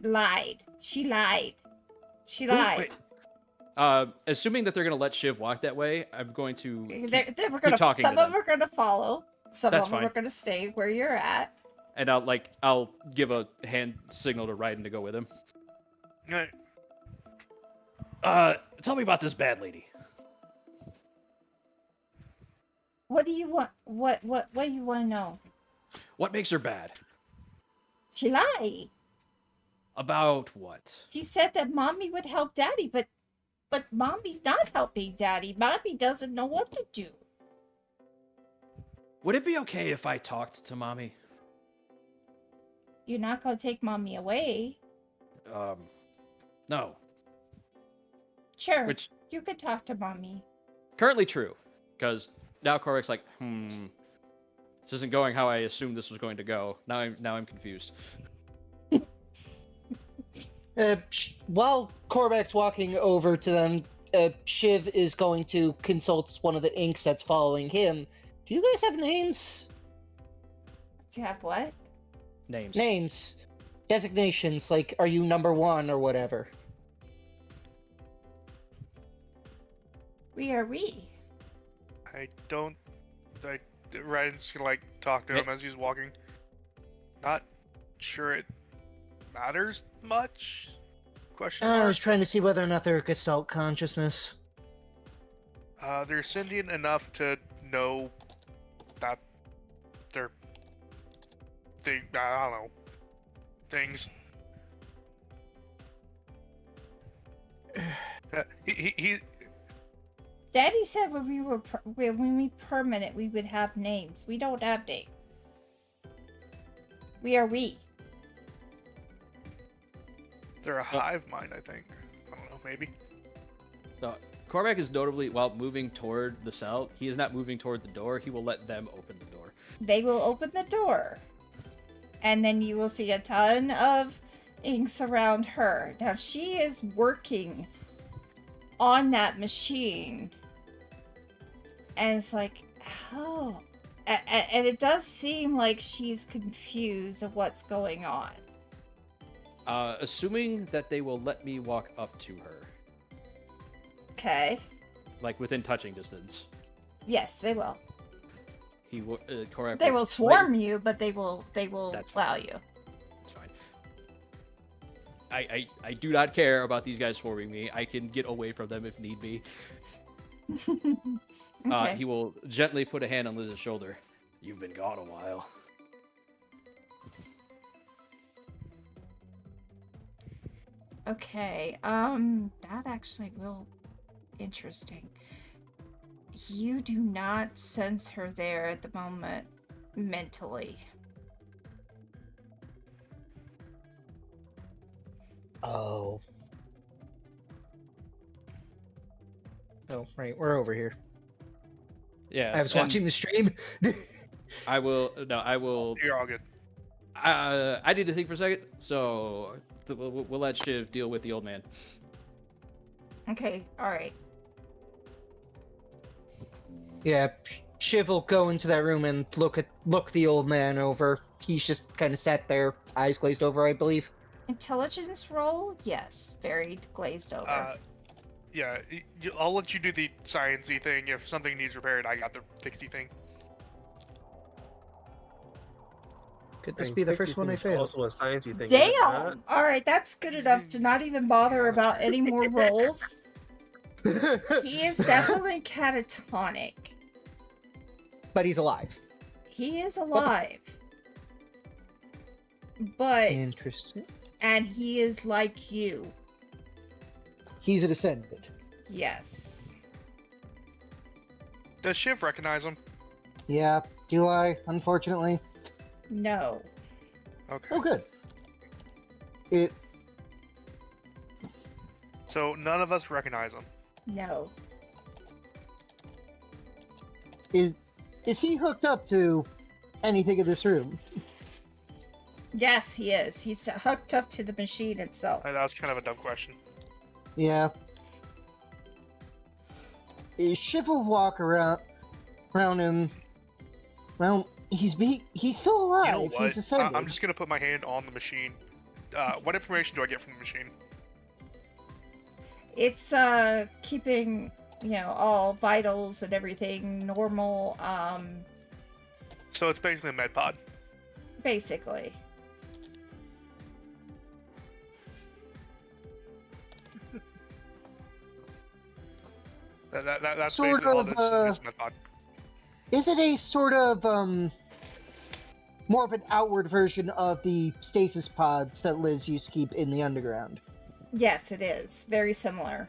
A: lied. She lied. She lied.
B: Wait. Assuming that they're gonna let Shiv walk that way, I'm going to.
A: We're gonna.
B: talking
A: Some
B: to
A: of them are gonna follow. Some
B: That's
A: of them
B: fine.
A: are gonna stay where you're at.
B: And I'll give a hand signal to Raiden to go with him.
C: Alright.
B: Tell me about this bad lady.
A: What do you want? What do you want to know?
B: What makes her bad?
A: She lied.
B: About what?
A: She said that Mommy would help Daddy, but Mommy's not helping Daddy. Mommy doesn't know what to do.
B: Would it be okay if I talked to Mommy?
A: You're not gonna take Mommy away.
B: No.
A: Sure,
B: Which
A: you could talk to Mommy.
B: currently true, because now Korvac's like, this isn't going how I assumed this was going to go. Now I'm confused.
D: While Korvac's walking over to them, Shiv is going to consult one of the inks that's following him. Do you guys have names?
A: To have what?
B: Names.
D: Names. Designations, like, are you number 1 or whatever?
A: We are we.
C: Ryan's gonna like talk to him as he's walking. Not sure it matters much. Question
D: I
C: mark.
D: was trying to see whether or not they're Gestalt consciousness.
C: They're sentient enough to know that they're I don't know, things. He
A: Daddy said when we permanent, we would have names. We don't have names. We are we.
C: they're a hive mind, I think. I don't know, maybe.
B: So Korvac is notably, while moving toward the cell, he is not moving toward the door. He will let them open the door.
A: They will open the door. And then you will see a ton of inks around her. Now she is working on that machine. And it's like, oh. And it does seem like she's confused of what's going on.
B: Assuming that they will let me walk up to her,
A: Okay.
B: like within touching distance.
A: Yes, they will.
B: He will. Korvac
A: They will swarm you, but they will
B: That's
A: allow you.
B: It's fine. I do not care about these guys swarming me. I can get away from them if need be.
A: Okay.
B: He will gently put a hand on Liz's shoulder. You've been gone a while.
A: Okay, that actually will... Interesting. You do not sense her there at the moment, mentally.
D: Oh. Oh, right, we're over here.
B: Yeah.
D: I was
B: and
D: watching the stream.
B: I will. No, I will.
C: You're all good.
B: I need to think for a second, so we'll let Shiv deal with the old man.
A: Okay, alright.
D: Yeah, Shiv will go into that room and look the old man over. He's just kind of sat there, eyes glazed over, I believe.
A: Intelligence roll? Yes, very glazed over.
C: Yeah, I'll let you do the sciencey thing. If something needs repaired, I got the fixie thing.
D: Could this be the first one I failed?
E: Also a sciencey thing. is it not?
A: Damn! Alright, that's good enough to not even bother about any more rolls. He is definitely catatonic.
D: But he's alive.
A: He is alive. But,
D: Interesting.
A: and he is like you.
D: He's a descendant.
A: Yes.
C: Does Shiv recognize him?
D: Yeah, do I? Unfortunately.
A: No.
C: Okay.
D: Oh, good.
C: So none of us recognize him.
A: No.
D: Is he hooked up to anything in this room?
A: Yes, he is. He's hooked up to the machine itself.
C: That was kind of a dumb question.
D: Yeah. Shiv will walk around him. Well, he's still alive.
C: You know what?
D: He's ascended.
C: I'm just gonna put my hand on the machine. What information do I get from the machine?
A: It's keeping, all vitals and everything normal,
C: So it's basically a med pod.
A: basically.
C: That's
D: Sort
C: basically all
D: of,
C: this med pod.
D: Is it a sort of more of an outward version of the stasis pods that Liz used to keep in the underground.
A: Yes, it is. Very similar.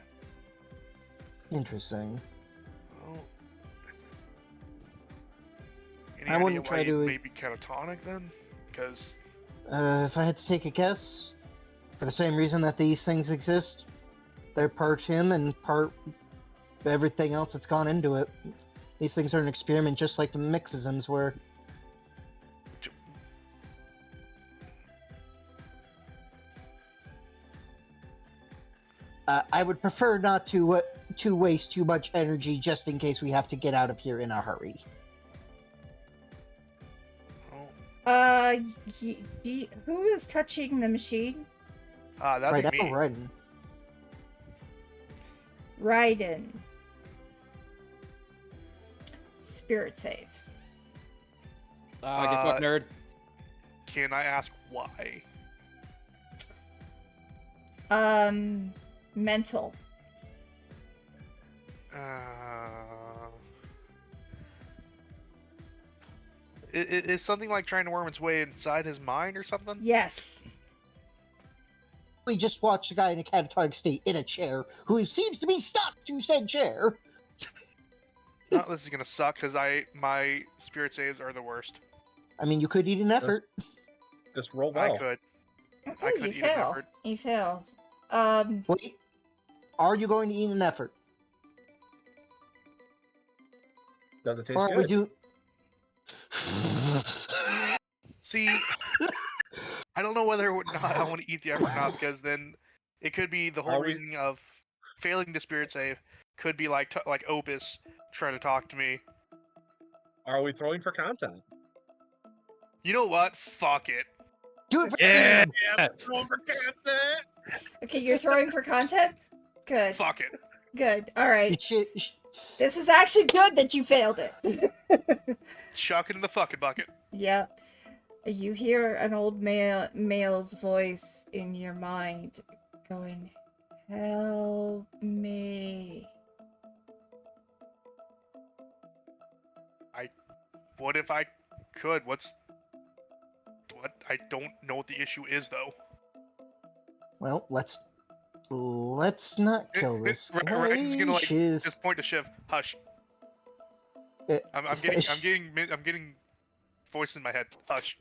D: Interesting.
C: Well,
D: I
C: any
D: wouldn't
C: idea why
D: try to-
C: it may be catatonic then? Because
D: If I had to take a guess, for the same reason that these things exist, they're part him and part everything else that's gone into it. These things are an experiment just like the Mixisms were. I would prefer not to waste too much energy just in case we have to get out of here in a hurry.
C: oh,
A: Who is touching the machine?
C: that'd
D: Right,
C: be me.
D: I'm running.
A: Raiden. Spirit save.
B: Get fucked, nerd.
C: Can I ask why?
A: Mental.
C: Is something like trying to worm its way inside his mind or something?
A: Yes.
D: We just watched a guy in a catatonic state in a chair who seems to be stuck to said chair.
C: No, this is gonna suck because my spirit saves are the worst.
D: I mean, you could eat an effort.
E: Just roll well.
C: I could.
A: Okay,
C: I could
A: you
C: eat an
A: fail.
C: effort.
A: You fail.
D: Wait, are you going to eat an effort?
E: Doesn't taste
D: Or
E: good.
D: would you...
C: See, I don't know whether or not I want to eat the effort or not because then it could be the whole
E: Are we-
C: reasoning of failing the spirit save could be like Opus trying to talk to me.
E: Are we throwing for content?
C: You know what? Fuck it.
D: Do it for
B: Yeah.
E: Throwing for content.
A: Okay, you're throwing for content? Good.
C: Fuck it.
A: Good. All right.
D: It should-
A: This was actually good that you failed it.
C: Chuck it in the fucking bucket.
A: Yep. You hear an old male's voice in your mind going, "Help me."
C: What if I could? What? I don't know what the issue is though.
D: Well, let's not kill this guy.
C: Ryan's gonna like
D: Shiv.
C: just point to Shiv. Hush.
D: Eh,
C: I'm getting voice in my head. Hush.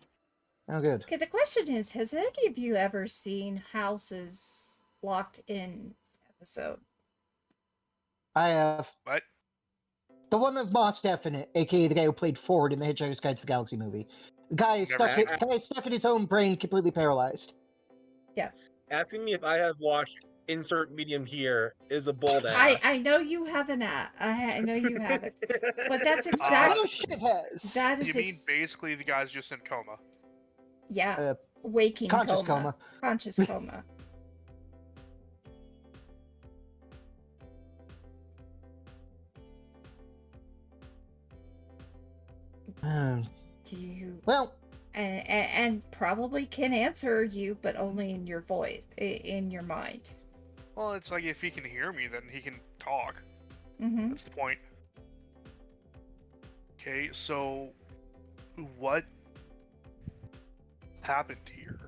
D: Oh, good.
A: Okay, the question is, has any of you ever seen House's Locked In episode?
D: I have.
C: What?
D: The one with Moss Definite, aka the guy who played Ford in the Hitchhiker's Guide to the Galaxy movie. The guy is
C: Never
D: stuck in his own brain, completely paralyzed.
E: Asking me if I have watched Insert Medium here is a bold ask.
A: I know you haven't. I know you haven't. But that's
D: Oh,
A: exactly
D: shit has.
A: that
C: You
A: is
C: mean basically the guy's just in coma?
A: yeah, waking
D: Conscious coma.
A: Conscious coma. Do you
D: Well,
A: and probably can answer you, but only in your voice, in your mind.
C: Well, it's like if he can hear me, then he can talk.
A: Mm-hmm.
C: That's the point. Okay, so what happened here?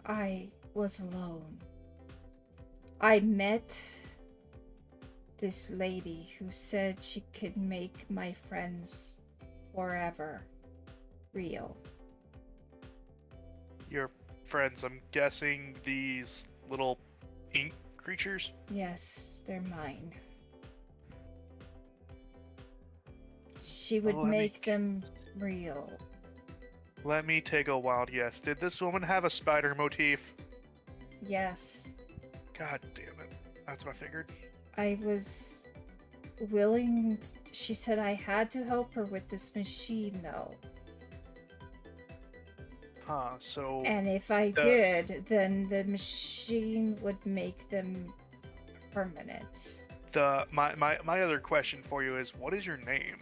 A: I was alone. I met this lady who said she could make my friends forever real.
C: Your friends, I'm guessing these little ink creatures?
A: Yes, they're mine. She would
C: Oh, let me-
A: make them real.
C: Let me take a wild guess. Did this woman have a spider motif?
A: Yes,
C: God damn it. That's what I figured.
A: I was willing. She said I had to help her with this machine, though.
C: Huh, so...
A: And if I did, then the machine would make them permanent.
C: My other question for you is, what is your name?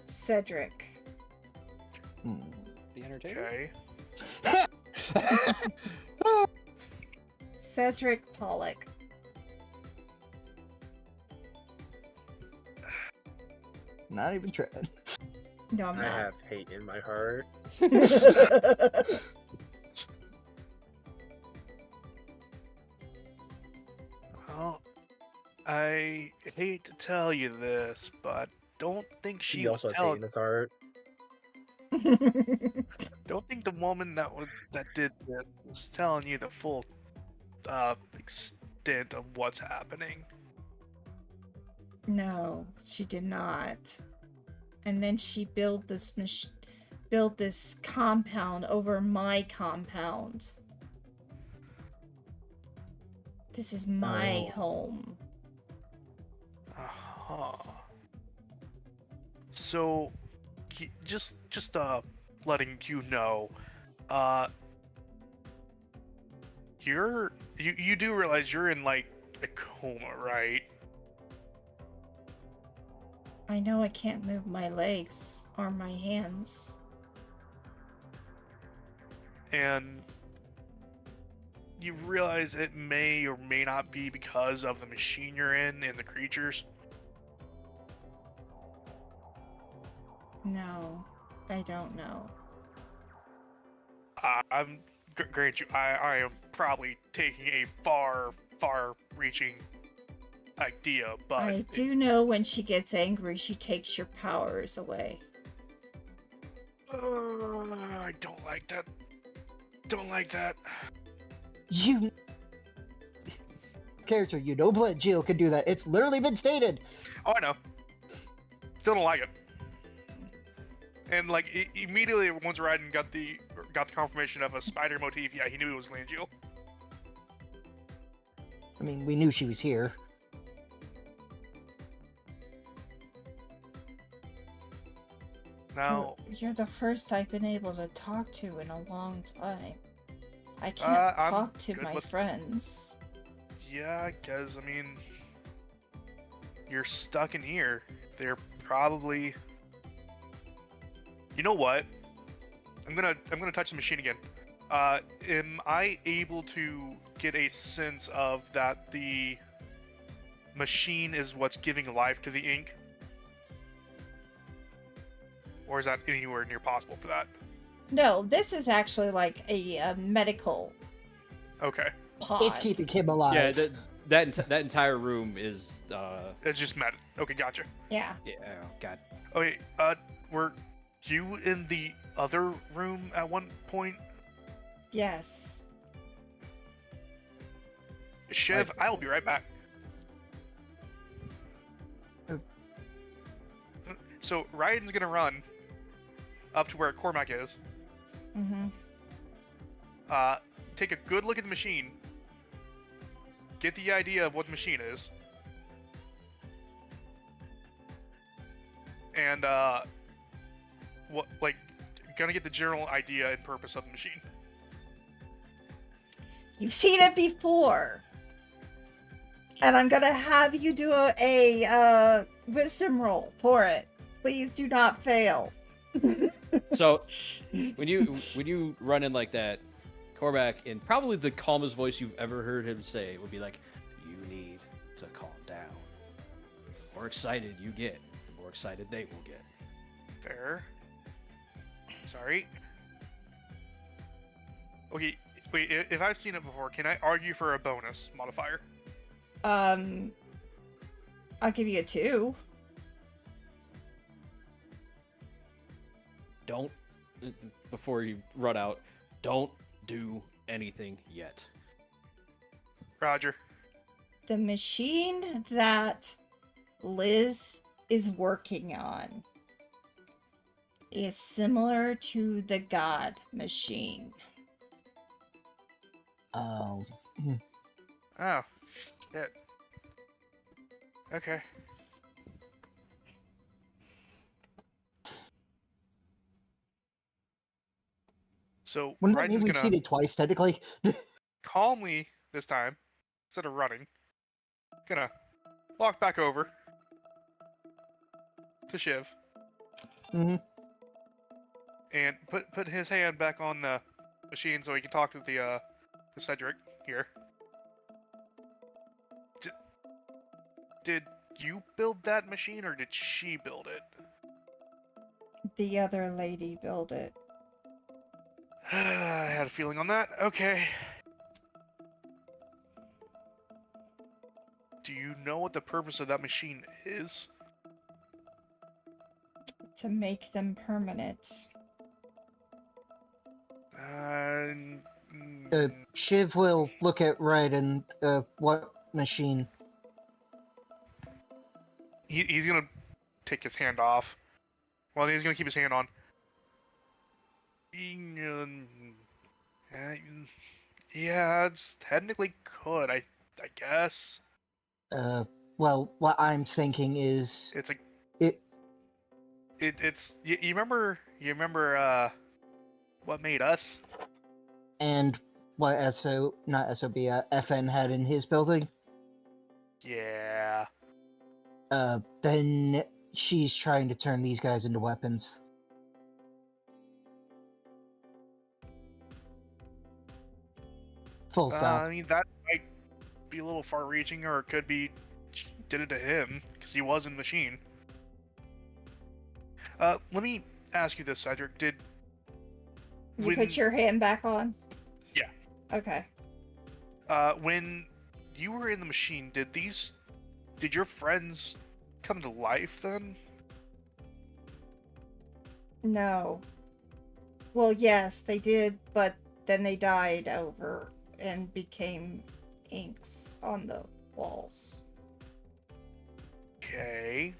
A: Cedric.
B: The entertainer.
C: Okay.
A: Cedric Pollock.
D: Not even trying.
A: No, I'm
E: I
A: not.
E: have hate in my heart.
C: Well, I hate to tell you this, but don't think
E: He
C: she was
E: also has hate
C: telling.
E: in his heart.
C: Don't think the woman that did this was telling you the full extent of what's happening.
A: No, she did not. And then she built this compound over my compound. This is my home.
C: Uh-huh. So, just letting you know, you do realize you're in like a coma, right?
A: I know I can't move my legs or my hands.
C: And you realize it may or may not be because of the machine you're in and the creatures.
A: No, I don't know.
C: I'm grant you, I am probably taking a far-reaching idea, but
A: I do know when she gets angry, she takes your powers away.
C: I don't like that. Don't like that.
D: You character, you know, Blood Jill could do that. It's literally been stated.
C: Oh, I know. Still don't like it. And like immediately, once Raiden got the confirmation of a spider motif, yeah, he knew it was Langeal.
D: I mean, we knew she was here.
C: Now,
A: You're the first I've been able to talk to in a long time. I can't
C: I'm
A: talk to
C: good
A: my
C: with-
A: friends.
C: yeah, because I mean, you're stuck in here. They're probably. You know what? I'm gonna touch the machine again. Am I able to get a sense of that the machine is what's giving life to the ink? Or is that anywhere near possible for that?
A: No, this is actually like a medical
C: Okay,
A: pod.
D: It's keeping him alive.
B: Yeah, that entire room is
C: it's just med. Okay, gotcha.
A: Yeah.
B: yeah, oh, God.
C: Okay, were you in the other room at one point?
A: Yes.
C: Shiv, I'll be right back. So Raiden's gonna run up to where Cormac is.
A: Mm-hmm.
C: Take a good look at the machine. Get the idea of what the machine is. And what gonna get the general idea and purpose of the machine.
A: You've seen it before. And I'm gonna have you do a wisdom roll for it. Please do not fail.
B: So when you run in like that, Cormac, in probably the calmest voice you've ever heard him say, would be like, "You need to calm down. The more excited you get, the more excited they will get."
C: Fair. Sorry. Okay, wait, if I've seen it before, can I argue for a bonus modifier?
A: I'll give you a 2.
B: Don't, before you run out, don't do anything yet.
C: Roger.
A: The machine that Liz is working on is similar to the God machine.
D: Oh.
C: Oh, shit. Okay. So
D: Wouldn't that
C: Raiden's
D: mean we've
C: gonna
D: seen it twice, technically?
C: calmly this time, instead of running, gonna walk back over to Shiv
D: Mm-hmm.
C: and put his hand back on the machine so he can talk to the Cedric here. Did you build that machine or did she build it?
A: The other lady built it.
C: I had a feeling on that. Okay. Do you know what the purpose of that machine is?
A: To make them permanent.
D: Shiv will look at Raiden. What machine?
C: He's gonna take his hand off. Well, he's gonna keep his hand on. Yeah, it's technically could. I guess.
D: Well, what I'm thinking is
C: It's a.
D: it.
C: It's you remember what made us?
D: And what not SOB, FN had in his building.
C: Yeah.
D: Then she's trying to turn these guys into weapons. Full stop.
C: I mean, that might be a little far-reaching, or it could be she did it to him because he was in the machine. Let me ask you this, Cedric. Did
A: You put your hand back on?
C: Yeah.
A: Okay.
C: When you were in the machine, did your friends come to life then?
A: No. Well, yes, they did, but then they died over and became inks on the walls.
C: Okay.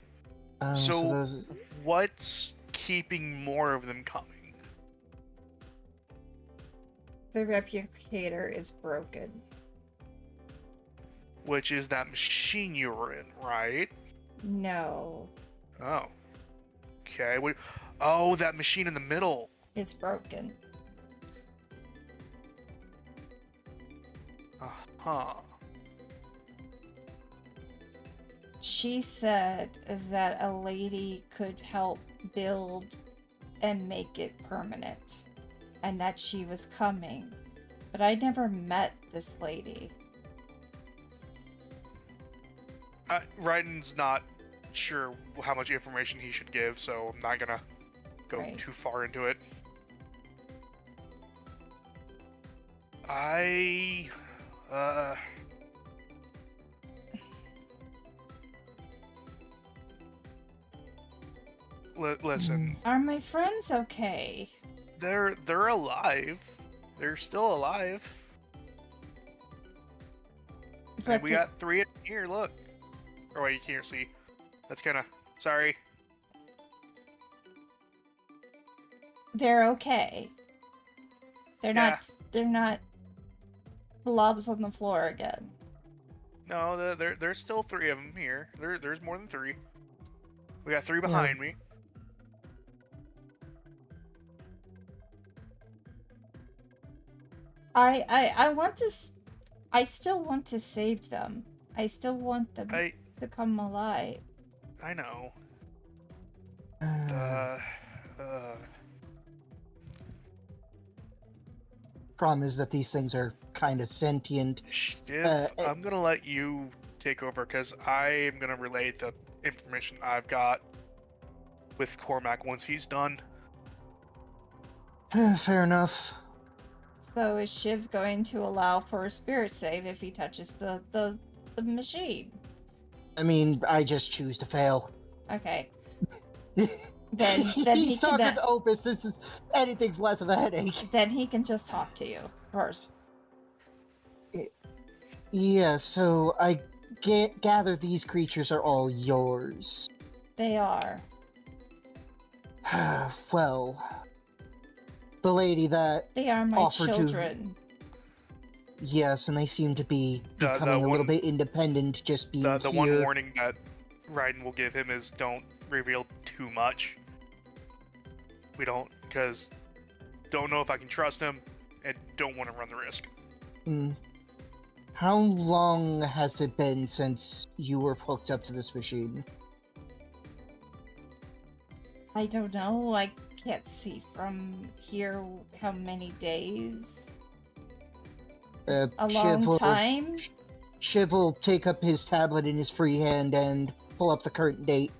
D: So those...
C: What's keeping more of them coming?
A: The replicator is broken.
C: Which is that machine you were in, right?
A: No.
C: Oh. Okay. Oh, that machine in the middle.
A: It's broken.
C: Uh-huh.
A: She said that a lady could help build and make it permanent, and that she was coming. But I never met this lady.
C: Raiden's not sure how much information he should give, so I'm not gonna go too far into it. Listen.
A: Are my friends okay?
C: They're alive. They're still alive.
A: But
C: And we got 3 in here, look. Oh wait, you can't see. That's kinda... Sorry.
A: They're okay. They're not blobs on the floor again.
C: No, there's still 3 of them here. There's more than 3. We got 3 behind me.
A: I still want to save them. I still want them to come alive.
C: I know.
D: Problem is that these things are kind of sentient.
C: Shiv, I'm gonna let you take over because I am gonna relay the information I've got with Cormac once he's done.
D: Fair enough.
A: So is Shiv going to allow for a spirit save if he touches the machine?
D: I mean, I just choose to fail.
A: Okay. Then he
D: He's
A: can
D: talking with Opus. Anything's less of a headache.
A: Then he can just talk to you first.
D: Yeah. So I gather these creatures are all yours.
A: They are.
D: Well, the lady that
A: they are my
D: offered
A: children.
D: Yes, and they seem to be becoming a little bit independent. Just being
C: the
D: here.
C: one warning that Raiden will give him is don't reveal too much. We don't, because don't know if I can trust him, and don't want to run the risk.
D: How long has it been since you were hooked up to this machine?
A: I don't know. I can't see from here how many days. A long time?
D: Shiv will take up his tablet in his free hand and pull up the current date.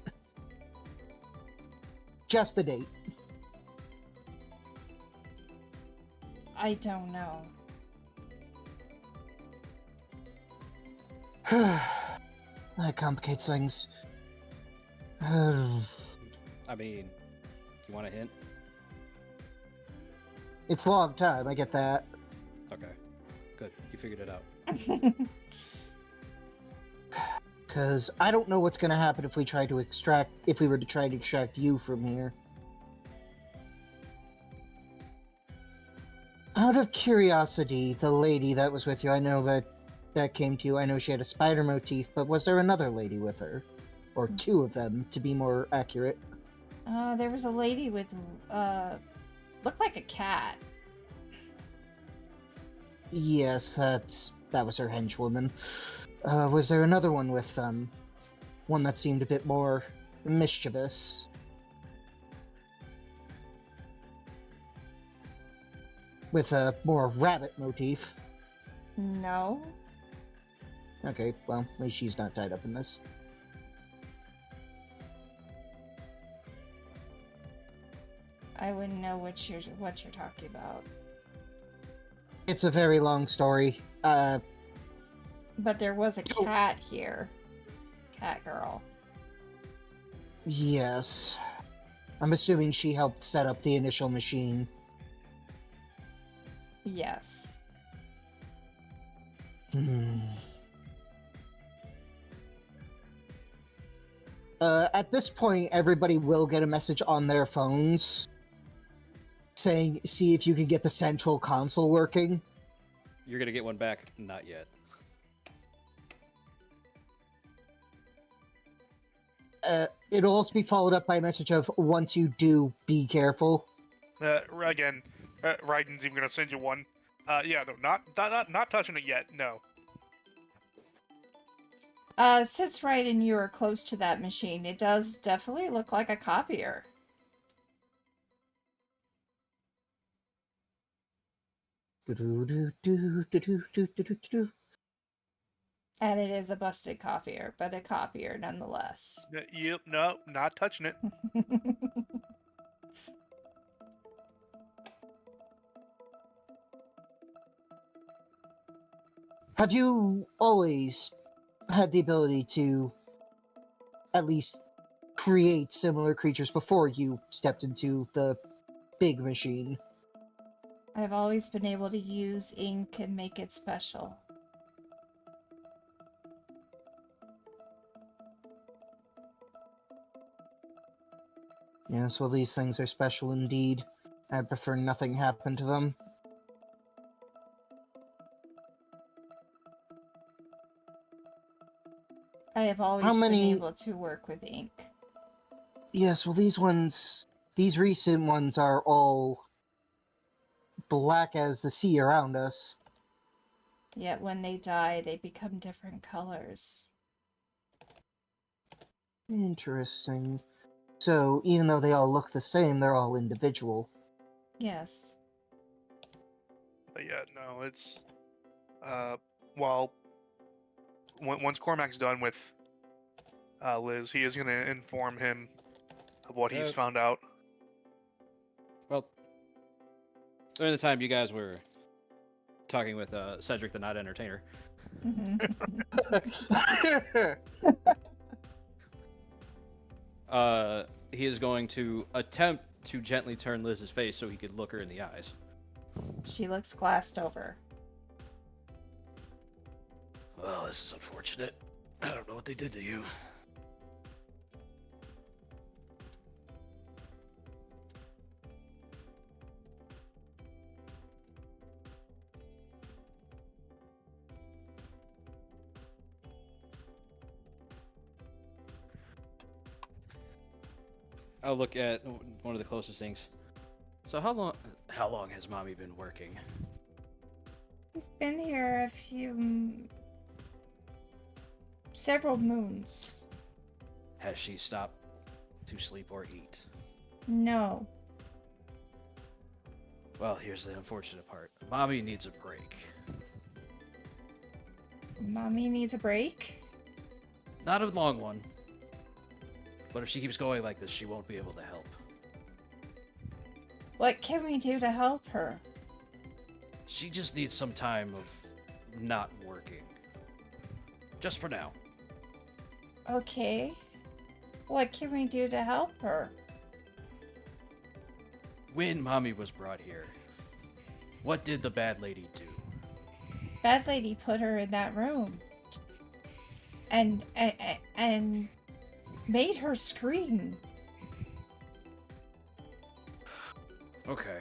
D: Just the date.
A: I don't know.
D: That complicates things.
B: I mean, you want a hint?
D: It's a long time, I get that.
B: Okay, good. You figured it out.
D: Because I don't know what's going to happen if we were to try to extract you from here. Out of curiosity, the lady that was with you, I know that came to you, I know she had a spider motif, but was there another lady with her? Or two of them, to be more accurate.
A: There was a lady with, looked like a cat.
D: Yes, that was her henchwoman. Was there another one with them? One that seemed a bit more mischievous? With a more rabbit motif?
A: No.
D: Okay, well, at least she's not tied up in this.
A: I wouldn't know what you're talking about.
D: It's a very long story.
A: But there was a cat here. Cat girl.
D: Yes. I'm assuming she helped set up the initial machine.
A: Yes.
D: At this point, everybody will get a message on their phones saying, see if you can get the central console working.
B: You're gonna get one back? Not yet.
D: It'll also be followed up by a message of, once you do, be careful.
C: Again, Raiden's even gonna send you one. Yeah, no, not touching it yet. No.
A: Since Raiden, you are close to that machine, it does definitely look like a copier. And it is a busted copier, but a copier nonetheless.
C: Yep, no, not touching it.
D: Have you always had the ability to at least create similar creatures before you stepped into the big machine?
A: I've always been able to use ink and make it special.
D: Yes, well, these things are special indeed. I'd prefer nothing happen to them.
A: I have always been able to work with ink.
D: Yes, well, these recent ones are all black as the sea around us.
A: Yet when they die, they become different colors.
D: Interesting. So, even though they all look the same, they're all individual.
A: Yes.
C: But yeah, no, it's well, once Cormac's done with Liz, he is going to inform him of what he's found out.
B: Well, during the time you guys were talking with Cedric the Not Entertainer, he is going to attempt to gently turn Liz's face so he could look her in the eyes.
A: She looks glassed over.
B: Well, this is unfortunate. I don't know what they did to you. I'll look at one of the closest things. So how long has Mommy been working?
A: He's been here several moons.
B: Has she stopped to sleep or eat?
A: No.
B: Well, here's the unfortunate part. Mommy needs a break.
A: Mommy needs a break?
B: Not a long one. But if she keeps going like this, she won't be able to help.
A: What can we do to help her?
B: She just needs some time of not working. Just for now.
A: Okay. What can we do to help her?
B: When Mommy was brought here, what did the bad lady do?
A: Bad lady put her in that room. And made her scream.
B: Okay.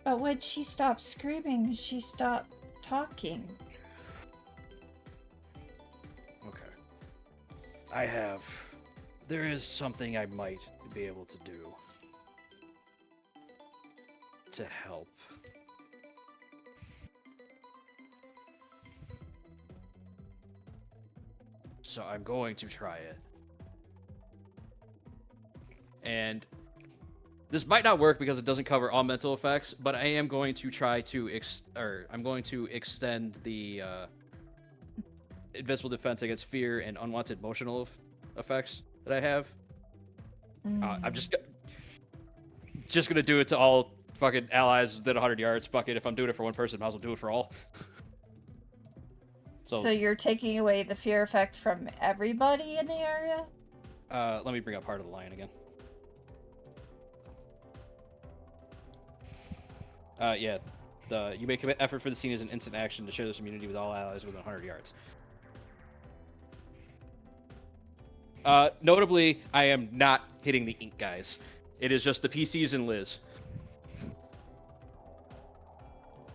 A: But when she stopped screaming, she stopped talking.
B: Okay. There is something I might be able to do to help. So I'm going to try it. And this might not work because it doesn't cover all mental effects, but I am going to try to extend the invincible defense against fear and unwanted emotional effects that I have. I'm just gonna do it to all fucking allies within 100 yards. Fuck it, if I'm doing it for one person, might as well do it for all.
A: So you're taking away the fear effect from everybody in the area?
B: Let me bring up Heart of the Lion again. Yeah. You may commit effort for the scene as an instant action to share this immunity with all allies within 100 yards. Notably, I am not hitting the ink guys. It is just the PCs and Liz.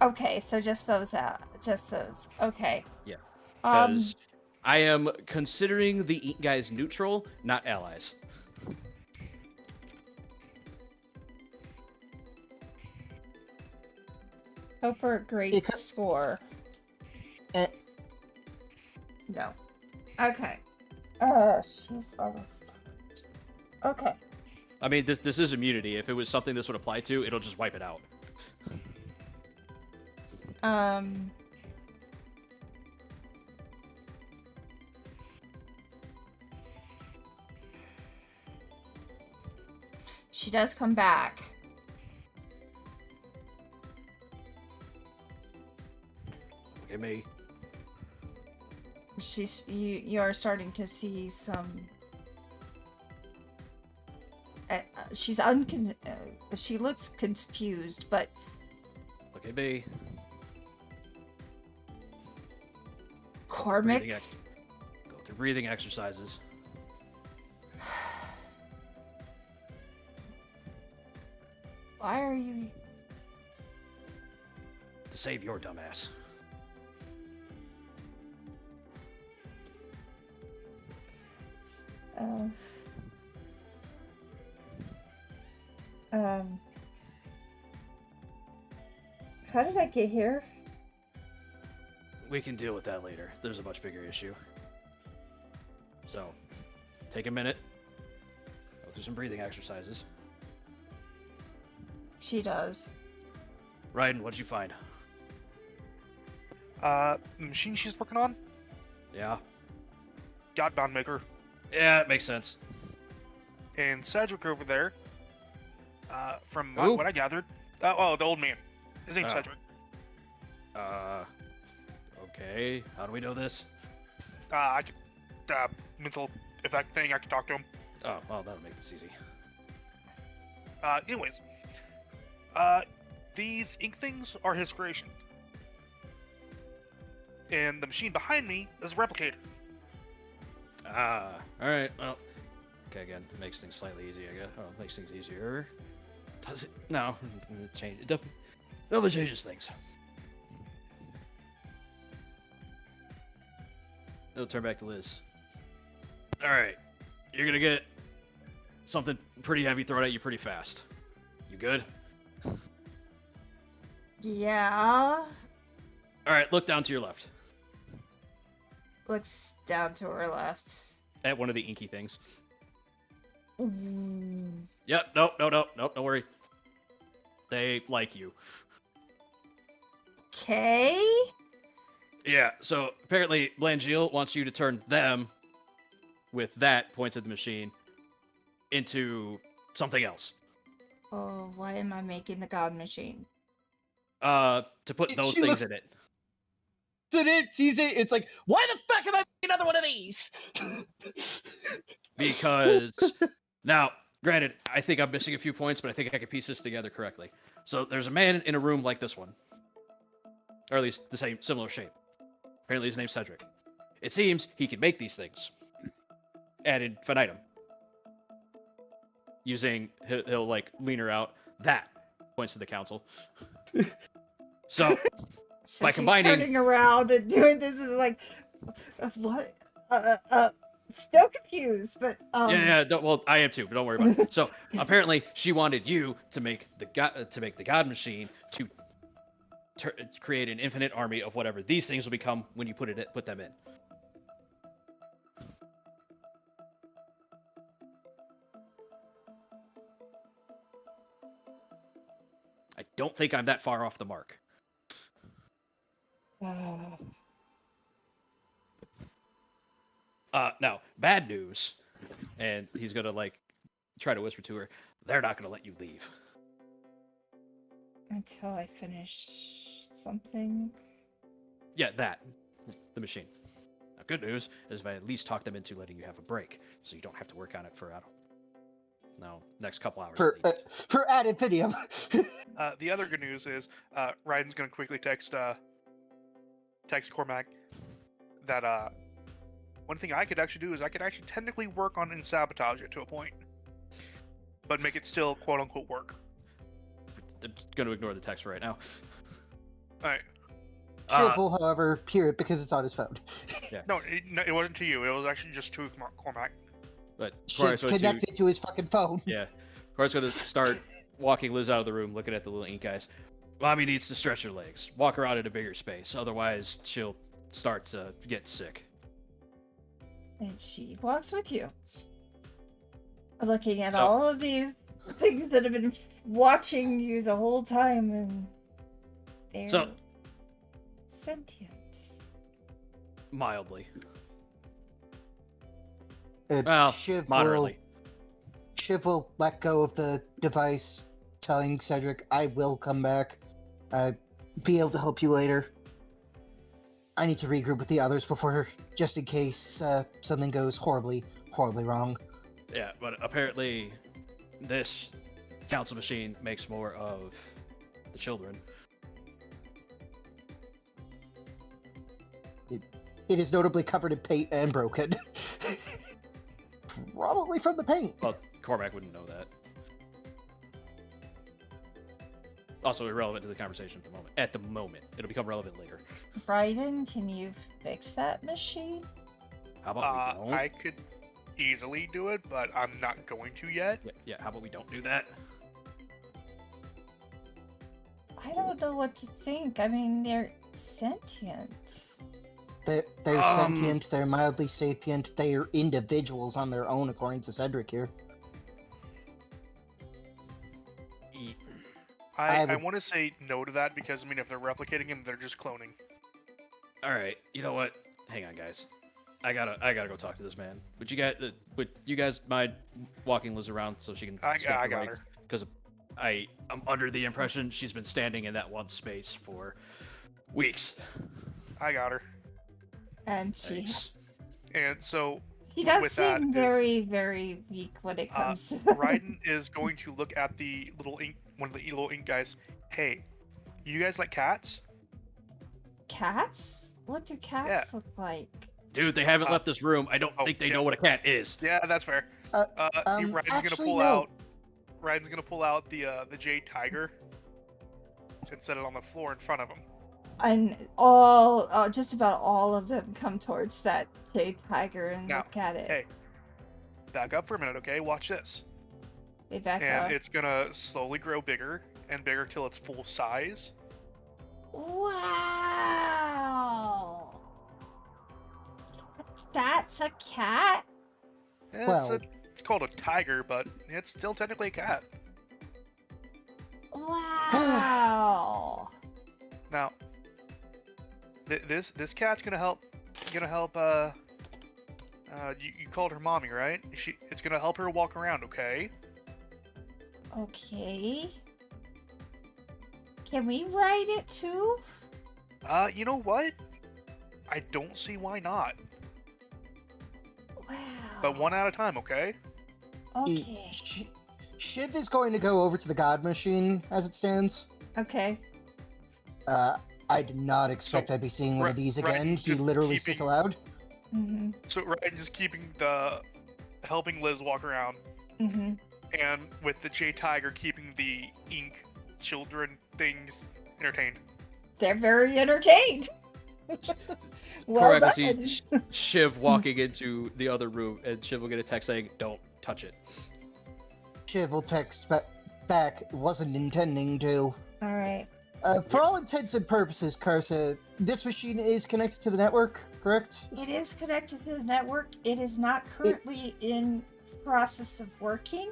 A: Okay, so just those out. Just those. Okay.
B: Yeah. Because I am considering the ink guys neutral, not allies.
A: Hope for a great score. No. Okay. She's almost. Okay.
B: I mean, this is immunity. If it was something this would apply to, it'll just wipe it out.
A: She does come back.
B: Look at me.
A: You are starting to see some. She looks confused, but.
B: Look at me.
A: Cormac.
B: Go through breathing exercises.
A: Why are you?
B: To save your dumbass.
A: How did I get here?
B: We can deal with that later. There's a much bigger issue. So, take a minute. Go through some breathing exercises.
A: She does.
B: Ryden, what did you find?
C: The machine she's working on?
B: Yeah.
C: Godbound maker.
B: Yeah, it makes sense.
C: And Cedric over there, from
B: Who?
C: what I gathered, the old man. His name's
B: Oh.
C: Cedric.
B: Okay. How do we know this?
C: I could, mental effect thing, I could talk to him.
B: Oh, well, that'll make this easy.
C: Anyways, these ink things are his creation. And the machine behind me is a replicator.
B: Alright, well. Okay, again, it makes things slightly easier, I guess. Oh, it makes things easier. Does it? No. It definitely changes things. It'll turn back to Liz. Alright. You're gonna get something pretty heavy thrown at you pretty fast. You good?
A: Yeah.
B: Alright, look down to your left.
A: Looks down to her left.
B: At one of the inky things.
A: Mm.
B: Yep, nope, don't worry. They like you.
A: Okay.
B: Yeah, so apparently Blangiel wants you to turn them, with that, points at the machine, into something else.
A: Oh, why am I making the god machine?
B: To put those
D: She
B: things
D: looks-
B: in it.
D: Did it? Sees it. It's like, why the fuck am I making another one of these?
B: Because now, granted, I think I'm missing a few points, but I think I can piece this together correctly. So there's a man in a room like this one, or at least the same similar shape. Apparently, his name's Cedric. It seems he can make these things ad infinitum. Using he'll like lean her out. That points to the council. So
A: So
B: by
A: she's
B: combining-
A: turning around and doing this is like, what? Still confused, but
B: yeah. Well, I am too, but don't worry about it. So apparently, she wanted you to make the God machine to create an infinite army of whatever these things will become when you put them in. I don't think I'm that far off the mark. Now, bad news, and he's gonna like try to whisper to her. They're not gonna let you leave.
A: until I finish something.
B: Yeah, the machine. Now, good news is if I at least talk them into letting you have a break, so you don't have to work on it for next couple hours.
D: For added video.
C: The other good news is Ryden's gonna quickly text Cormac that one thing I could actually do is I could actually technically work on and sabotage it to a point, but make it still quote unquote work.
B: I'm gonna ignore the text for right now.
C: All right.
D: Chip will, however, hear it because it's on his phone.
C: No, it wasn't to you. It was actually just to Cormac.
B: But
D: Chip's connected to his fucking phone.
B: Yeah. Corey's gonna start walking Liz out of the room, looking at the little ink eyes. Mommy needs to stretch her legs. Walk her out in a bigger space. Otherwise, she'll start to get sick.
A: And she walks with you. Looking at all of these things that have been watching you the whole time, and they're sentient.
B: Mildly.
D: Moderately.
B: Moderately.
D: Shiv will let go of the device, telling Cedric, I will come back. Be able to help you later. I need to regroup with the others before, just in case something goes horribly, horribly wrong.
B: Yeah, but apparently this council machine makes more of the children.
D: It is notably covered in paint and broken. Probably from the paint.
B: Well, Cormac wouldn't know that. Also irrelevant to the conversation at the moment. At the moment. It'll become relevant later.
A: Bryden, can you fix that machine?
B: How about we don't?
C: I could easily do it, but I'm not going to yet.
B: Yeah, how about we don't do that?
A: I don't know what to think. I mean, they're sentient.
D: They're sentient, they're mildly sapient, they are individuals on their own, according to Cedric here.
C: I want to say no to that because, I mean, if they're replicating him, they're just cloning.
B: Alright, you know what? Hang on, guys. I gotta go talk to this man. Would you guys mind walking Liz around so she can
C: I got her.
B: Because I'm under the impression she's been standing in that one space for weeks.
C: I got her.
A: And she
C: so
A: does
C: with
A: seem
C: that
A: very, very weak when it comes to
C: Ryden is going to look at the little ink, one of the little ink guys. Hey, you guys like cats?
A: Cats? What do cats look like?
B: Dude, they haven't left this room. I don't think they know what a cat is.
C: Yeah, that's fair. Ryden's gonna pull out the Jade Tiger and set it on the floor in front of him.
A: And just about all of them come towards that Jade Tiger and look at it.
C: Hey, back up for a minute, okay? Watch this.
A: They back
C: and
A: up.
C: It's gonna slowly grow bigger and bigger till it's full size.
A: Wow! That's a cat?
C: It's called a tiger, but it's still technically a cat.
A: Wow!
C: Now, this cat's gonna help. You called her mommy, right? It's gonna help her walk around, okay?
A: Okay. Can we write it too?
C: You know what? I don't see why not.
A: Wow.
C: But one at a time, okay?
A: Okay.
D: Shiv is going to go over to the God Machine as it stands.
A: Okay.
D: I did not expect
C: So,
D: I'd be seeing one of these again.
C: right,
D: He
C: just
D: literally says
C: keeping-
D: aloud.
A: Mm-hmm.
C: So Ryan just helping Liz walk around,
A: Mm-hmm.
C: and with the J Tiger keeping the ink children things entertained.
A: They're very entertained. Well
B: Korak will
A: done.
B: see Shiv walking into the other room, and Shiv will get a text saying, "Don't touch it."
D: Shiv will text back, wasn't intending to.
A: All right.
D: For all intents and purposes, Karsa, this machine is connected to the network, correct?
A: It is connected to the network. It is not currently in process of working.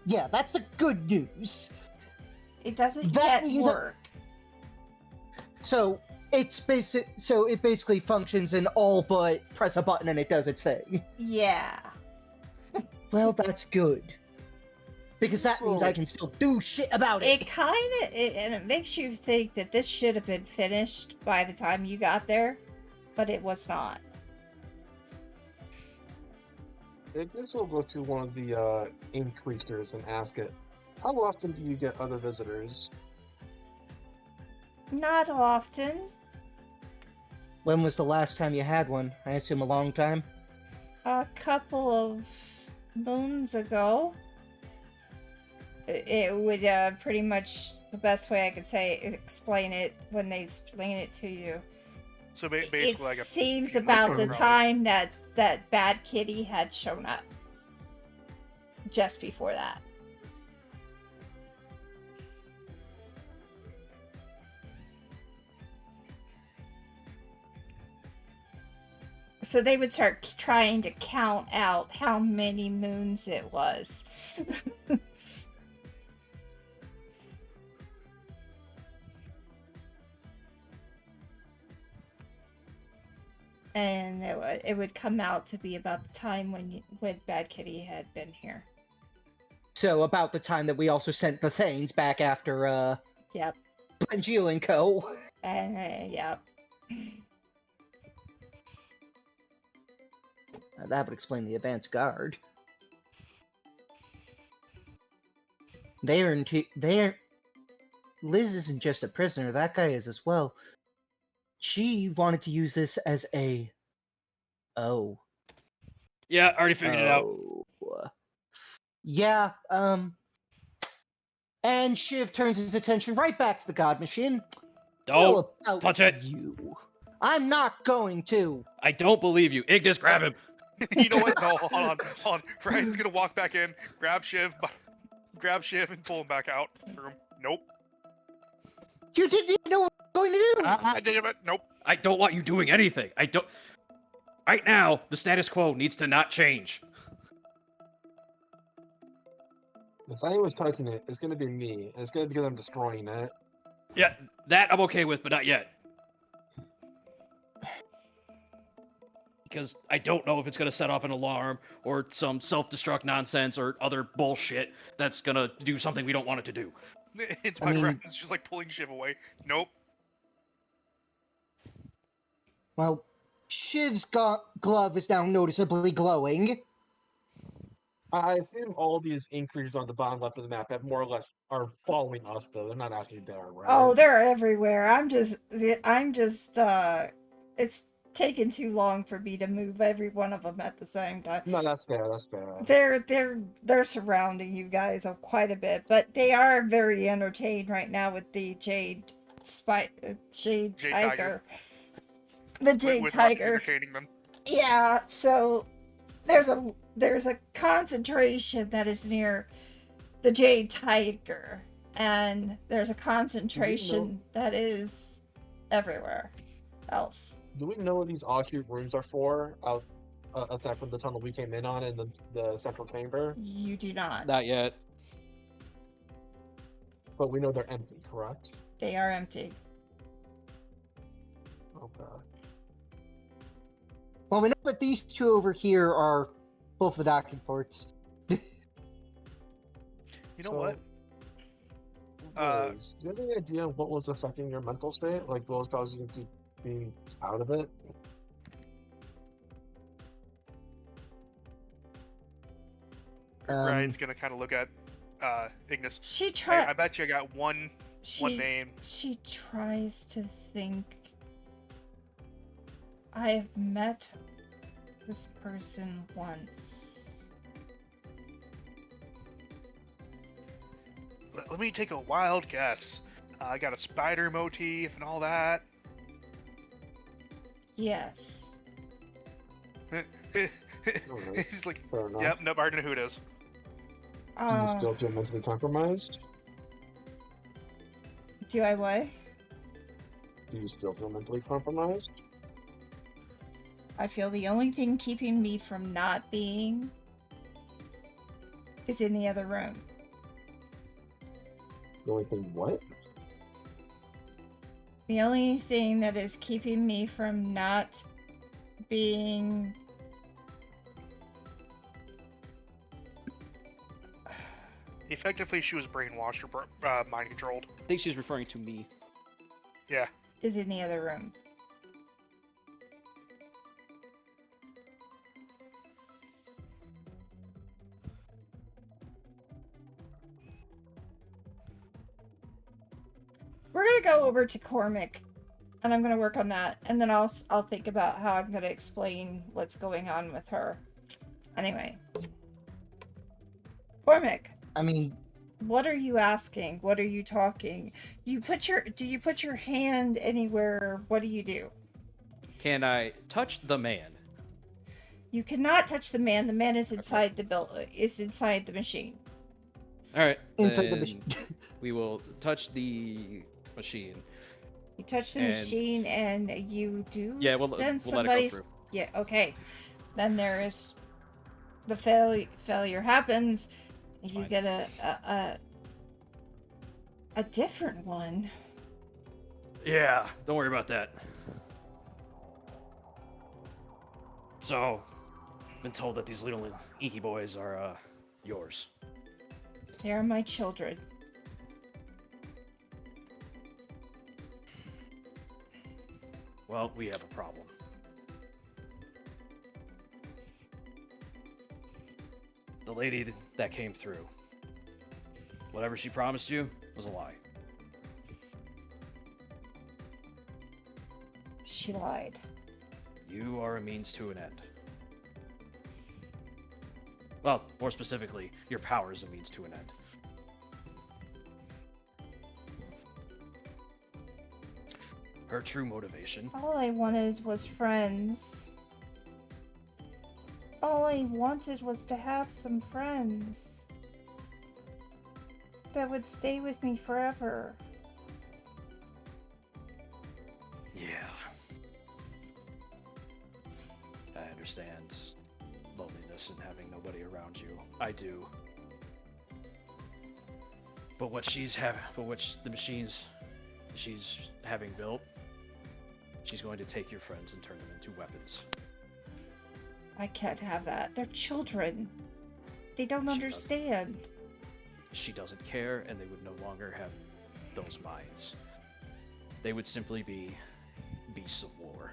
D: Yeah, that's the good news.
A: It doesn't
D: That
A: yet
D: means-
A: work.
D: So it's basic. So it basically functions in all but press a button and it does its thing.
A: Yeah.
D: Well, that's good. Because that means I can still do shit about it.
A: It kind of, and it makes you think that this should have been finished by the time you got there, but it was not.
E: I guess we'll go to one of the increasers and ask it, how often do you get other visitors?
A: Not often.
D: When was the last time you had one? I assume a long time.
A: A couple of moons ago. It would pretty much the best way I could explain it when they explain it to you.
C: So basically,
A: It
C: like a
A: seems
C: few
A: about
C: months
A: the
C: ago.
A: time that Bad Kitty had shown up. Just before that. So they would start trying to count out how many moons it was. And it would come out to be about the time when Bad Kitty had been here.
D: So about the time that we also sent the things back after
A: Yep.
D: Benjil and Co.
A: And yep.
D: That would explain the advance guard. They're Liz isn't just a prisoner, that guy is as well. She wanted to use this as a
B: Yeah, already figured it out.
D: Yeah, and Shiv turns his attention right back to the God Machine.
B: Don't
D: How about
B: touch it.
D: You. I'm not going to.
B: I don't believe you. Ignis, grab him.
C: You know what? No, hold on. Ryan's gonna walk back in, grab Shiv, and pull him back out. Nope.
D: You didn't even know what I was going to do.
C: I did it. Nope.
B: I don't want you doing anything. I don't. Right now, the status quo needs to not change.
E: If anyone's touching it, it's gonna be me. And it's gonna be because I'm destroying it.
B: Yeah, that I'm okay with, but not yet. Because I don't know if it's going to set off an alarm or some self-destruct nonsense or other bullshit that's going to do something we don't want it to do.
C: It's
D: I
C: my
D: mean-
C: Ryan's just like pulling Shiv away. Nope.
D: Well, Shiv's glove is now noticeably glowing.
E: I assume all these increasers on the bottom left of the map have more or less are following us, though. They're not actually there, right?
A: Oh, they're everywhere. It's taken too long for me to move every one of them at the same time.
E: No, that's fair. That's fair.
A: They're surrounding you guys quite a bit, but they are very entertained right now with the Jade
C: Jade
A: Tiger. The Jade
C: With Ryan
A: Tiger.
C: entertaining them.
A: Yeah, so there's a concentration that is near the Jade Tiger, and there's a concentration that is everywhere else.
E: Do we know what these offshoot rooms are for? Aside from the tunnel we came in on and the central chamber,
A: You do not.
B: Not yet.
E: but we know they're empty, correct?
A: They are empty.
E: Okay.
D: Well, we know that these two over here are both the docking ports.
C: You know what?
E: Do you have any idea what was affecting your mental state? Like, what was causing you to be out of it?
C: Ryan's gonna kind of look at Ignis.
A: She
C: I
A: tries.
C: bet you I got one name.
A: She tries to think. I've met this person once.
C: Let me take a wild guess. I got a spider motif and all that.
A: Yes.
E: Alright,
C: He's like,
E: fair enough.
C: yep, nope, I already know who it is.
E: Do you still feel mentally compromised?
A: Do I what?
E: Do you still feel mentally compromised?
A: I feel the only thing keeping me from not being is in the other room.
E: The only thing what?
A: The only thing that is keeping me from not being...
C: Effectively, she was brainwashed or mind controlled.
B: I think she's referring to me.
C: Yeah.
A: is in the other room. We're gonna go over to Cormac, and I'm gonna work on that, and then I'll think about how I'm gonna explain what's going on with her. Anyway, Cormac.
D: I mean,
A: What are you asking? What are you talking? Do you put your hand anywhere? What do you do?
B: Can I touch the man?
A: You cannot touch the man. The man is inside inside the machine.
B: All right.
D: inside the
B: then
D: machine.
B: we will touch the machine.
A: You touch the
B: And-
A: machine and you do
B: Yeah, we'll
A: sense
B: let it go
A: somebody's...
B: through.
A: Yeah, okay. Then there is the failure happens. You
B: Fine.
A: get a different one.
B: Yeah, don't worry about that. So, been told that these little inky boys are yours.
A: They are my children.
B: Well, we have a problem. The lady that came through, whatever she promised you was a lie.
A: She lied.
B: You are a means to an end. Well, more specifically, your power is a means to an end. Her true motivation.
A: All I wanted was friends. All I wanted was to have some friends that would stay with me forever.
B: Yeah. I understand loneliness and having nobody around you. I do. But what the machines she's having built, she's going to take your friends and turn them into weapons.
A: I can't have that. They're children. They don't understand.
B: She doesn't care, and they would no longer have those minds. They would simply be beasts of war.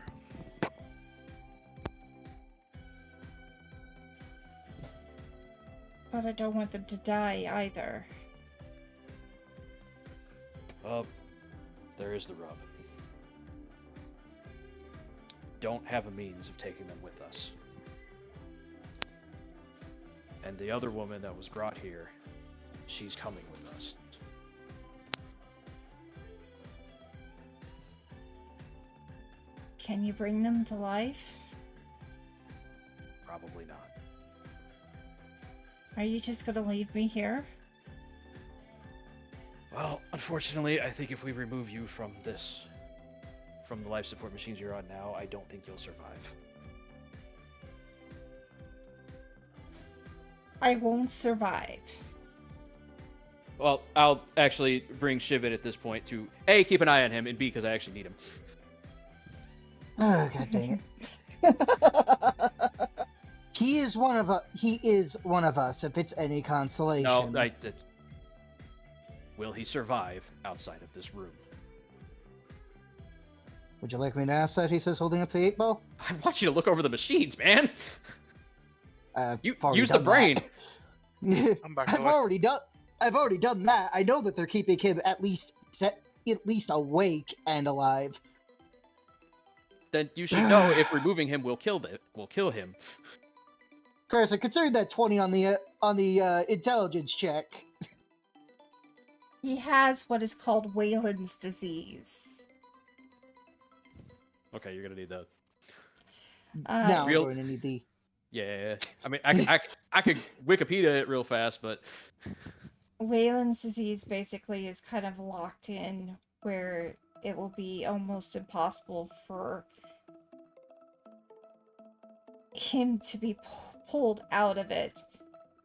A: But I don't want them to die either.
B: There is the rub. Don't have a means of taking them with us. And the other woman that was brought here, she's coming with us.
A: Can you bring them to life?
B: Probably not.
A: Are you just gonna leave me here?
B: Well, unfortunately, I think if we remove you from the life support machines you're on now, I don't think you'll survive.
A: I won't survive.
B: Well, I'll actually bring Shiv in at this point to A, keep an eye on him, and B, because I actually need him.
D: Oh, god dang it. He is one of us, if it's any consolation.
B: No, Will he survive outside of this room?
D: Would you like me to ask that? He says, holding up the 8-ball.
B: I want you to look over the machines, man. You
D: I've already
B: use the
D: done
B: brain.
D: that.
C: I'm back.
D: I've already done that. I know that they're keeping him at least awake and alive.
B: Then you should know if removing him will kill him.
D: Carson, consider that 20 on the intelligence check.
A: He has what is called Wayland's disease.
B: Okay, you're gonna need that.
D: Now
B: Real-
D: I'm going to need the.
B: Yeah. I mean, I could Wikipedia it real fast, but
A: Wayland's disease basically is kind of locked in where it will be almost impossible for him to be pulled out of it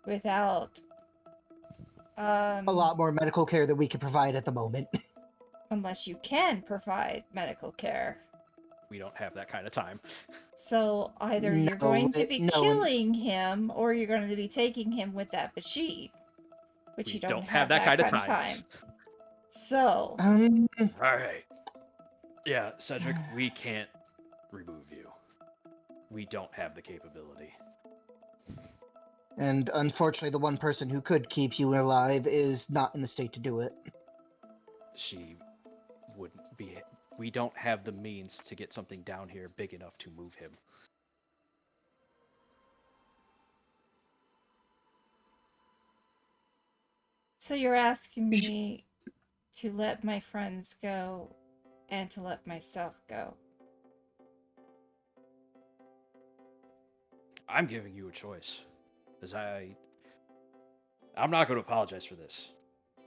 A: without
D: A lot more medical care than we can provide at the moment.
A: unless you can provide medical care.
B: we don't have that kind of time.
A: So either you're
D: No,
A: going to be
D: no.
A: killing him or you're going to be taking him with that machine, which
B: We
A: you don't
B: don't
A: have that kind of time. So
B: All right. Yeah, Cedric, we can't remove you. We don't have the capability.
D: And unfortunately, the one person who could keep you alive is not in the state to do it.
B: She wouldn't be. We don't have the means to get something down here big enough to move him.
A: So you're asking me to let my friends go and to let myself go.
B: I'm giving you a choice. Because I'm not going to apologize for this.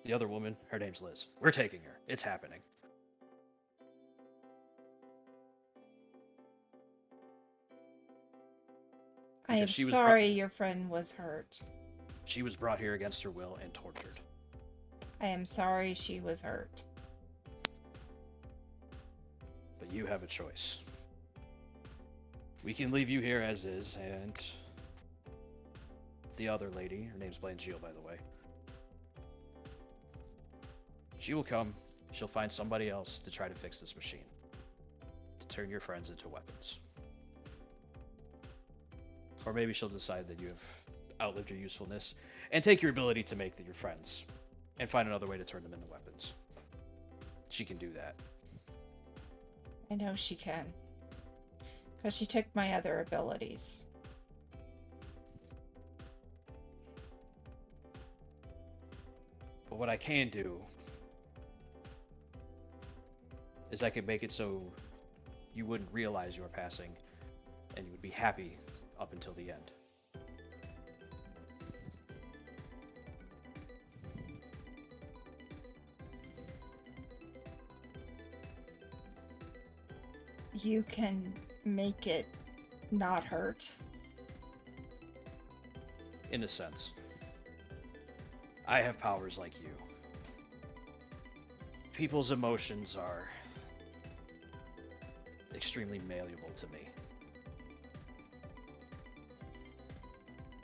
B: The other woman, her name's Liz. We're taking her. It's happening.
A: I am
B: Because she was
A: sorry your friend was hurt.
B: She was brought here against her will and tortured.
A: I am sorry she was hurt.
B: But you have a choice. We can leave you here as is, and the other lady, her name's Blangeal, by the way. She will come. She'll find somebody else to try to fix this machine. To turn your friends into weapons. Or maybe she'll decide that you have outlived your usefulness and take your ability to make your friends and find another way to turn them into weapons. She can do that.
A: I know she can. Because she took my other abilities.
B: But what I can do is I can make it so you wouldn't realize you were passing and you would be happy up until the end.
A: You can make it not hurt.
B: In a sense. I have powers like you. People's emotions are extremely malleable to me.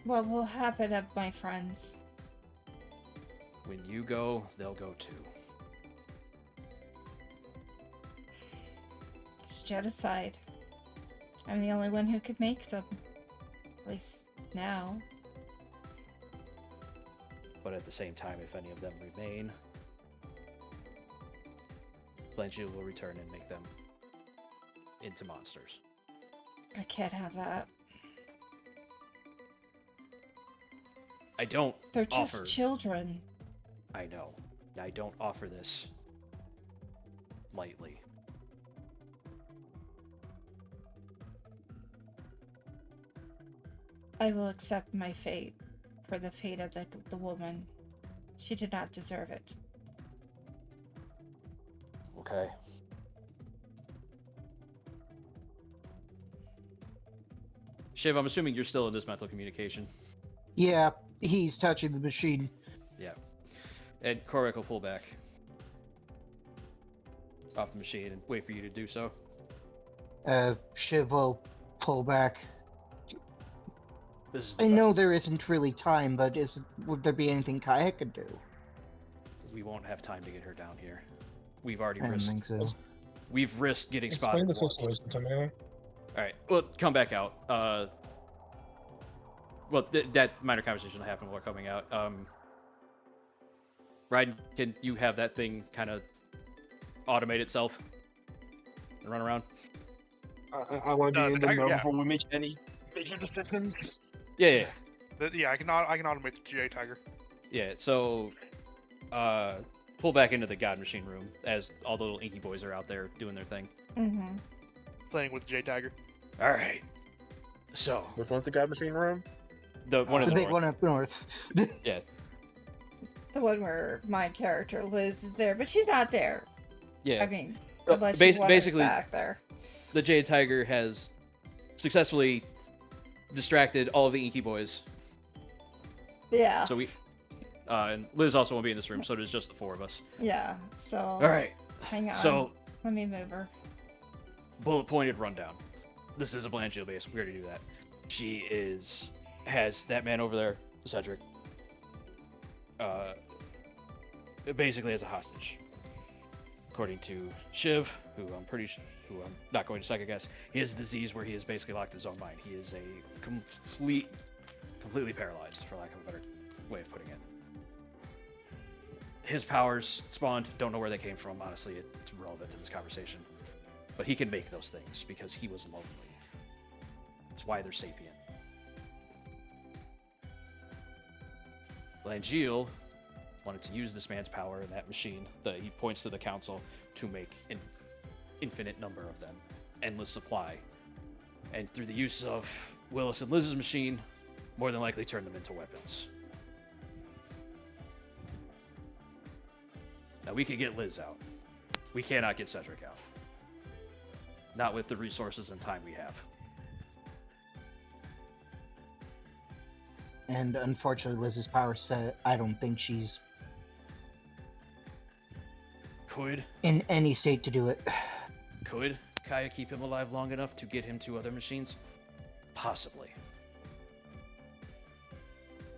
A: What will happen of my friends?
B: When you go, they'll go too.
A: It's genocide. I'm the only one who could make them. At least now.
B: But at the same time, if any of them remain, Blanchfield will return and make them into monsters.
A: I can't have that.
B: I don't
A: They're just
B: offer...
A: children.
B: I know. I don't offer this lightly.
A: I will accept my fate for the fate of the woman. She did not deserve it.
B: Okay. Shiv, I'm assuming you're still in this mental communication.
D: Yeah, he's touching the machine.
B: Yeah. And Korek will pull back off the machine and wait for you to do so.
D: Shiv will pull back.
B: This is
D: I know there isn't really time, but would there be anything Kaya could do?
B: we won't have time to get her down here. We've already
D: I don't think
B: risked.
D: so.
B: We've risked getting
E: Explain
B: spotted
E: the
B: once.
E: situation to me.
B: All right. Well, come back out. Well, that minor conversation will happen while we're coming out. Ryden, can you have that thing kind of automate itself and run around?
E: I want to be
C: The
E: in the
C: tiger,
E: know
C: yeah.
E: before we make any major decisions.
B: Yeah.
C: Yeah, I can automate the GA Tiger.
B: Yeah. So, pull back into the God Machine room as all the little inky boys are out there doing their thing.
A: Mm-hmm.
C: Playing with the J Tiger.
B: All right. So
E: Which one's the God Machine room?
B: the one in
D: The
B: the
D: big
B: north.
D: one up north.
B: Yeah.
A: The one where my character Liz is there, but she's not there.
B: Yeah.
A: I mean,
B: Uh,
A: unless
B: bas-
A: you want her
B: basically-
A: back there.
B: The Jade Tiger has successfully distracted all of the inky boys.
A: Yeah.
B: So we, and Liz also won't be in this room, so it is just the four of us.
A: Yeah. So.
B: All right.
A: Hang on.
B: So
A: Let me move her.
B: bullet pointed rundown. This is a Blanchfield base. We already do that. She has that man over there, Cedric. Basically as a hostage. According to Shiv, who I'm not going to second guess, he has a disease where he has basically locked his own mind. He is a completely paralyzed, for lack of a better way of putting it. His powers spawned, don't know where they came from, honestly, it's irrelevant to this conversation. But he can make those things because he was lonely. That's why they're sapient. Langeal wanted to use this man's power in that machine. He points to the council to make an infinite number of them, endless supply. And through the use of Willis and Liz's machine, more than likely turn them into weapons. Now we could get Liz out. We cannot get Cedric out. Not with the resources and time we have.
D: And unfortunately, Liz's power set, I don't think she's
B: Could
D: in any state to do it.
B: Kaya keep him alive long enough to get him to other machines? Possibly.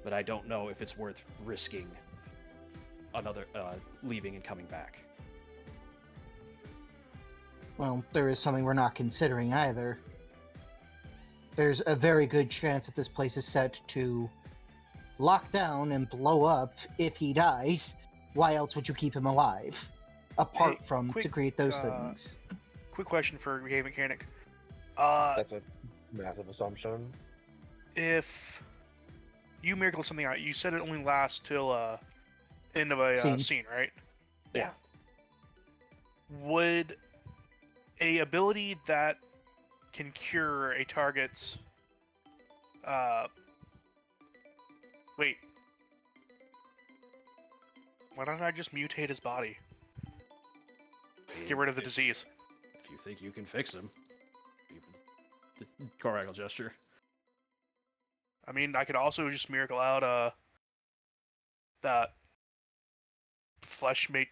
B: But I don't know if it's worth risking another leaving and coming back.
D: Well, there is something we're not considering either. There's a very good chance that this place is set to lock down and blow up if he dies. Why else would you keep him alive? Apart
C: Hey,
D: from
C: quick,
D: to create those things.
C: Quick question for Game Mechanic.
E: That's a massive assumption.
C: If you miracle something out, you said it only lasts till end of a
D: Scene.
C: scene, right?
B: Yeah.
C: Would a ability that can cure a target's wait. Why don't I just mutate his body? Get rid of the disease.
B: If you think you can fix him. The Coracle gesture.
C: I mean, I could also just miracle out that flesh make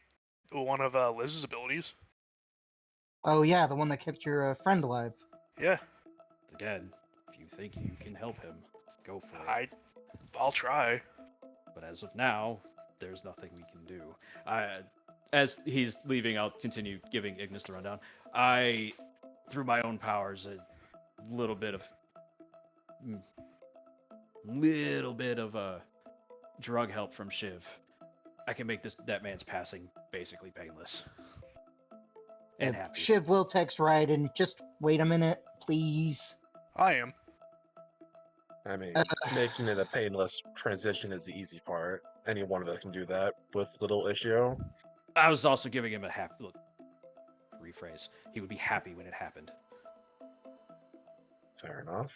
C: one of Liz's abilities.
D: Oh yeah, the one that kept your friend alive.
C: Yeah,
B: Again, if you think you can help him, go for it.
C: I'll try.
B: But as of now, there's nothing we can do. As he's leaving, I'll continue giving Ignis the rundown. Through my own powers, a little bit of drug help from Shiv, I can make that man's passing basically painless. And happy.
D: Shiv will text Raiden, just wait a minute, please.
C: I am.
E: I mean, making it a painless transition is the easy part. Any one of us can do that with little issue.
B: I was also giving him rephrase. He would be happy when it happened.
E: Fair enough.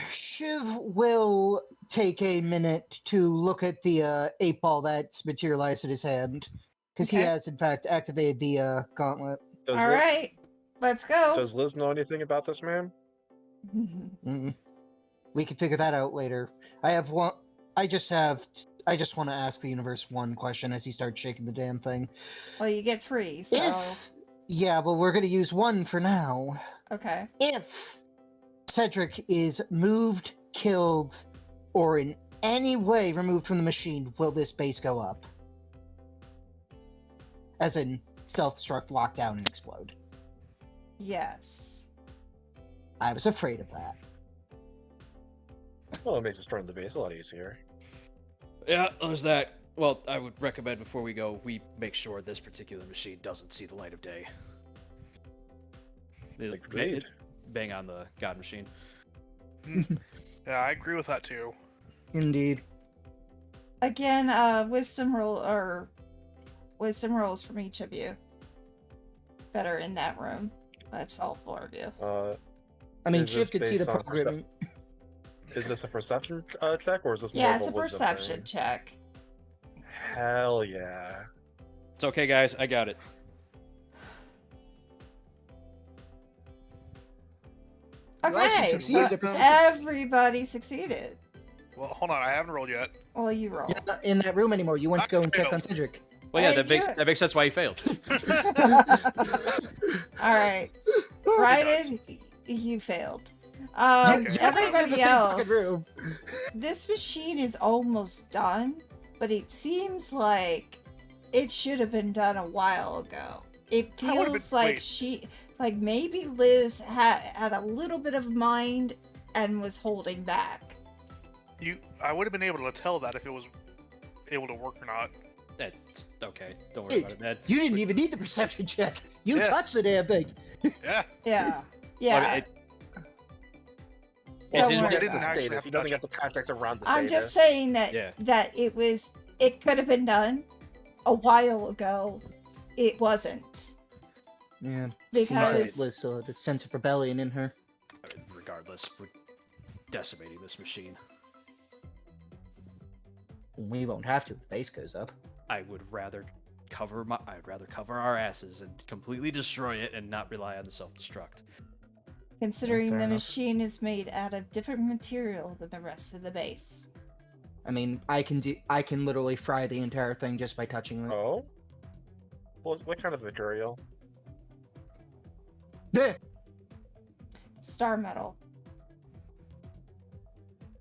D: Shiv will take a minute to look at the 8-ball that's materialized in his hand, because he
A: Okay.
D: has, in fact, activated the gauntlet.
E: Does
A: All right. Let's go.
E: Does Liz know anything about this man?
D: We can figure that out later. I have one. I just want to ask the universe one question as he starts shaking the damn thing.
A: Well, you get 3, so
D: Yeah, well, we're gonna use one for now.
A: okay.
D: If Cedric is moved, killed, or in any way removed from the machine will this base go up. As in, self-destruct, lockdown, and explode.
A: Yes.
D: I was afraid of that.
E: Well, it makes destroying the base a lot easier.
B: Yeah, there's that. Well, I would recommend before we go, we make sure this particular machine doesn't see the light of day.
E: Agreed.
B: Bang on the God machine.
C: Yeah, I agree with that too.
D: Indeed.
A: Again, wisdom rolls from each of you that are in that room. That's all 4 of you.
D: I mean,
E: Is
D: Shiv
E: this
D: could see the
E: based on
D: programming.
E: Is this a perception check, or is this more
A: Yeah,
E: of
A: it's a
E: wisdom
A: perception
E: thing?
A: check.
E: Hell yeah.
B: It's okay, guys. I got it.
D: You actually
A: Okay,
D: succeeded
A: so
D: the perception.
A: everybody succeeded.
C: Well, hold on, I haven't rolled yet.
A: Well, you roll.
D: You're not in that room anymore. You went to go and check on Cedric.
B: Well, yeah,
A: Hey,
B: that makes sense why he failed.
A: All right, Ryden, you failed.
C: Okay.
A: Everybody
D: You're in the same fucking
A: else,
D: room.
A: this machine is almost done, but it seems like it should have been done a while ago. It
C: I would've
A: feels
C: been-
A: like maybe Liz had a little bit of mind and was holding back.
C: I would have been able to tell that if it was able to work or not.
B: That's okay. Don't worry about it, Ned.
D: You didn't even need the perception check. You
C: Yeah.
D: touched the damn thing.
C: Yeah.
A: Yeah,
B: Well,
A: yeah.
B: It's
A: Don't
B: his-
A: worry
E: He did the
A: about it.
E: status. He doesn't get the context around the
A: I'm
E: status.
A: just saying that
B: Yeah.
A: it could have been done a while ago. It wasn't.
D: Yeah.
A: Because-
D: Seems like Liz still had a sense of rebellion in her.
B: Regardless, we're decimating this machine.
D: We won't have to if the base goes up.
B: I'd rather cover our asses and completely destroy it and not rely on the self-destruct.
A: Considering
D: Fair
A: the
D: enough.
A: machine is made out of different material than the rest of the base.
D: I mean, I can literally fry the entire thing just by touching it.
E: Oh? What kind of material?
D: There!
A: Star metal.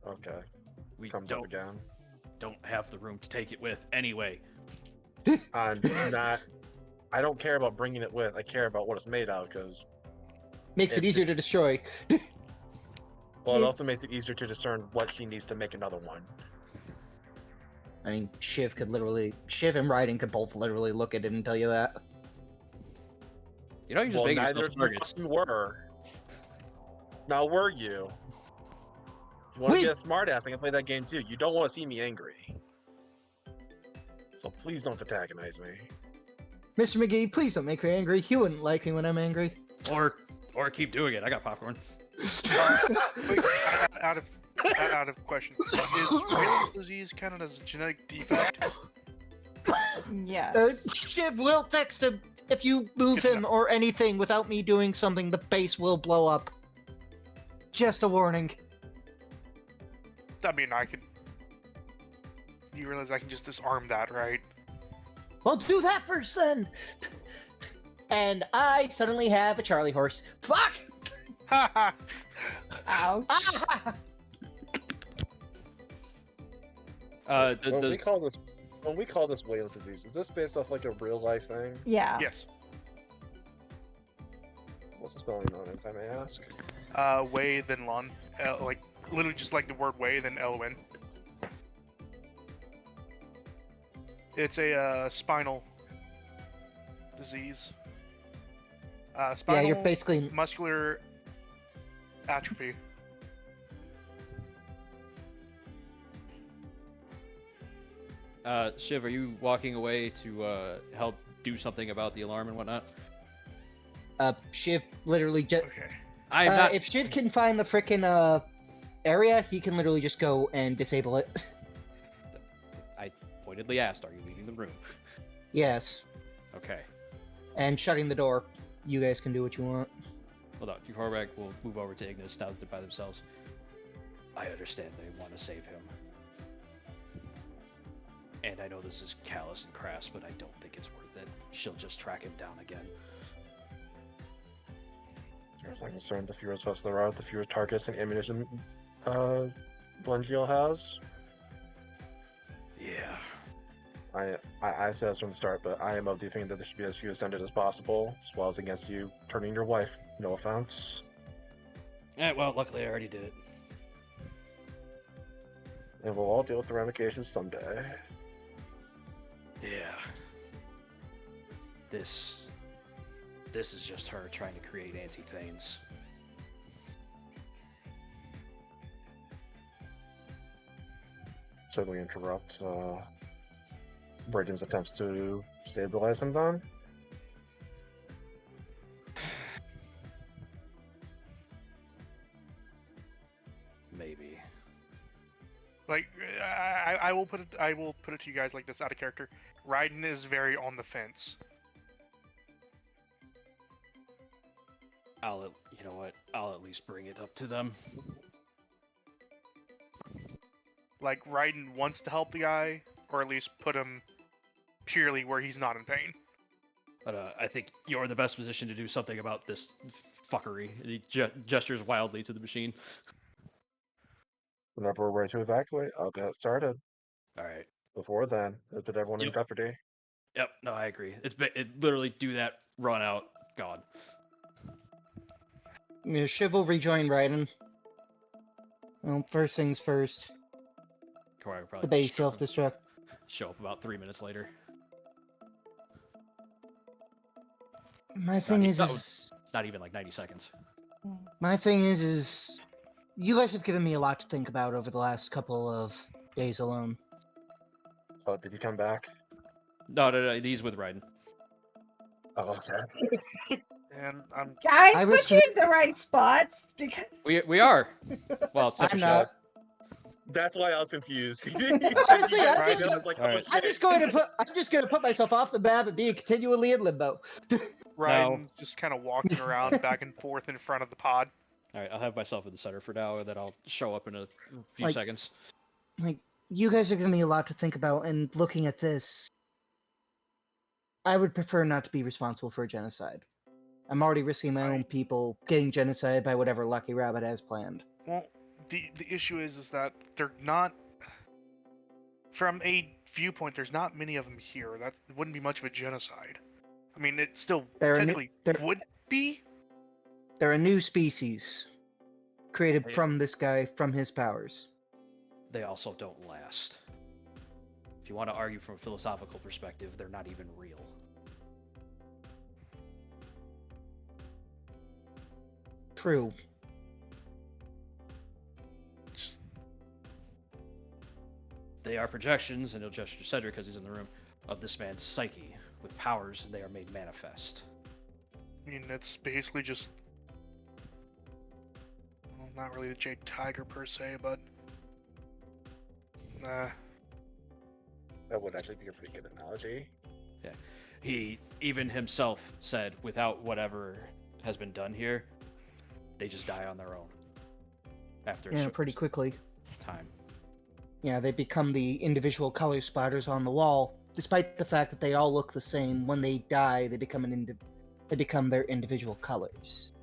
E: Okay.
B: We
E: Comes up
B: don't
E: again.
B: have the room to take it with anyway.
E: I'm not. I don't care about bringing it with. I care about what it's made out, because
D: Makes it easier to destroy.
E: well, it also
A: It's-
E: makes it easier to discern what she needs to make another one.
D: I mean, Shiv and Raiden could both literally look at it and tell you that.
B: You know, you just
E: Well,
B: make
E: neither
B: yourself
E: of you
B: targets.
E: fucking were. Now were you? If you want to
D: We-
E: be a smartass, I can play that game too. You don't want to see me angry. So please don't antagonize me.
D: Mr. McGee, please don't make me angry. You wouldn't like me when I'm angry.
B: Or keep doing it. I got popcorn.
C: Wait, out of question. Is Wayland's disease counted as a genetic defect?
A: Yes.
D: Shiv will text him. If you move
C: Good to
D: him
C: know.
D: or anything without me doing something, the base will blow up. Just a warning.
C: I mean, I could. You realize I can just disarm that, right?
D: Well, do that first then. And I suddenly have a Charlie horse. Fuck!
C: Haha.
A: Ouch.
D: Ah!
E: When we
B: Does
E: call this Wayland's disease, is this based off like a real life thing?
A: Yeah.
C: Yes.
E: What's the spelling on it, if I may ask?
C: Way then Lon. Like literally just like the word way then L-O-N. It's a spinal disease.
D: Yeah,
C: Spinal
D: you're basically.
C: muscular atrophy.
B: Shiv, are you walking away to help do something about the alarm and whatnot?
D: Shiv literally just.
C: Okay.
B: I'm not.
D: If Shiv can find the frickin' area, he can literally just go and disable it.
B: I pointedly asked, "Are you leaving the room?"
D: Yes.
B: Okay.
D: And shutting the door. You guys can do what you want.
B: Hold on. Korvac will move over to Ignis now that they're by themselves. I understand they want to save him. And I know this is callous and crass, but I don't think it's worth it. She'll just track him down again.
E: As far as I'm concerned, the fewer of us there are, the fewer targets and ammunition Blengio has. I said this from the start, but I am of the opinion that there should be as few ascended as possible, as well as against you turning your wife. No offense.
B: Well, luckily I already did it.
E: And we'll all deal with the ramifications someday.
B: Yeah. This is just her trying to create anti-Thanes.
E: Should we interrupt Braden's attempts to stabilize him then?
B: Maybe.
C: Like, I will put it to you guys like this out of character. Raiden is very on the fence.
B: You know what? I'll at least bring it up to them.
C: Like, Raiden wants to help the guy, or at least put him purely where he's not in pain.
B: But I think you're in the best position to do something about this fuckery. And he gestures wildly to the machine.
E: Whenever we're ready to evacuate, I'll get started.
B: All right.
E: Before then, let's put everyone in jeopardy.
B: Yep. No, I agree. It literally do that, run out, gone.
D: Shiv will rejoin Raiden. Well, first things first.
B: Corey will probably
D: The base self-destruct.
B: show up about 3 minutes later.
D: My thing is
B: not even like 90 seconds.
D: my thing is you guys have given me a lot to think about over the last couple of days alone.
E: Oh, did he come back?
B: No, he's with Raiden.
E: Oh, okay.
C: And I'm
A: I
D: I
A: put
D: was-
A: you in the right spots because
B: We are. Well, except for
D: I'm
B: Shell.
D: not.
E: That's why I was confused.
D: Honestly,
E: I was like,
B: Alright.
E: oh,
D: I'm just going to put myself off the map and be continually in limbo.
C: Raiden's just kind of walking around back and forth in front of the pod.
B: All right, I'll have myself in the center for now, and then I'll show up in a few
D: Like-
B: seconds.
D: Like, you guys are giving me a lot to think about, and looking at this, I would prefer not to be responsible for a genocide. I'm already risking my own people getting genocide by whatever Lucky Rabbit has planned.
C: Well, the issue is that they're not. From a viewpoint, there's not many of them here. That wouldn't be much of a genocide. I mean, it still
D: They're a new-
C: technically
D: they're-
C: would be.
D: They're a new species, created
B: Hey.
D: from this guy, from his powers.
B: They also don't last. If you want to argue from a philosophical perspective, they're not even real.
D: True.
C: Just,
B: They are projections, and he'll gesture to Cedric because he's in the room, of this man's psyche, with powers, and they are made manifest.
C: I mean, it's basically just. Well, not really the Jade Tiger per se, but.
E: that would actually be a pretty good analogy.
B: He even himself said, without whatever has been done here, they just die on their own. After a
D: Yeah,
B: certain
D: pretty quickly.
B: time.
D: Yeah, they become the individual color splatters on the wall. Despite the fact that they all look the same, when they die, they become they become their individual colors.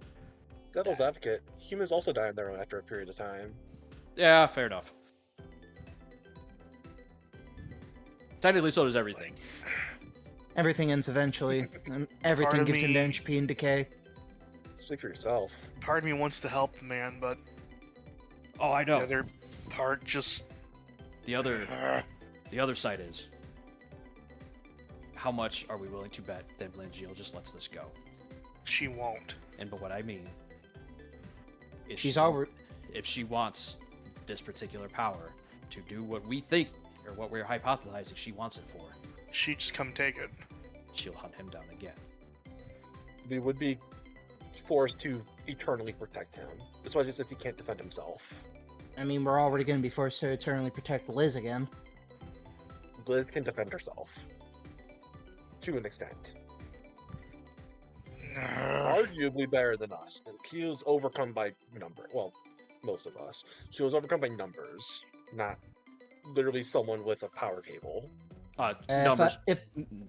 E: Devil's advocate, humans also die on their own after a period of time.
B: Yeah, fair enough. Technically, so does everything.
D: Everything ends eventually, and everything
C: Part of
D: gives into
C: me-
D: entropy and decay.
E: Speak for yourself.
C: part of me wants to help the man, but
B: Oh, I know.
C: the other part just.
B: The other side is, how much are we willing to bet that Blangeal just lets this go?
C: She won't.
B: But what I mean is
D: She's already.
B: if she wants this particular power to do what we think or what we're hypothesizing she wants it for,
C: She'd just come take it.
B: she'll hunt him down again.
E: We would be forced to eternally protect him. That's why he says he can't defend himself.
D: I mean, we're already going to be forced to eternally protect Liz again.
E: Liz can defend herself. To an extent. Arguably better than us. He was overcome by number. Well, most of us. He was overcome by numbers, not literally someone with a power cable.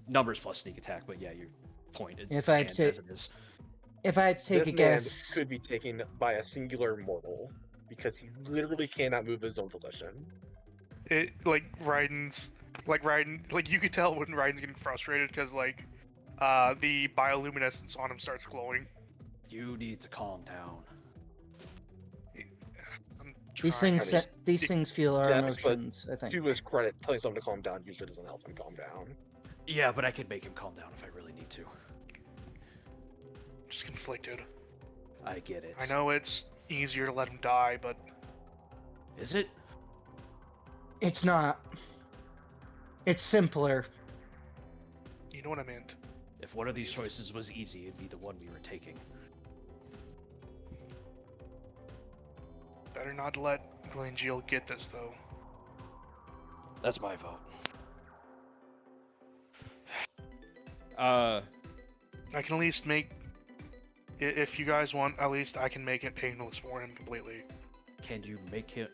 B: Numbers plus sneak attack, but yeah, your point is
D: If I had
B: stand
D: to-
B: as it is.
D: If I had to take
E: This
D: a
E: man
D: guess,
E: could be taken by a singular mortal because he literally cannot move his own volition.
C: It like Raiden's Like Raiden, like you could tell when Raiden's getting frustrated because like the bioluminescence on him starts glowing.
B: You need to calm down.
C: I'm
D: These
C: trying.
D: things feel our
E: Yes, but
D: emotions, I think.
E: To his credit, telling someone to calm down usually doesn't help him calm down.
B: Yeah, but I can make him calm down if I really need to.
C: Just conflicted.
B: I get it.
C: I know it's easier to let him die, but
B: Is it?
D: It's not. It's simpler.
C: you know what I meant.
B: If one of these choices was easy, it'd be the one we were taking.
C: Better not let Glenjiel get this though.
B: That's my vote.
C: I can at least make, if you guys want, at least I can make it painless for him completely.
B: Can you make him?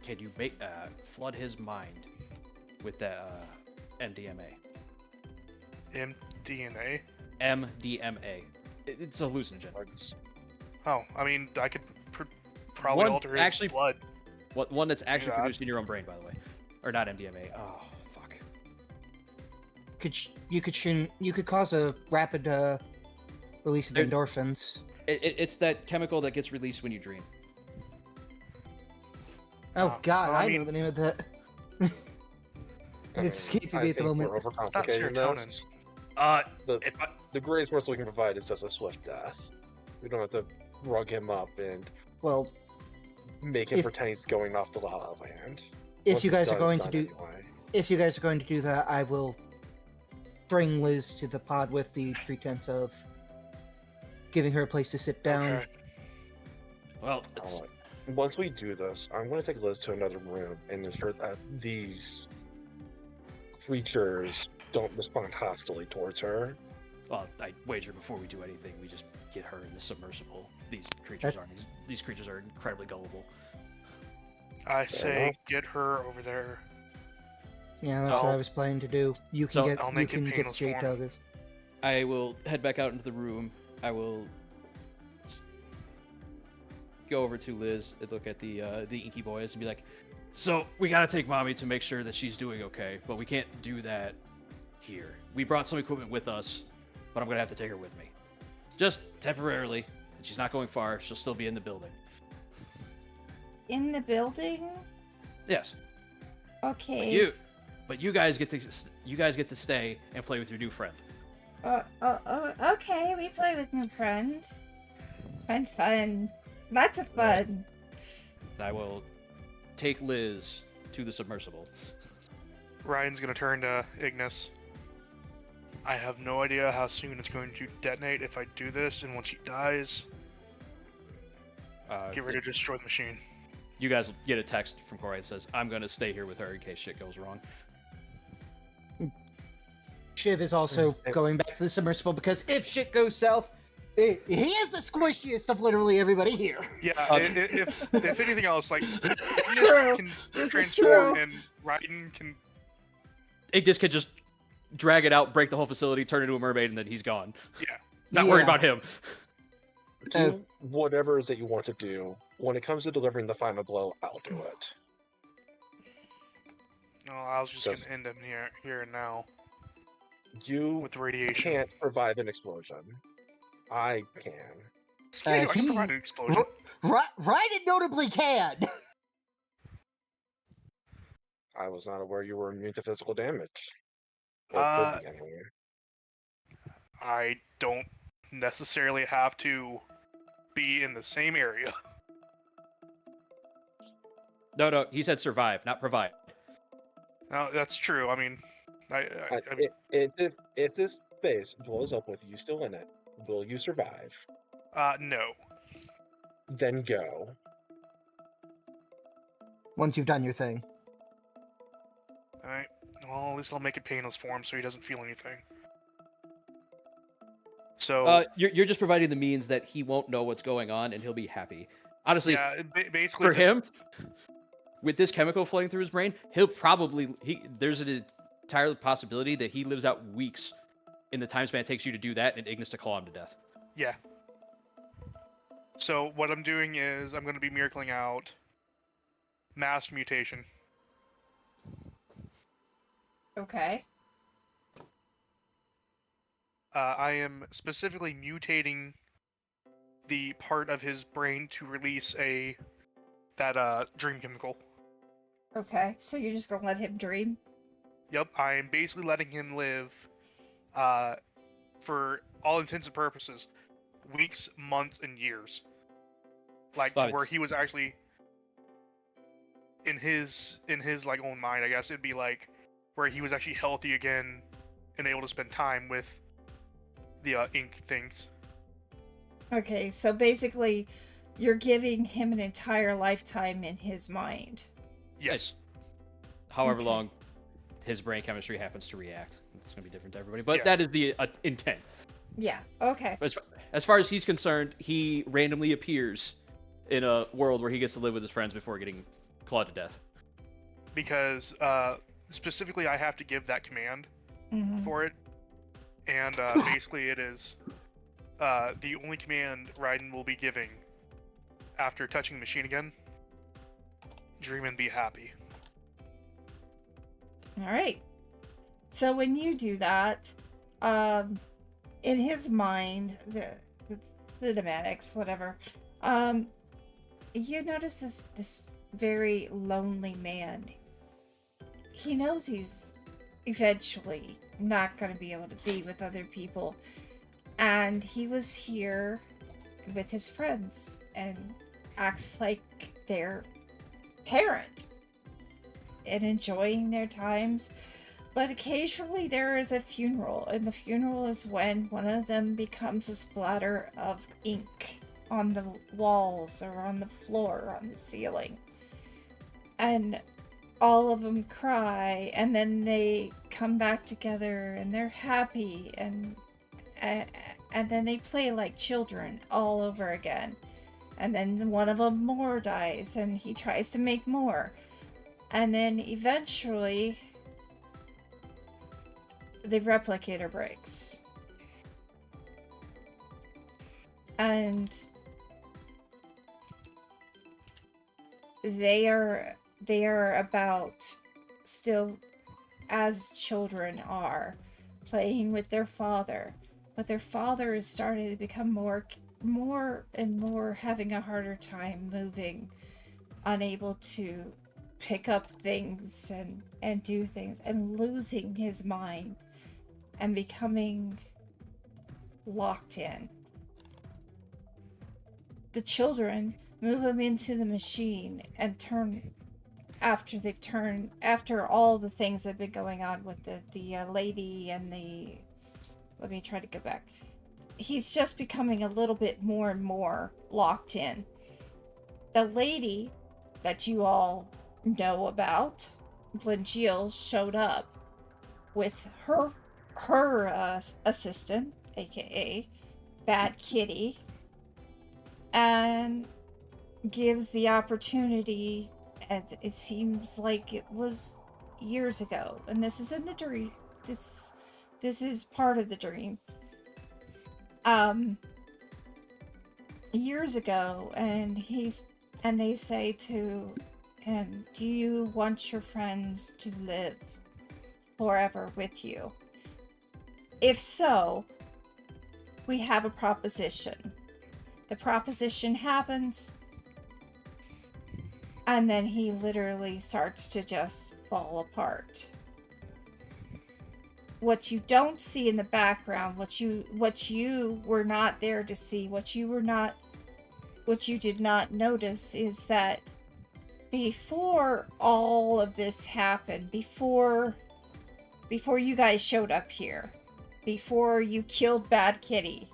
B: Can you make flood his mind with that MDMA?
C: MDNA?
B: MDMA. It's a hallucinogen.
E: Drugs.
C: Oh, I mean, I could probably alter his blood.
B: One that's actually
C: Yeah.
B: produced in your own brain, by the way, or not MDMA. Oh fuck.
D: You could cause a rapid release of
B: There-
D: endorphins.
B: It's that chemical that gets released when you dream.
D: Oh God,
C: well, I
D: I
C: mean-
D: know the name of that. It's escaping
E: I
D: me at the
E: think
D: moment.
E: We're overcomplicating
C: serotonin.
E: this.
B: If
E: The greatest mercy we can provide is just a swift death. We don't have to rug him up and
D: Well,
E: make him
D: If-
E: pretend he's going off to La La Land.
D: if
E: Once
D: you
E: it's
D: guys are
E: done,
D: going
E: it's
D: to
E: done
D: do,
E: anyway.
D: if you guys are going to do that, I will bring Liz to the pod with the pretense of giving her a place to sit down.
C: Okay.
B: well, it's,
E: Alright. Once we do this, I'm going to take Liz to another room and ensure that these creatures don't respond hostilely towards her.
B: well, I wager before we do anything, we just get her in the submersible. These creatures are incredibly gullible.
C: I
E: Fair
C: say
E: enough.
C: get her over there.
D: Yeah, that's what
B: I'll-
D: I was planning to do. You can
B: So,
D: get
C: I'll
D: you
C: make it
D: can get the
C: painless
D: Jade
C: for him.
D: Duggar.
B: I will head back out into the room. I will s- go over to Liz and look at the Inky Boys and be like, "So we gotta take mommy to make sure that she's doing okay, but we can't do that here. We brought some equipment with us, but I'm gonna have to take her with me, just temporarily. And she's not going far. She'll still be in the building.
A: In the building?
B: Yes,
A: Okay.
B: but you guys get to stay and play with your new friend.
A: Okay, we play with new friend. Fun. Lots of fun.
B: I will take Liz to the submersible.
C: Ryan's gonna turn to Ignis. I have no idea how soon it's going to detonate if I do this, and once he dies, get ready to destroy the machine.
B: You guys will get a text from Corey that says, "I'm gonna stay here with her in case shit goes wrong."
D: Shiv is also going back to the submersible because if shit goes south, he is the squishiest of literally everybody here.
C: Yeah, if anything else, like Ignis
A: true.
C: can
A: This is
C: transform
A: true.
C: and Raiden can.
B: Ignis could just drag it out, break the whole facility, turn into a mermaid, and then he's gone.
C: Yeah.
B: Not worried
D: Yeah.
B: about him.
E: Do whatever it is that you want to do. When it comes to delivering the final blow, I'll do it.
C: No, I was just
E: Just-
C: gonna end him here and now
E: You
C: with the radiation.
E: can't survive an explosion. I can.
C: Yeah, I can
D: he-
C: provide an explosion.
D: Raiden notably can.
E: I was not aware you were immune to physical damage. Or could be anyway.
C: I don't necessarily have to be in the same area.
B: No, he said survive, not provide.
C: No, that's true. I mean, I
E: If this base blows up with you still in it, will you survive?
C: no.
E: Then go.
D: Once you've done your thing.
C: Alright. Well, at least I'll make it painless for him so he doesn't feel anything. So,
B: You're just providing the means that he won't know what's going on and he'll be happy. Honestly,
C: yeah, basically
B: for
C: just-
B: him, with this chemical flooding through his brain, there's an entire possibility that he lives out weeks in the time span it takes you to do that and Ignis to claw him to death.
C: Yeah. So what I'm doing is I'm going to be miracling out mass mutation.
A: Okay.
C: I am specifically mutating the part of his brain to release that dream chemical.
A: Okay. So you're just gonna let him dream?
C: Yep, I'm basically letting him live, for all intents and purposes, weeks, months, and years. Like to where he was actually in his like own mind, I guess it'd be like where he was actually healthy again and able to spend time with the ink things.
A: Okay, so basically, you're giving him an entire lifetime in his mind.
C: Yes.
B: However
A: Okay.
B: long his brain chemistry happens to react. It's going to be different to everybody, but
C: Yeah.
B: that is the intent.
A: Yeah. Okay.
B: As far as he's concerned, he randomly appears in a world where he gets to live with his friends before getting clawed to death.
C: Because specifically, I have to give that command
A: Mhm.
C: for it, and basically, it is the only command Raiden will be giving after touching the machine again. Dream and be happy.
A: All right. So when you do that, in his mind, the cinematics, whatever, you notice this very lonely man. He knows he's eventually not going to be able to be with other people, and he was here with his friends and acts like their parent and enjoying their times. But occasionally there is a funeral, and the funeral is when one of them becomes a splatter of ink on the walls or on the floor or on the ceiling. And all of them cry, and then they come back together and they're happy, and then they play like children all over again. And then one of them more dies, and he tries to make more. And then eventually the replicator breaks. And they are about still as children are playing with their father, but their father is starting to become more and more having a harder time moving, unable to pick up things and do things, and losing his mind and becoming locked in. The children move him into the machine and turn after all the things that have been going on with the lady and the, let me try to go back. He's just becoming a little bit more and more locked in. The lady that you all know about, Blingiel, showed up with her assistant, aka Bad Kitty, and gives the opportunity, and it seems like it was years ago, and this is in the dream. This is part of the dream. Years ago, and they say to him, "Do you want your friends to live forever with you? If so, we have a proposition." The proposition happens, and then he literally starts to just fall apart. What you don't see in the background, what you were not there to see, what you did not notice, is that before all of this happened, before you guys showed up here, before you killed Bad Kitty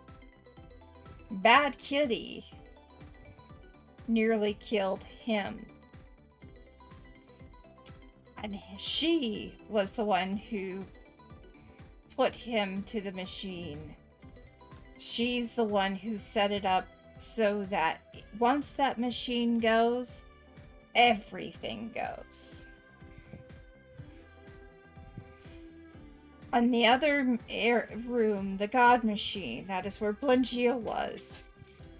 A: nearly killed him. And she was the one who put him to the machine. She's the one who set it up so that once that machine goes, everything goes. On the other room, the God Machine, that is where Blingiel was.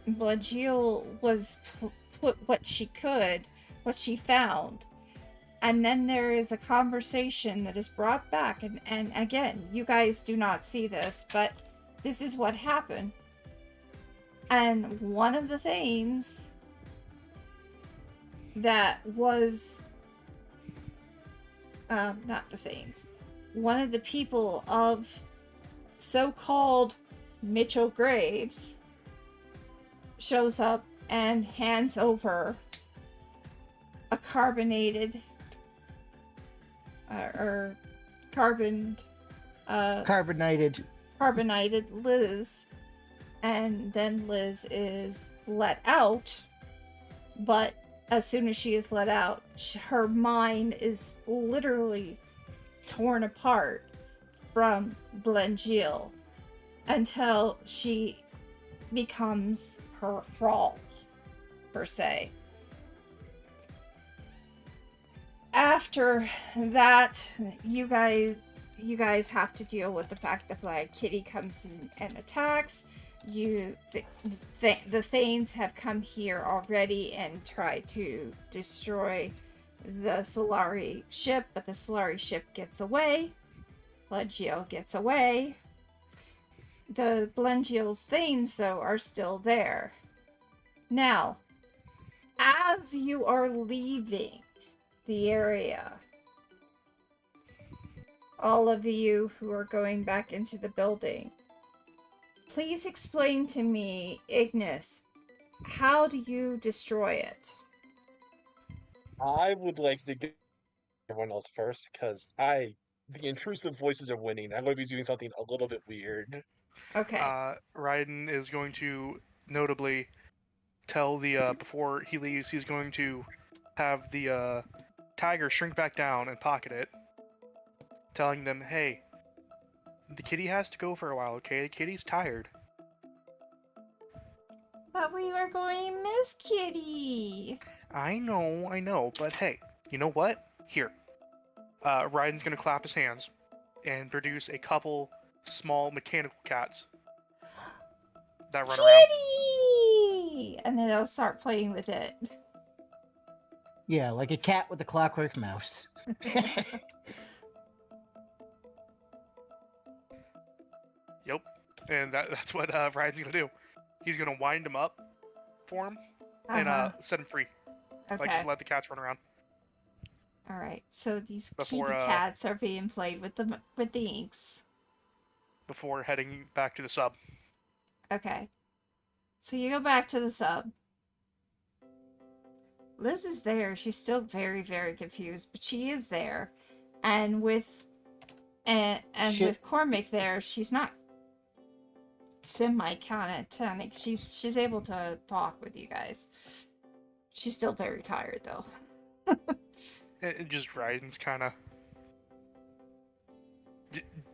A: Blingiel was put what she found. And then there is a conversation that is brought back. And again, you guys do not see this, but this is what happened. And one of the things that was... not the things. One of the people of so-called Mitchell Graves shows up and hands over a carbonated carbonated Liz, and then Liz is let out, but as soon as she is let out, her mind is literally torn apart from Blengil until she becomes her thrall, per se. After that, you guys have to deal with the fact that Black Kitty comes in and attacks. The Thanes have come here already and tried to destroy the Solari ship, but the Solari ship gets away. Blengil gets away. The Blengil's Thanes, though, are still there. Now, as you are leaving the area, all of you who are going back into the building, please explain to me, Ignis, how do you destroy it?
E: I would like to get everyone else first, because the intrusive voices are winning. I'm going to be doing something a little bit weird.
A: Okay.
C: Raiden is going to notably tell the, before he leaves, he's going to have the, tiger shrink back down and pocket it, telling them, hey, the kitty has to go for a while, okay? The kitty's tired.
A: But we were going to miss Kitty.
C: I know, but hey, you know what? Here. Raiden's gonna clap his hands and produce a couple small mechanical cats that run around.
A: Kitty! And then they'll start playing with it.
D: Yeah, like a cat with a clockwork mouse.
C: Yep. And that's what Raiden's gonna do. He's gonna wind him up for him and set him free.
A: Okay.
C: Like, just let the cats run around.
A: All right. So these
C: Before,
A: kitty cats are being played with the inks.
C: Before heading back to the sub.
A: Okay. So you go back to the sub. Liz is there. She's still very, very confused, but she is there. And with with Cormac there, she's not semi-catatonic. She's able to talk with you guys. She's still very tired though.
C: It just Raiden's kind of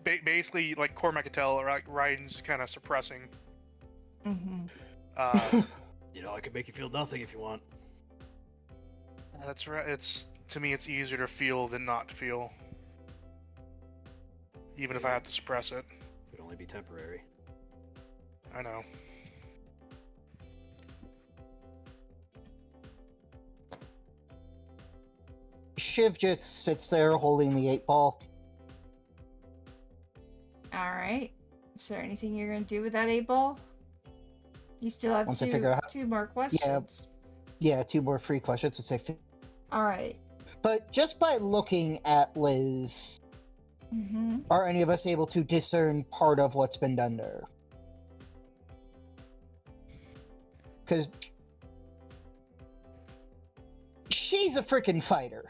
C: basically, like Cormac could tell, Raiden's kind of suppressing.
A: Mm-hmm.
B: You know, I can make you feel nothing if you want.
C: That's right. To me, it's easier to feel than not to feel. Even if I have to suppress it.
B: It would only be temporary.
C: I know.
D: Shiv just sits there holding the 8-ball.
A: Alright. Is there anything you're going to do with that 8-ball? You still have
D: Once I figure out
A: two more questions.
D: Yeah, 2 more free questions would say.
A: Alright.
D: But just by looking at Liz, are any of us able to discern part of what's been done to her? Because she's a freaking fighter.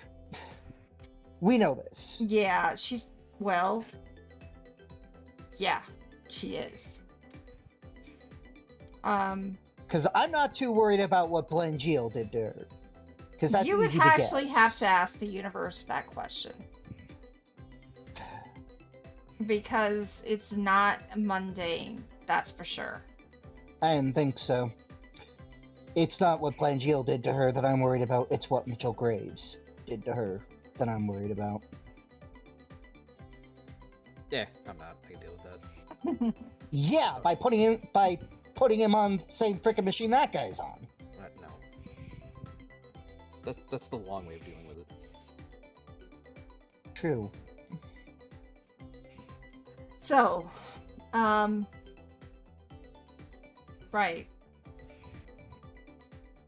D: We know this.
A: Yeah, well, yeah, she is.
D: Because I'm not too worried about what Blengil did to her. Because that's
A: you would
D: easy to
A: actually
D: guess.
A: have to ask the universe that question. Because it's not mundane, that's for sure.
D: I didn't think so. It's not what Blengil did to her that I'm worried about, it's what Mitchell Graves did to her that I'm worried about.
B: Yeah, I'm not. I can deal with that.
D: Yeah, by putting him on the same frickin' machine that guy's on.
B: No. That's the long way of dealing with it.
D: True.
A: So, right.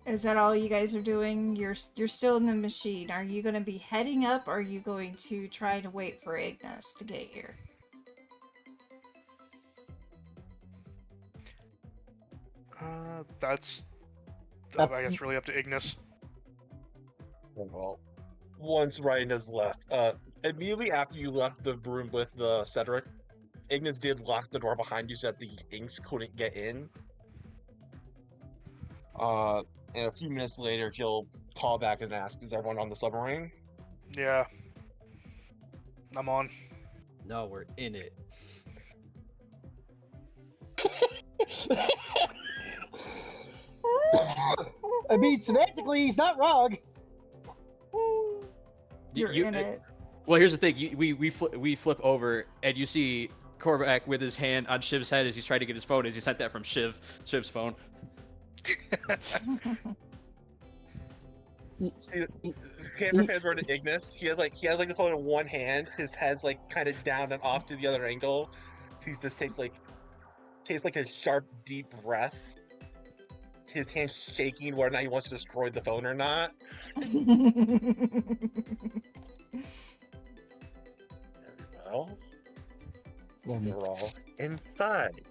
A: Is that all you guys are doing? You're still in the machine. Are you going to be heading up, or are you going to try to wait for Ignis to get here?
C: That's I guess really up to Ignis.
E: Well, once Ryan has left, immediately after you left the room with Cedric, Ignis did lock the door behind you so that the inks couldn't get in. And a few minutes later, he'll call back and ask, "Is everyone on the submarine?"
C: Yeah. I'm on.
B: No, we're in it.
D: I mean, semantically, he's not wrong.
A: You're in it.
B: Well, here's the thing. We flip over, and you see Korvac with his hand on Shiv's head as he's trying to get his phone, as he sent that from Shiv's phone.
E: See, the camera pans over to Ignis. He has like the phone in one hand. His head's like kind of down and off to the other angle. So he just takes like a sharp, deep breath. His hand's shaking whether or not he wants to destroy the phone or not. Well, we're all inside.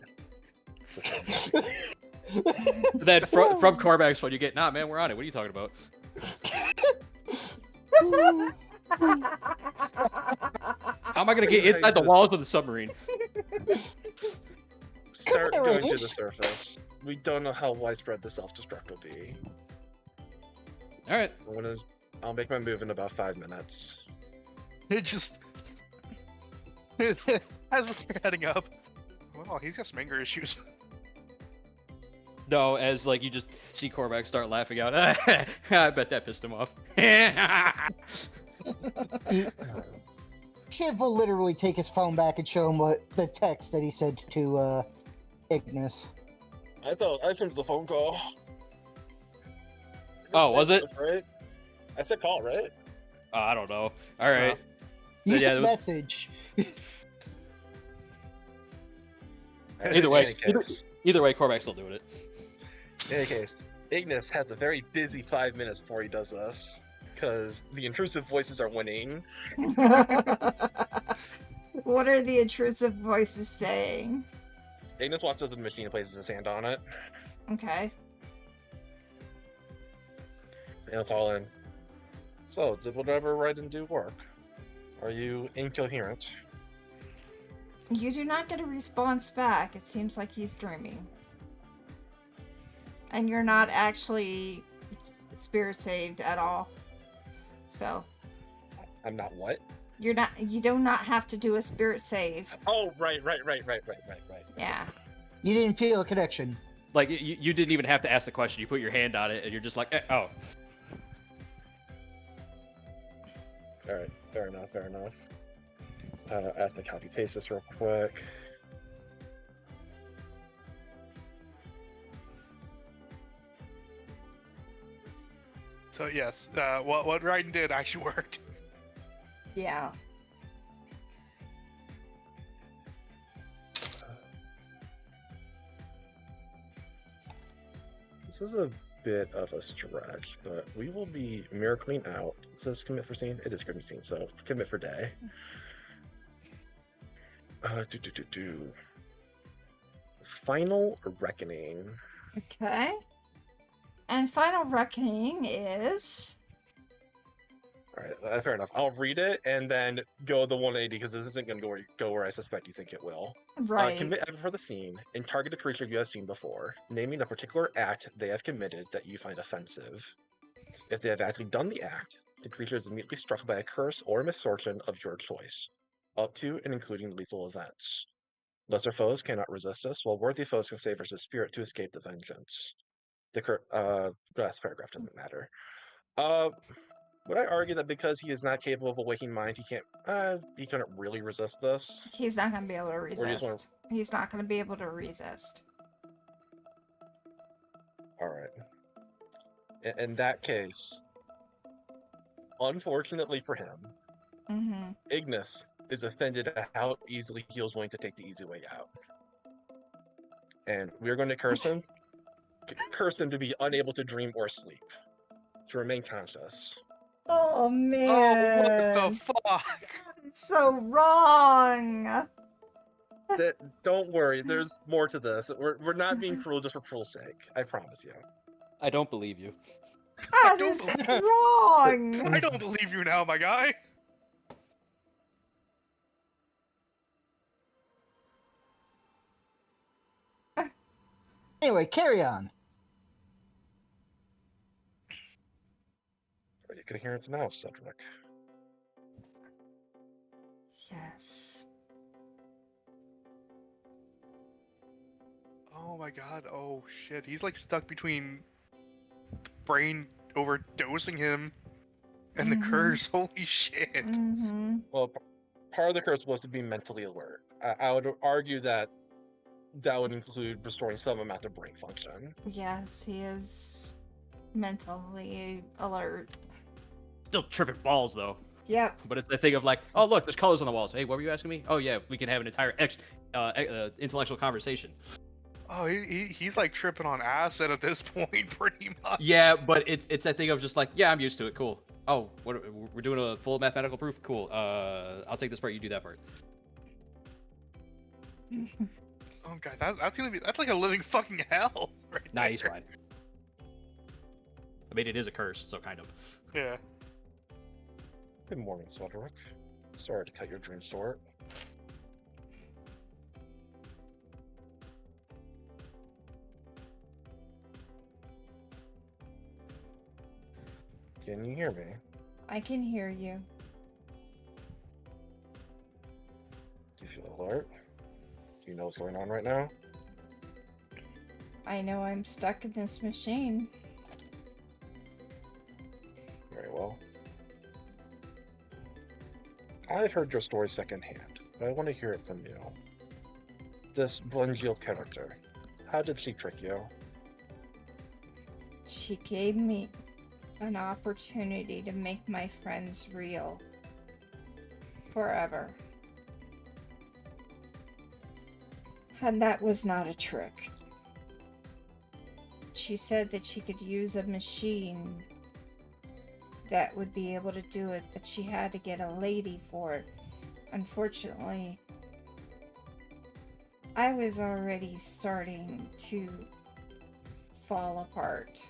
B: Then from Korvac's phone, you get, "Nah, man, we're on it. What are you talking about?" How am I gonna get inside the walls of the submarine?
E: Start going to the surface. We don't know how widespread the self-destruct will be.
B: All right.
E: I'll make my move in about 5 minutes.
C: It just as we're heading up. Well, he's got some anger issues.
B: No, as like you just see Korvac start laughing out. I bet that pissed him off.
D: Shiv will literally take his phone back and show him what the text that he sent to Ignis.
E: I sent the phone call.
B: Oh, was it?
E: Right? I said call, right?
B: I don't know. All right.
D: You
B: Yeah,
D: said
B: it was-
D: message.
B: Either way, Korvac's still doing it.
E: In any case, Ignis has a very busy 5 minutes before he does this, because the intrusive voices are winning.
A: What are the intrusive voices saying?
E: Ignis walks up to the machine and places his hand on it,
A: Okay.
E: and he'll call in. So, did whatever write and do work? Are you incoherent?
A: You do not get a response back. It seems like he's dreaming. And you're not actually spirit saved at all. So,
E: I'm not what?
A: you do not have to do a spirit save.
E: Oh, right.
A: Yeah.
D: You didn't feel a connection.
B: Like you didn't even have to ask the question. You put your hand on it, and you're just like, oh.
E: All right, fair enough. I have to copy paste this real quick.
C: So yes, what Raiden did actually worked.
A: Yeah.
E: This is a bit of a stretch, but we will be miracling out. It says commit for scene. It is commit scene, so commit for day. Final Reckoning.
A: Okay. And Final Reckoning is...
E: Alright, fair enough. I'll read it and then go the 180 because this isn't going to go where I suspect you think it will.
A: Right.
E: Commit effort for the scene and target a creature you have seen before, naming a particular act they have committed that you find offensive. If they have actually done the act, the creature is immediately struck by a curse or misfortune of your choice, up to and including lethal events. Lesser foes cannot resist us, while worthy foes can save versus spirit to escape the vengeance. The last paragraph doesn't matter. Would I argue that because he is not capable of a waking mind, he couldn't really resist this?
A: He's not going to be able to
E: Or you just wanna-
A: resist. He's not going to be able to resist.
E: Alright. In that case, unfortunately for him,
A: Mm-hmm.
E: Ignis is offended at how easily he was willing to take the easy way out. And we're going to curse him. Curse him to be unable to dream or sleep. To remain conscious.
A: Oh
C: Oh, what
A: man.
C: the fuck?
A: It's so wrong.
E: Don't worry, there's more to this. We're not being cruel just for cruel's sake. I promise you.
B: I don't believe you.
A: That
C: don't
A: is
C: believe-
A: wrong.
C: I don't believe you now, my guy.
D: Anyway, carry on.
E: You can hear it now, Cedric.
A: Yes.
C: Oh my god. Oh shit. He's like stuck between brain overdosing him and the
A: Mhm.
C: curse. Holy shit.
A: Mm-hmm.
E: Well, part of the curse was to be mentally alert. I would argue that would include restoring some amount of brain function.
A: Yes, he is mentally alert.
B: Still tripping balls though.
A: Yep.
B: But it's the thing of like, oh look, there's colors on the walls. Hey, what were you asking me? Oh yeah, we can have an entire intellectual conversation.
C: Oh, he's like tripping on acid at this point, pretty much.
B: Yeah, but it's that thing of just like, yeah, I'm used to it. Cool. Oh, we're doing a full mathematical proof. Cool. I'll take this part. You do that part.
C: Oh god, that's like a living fucking hell. Right
B: Nah, he's
C: there.
B: fine. I mean, it is a curse, so kind of.
C: Yeah.
E: Good morning, Cedric. Sorry to cut your dream short. Can you hear me?
A: I can hear you.
E: Do you feel alert? Do you know what's going on right now?
A: I know I'm stuck in this machine.
E: Very well. I've heard your story secondhand, but I want to hear it from you. This Blengil character, how did she trick you?
A: She gave me an opportunity to make my friends real. Forever. And that was not a trick. She said that she could use a machine that would be able to do it, but she had to get a lady for it. Unfortunately, I was already starting to fall apart.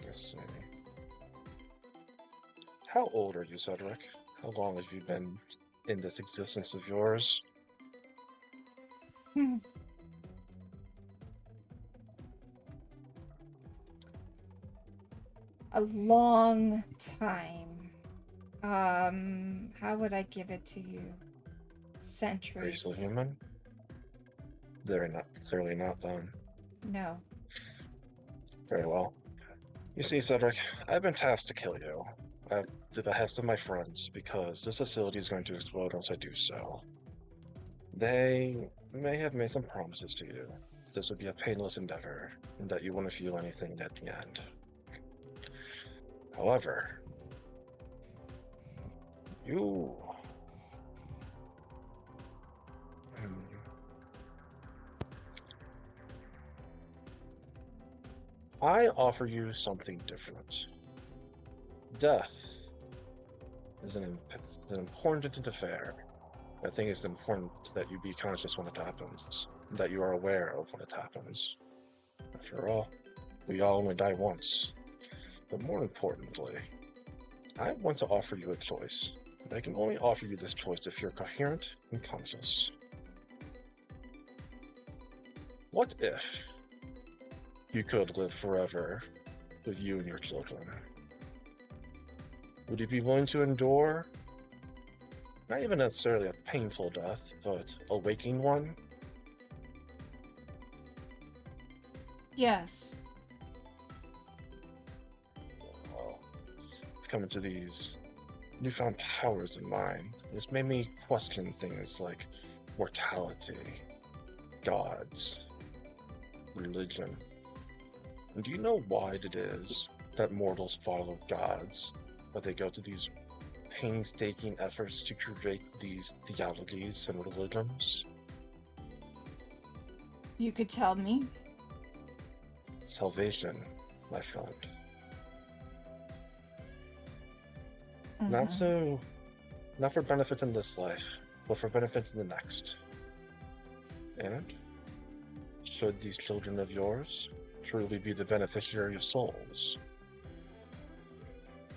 E: Let's see. How old are you, Cedric? How long have you been in this existence of yours?
A: A long time. How would I give it to you?
E: Are you
A: Centuries.
E: still human? They're not, clearly not then.
A: No.
E: Very well. You see, Cedric, I've been tasked to kill you at the behest of my friends because this facility is going to explode once I do so. They may have made some promises to you. This would be a painless endeavor, and that you wouldn't feel anything at the end. However, you... I offer you something different. Death is an important affair. I think it's important that you be conscious when it happens, and that you are aware of when it happens. After all, we all only die once. But more importantly, I want to offer you a choice. And I can only offer you this choice if you're coherent and conscious. What if you could live forever with you and your children? Would you be willing to endure, not even necessarily a painful death, but a waking one?
A: Yes.
E: Well, I've come into these newfound powers of mine. It's made me question things like mortality, gods, religion. And do you know why it is that mortals follow gods but they go to these painstaking efforts to create these theologies and religions.
A: You could tell me.
E: Salvation, my friend.
A: Mhm.
E: Not for benefit in this life, but for benefit in the next. And should these children of yours truly be the beneficiary of souls,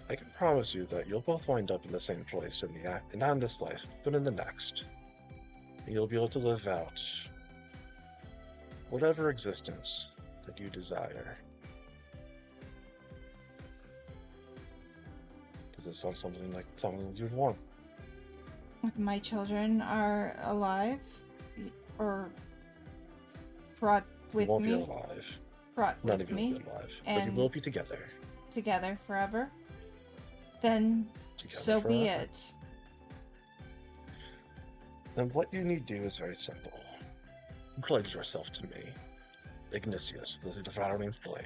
E: I can promise you that you'll both wind up in the same place not in this life, but in the next. And you'll be able to live out whatever existence that you desire. Does it sound something like something you'd want?
A: My children are alive or brought
E: You
A: with
E: won't be
A: me.
E: alive.
A: Brought
E: None
A: with
E: of you will
A: me
E: be alive. But you
A: and
E: will be together.
A: together forever. Then
E: Together
A: so be
E: forever.
A: it.
E: Then what you need to do is very simple. Pledge yourself to me, Ignatius, the devouring flame.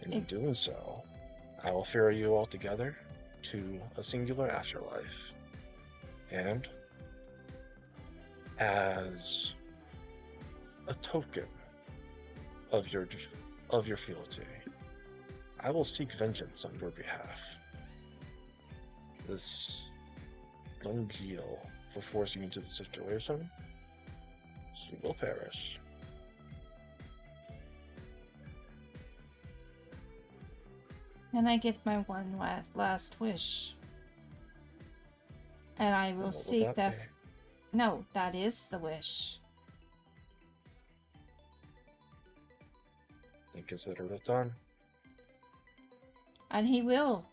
E: And in doing so, I will ferry you all together to a singular afterlife. And as a token of your fealty, I will seek vengeance on your behalf. This Lungiel for forcing you into the situation, she will perish.
A: Then I get my one last wish. And I will
E: What
A: seek
E: will
A: that.
E: be?
A: No, that is the wish.
E: Then consider it done.
A: And he will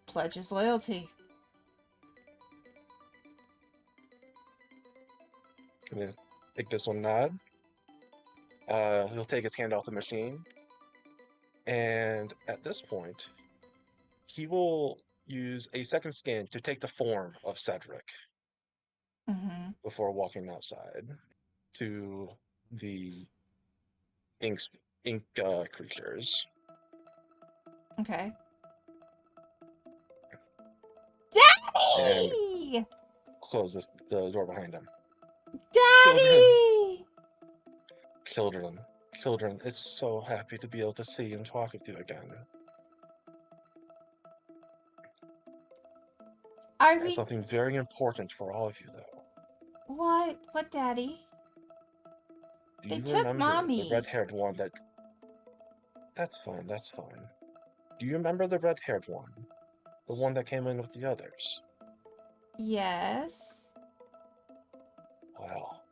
A: pledge his loyalty.
E: And Ignis will nod. He'll take his hand off the machine. And at this point, he will use a second skin to take the form of Cedric
A: Mm-hmm.
E: before walking outside to the ink creatures.
A: Okay.
E: And
A: Daddy!
E: close the door behind him.
A: Daddy!
E: Children, it's so happy to be able to see and talk with you again.
A: Are
E: There's
A: we...
E: something very important for all of you, though.
A: What? What, Daddy?
E: Do
A: They
E: you
A: took
E: remember the
A: Mommy.
E: red-haired one that... That's fine. Do you remember the red-haired one? The one that came in with the others?
A: Yes.
E: Well,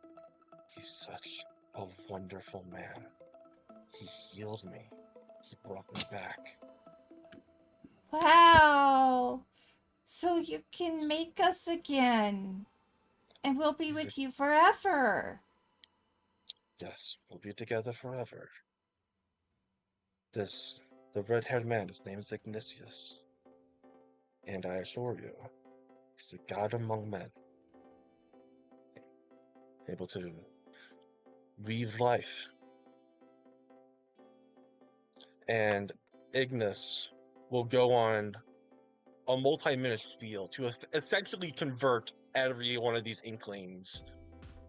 E: he's such a wonderful man. He healed me. He brought me back.
A: Wow. So you can make us again. And we'll be with you forever.
E: Yes, we'll be together forever. The red-haired man, his name is Ignatius. And I assure you, he's a god among men. Able to weave life. And Ignis will go on a multi-minute spiel to essentially convert every one of these inklings,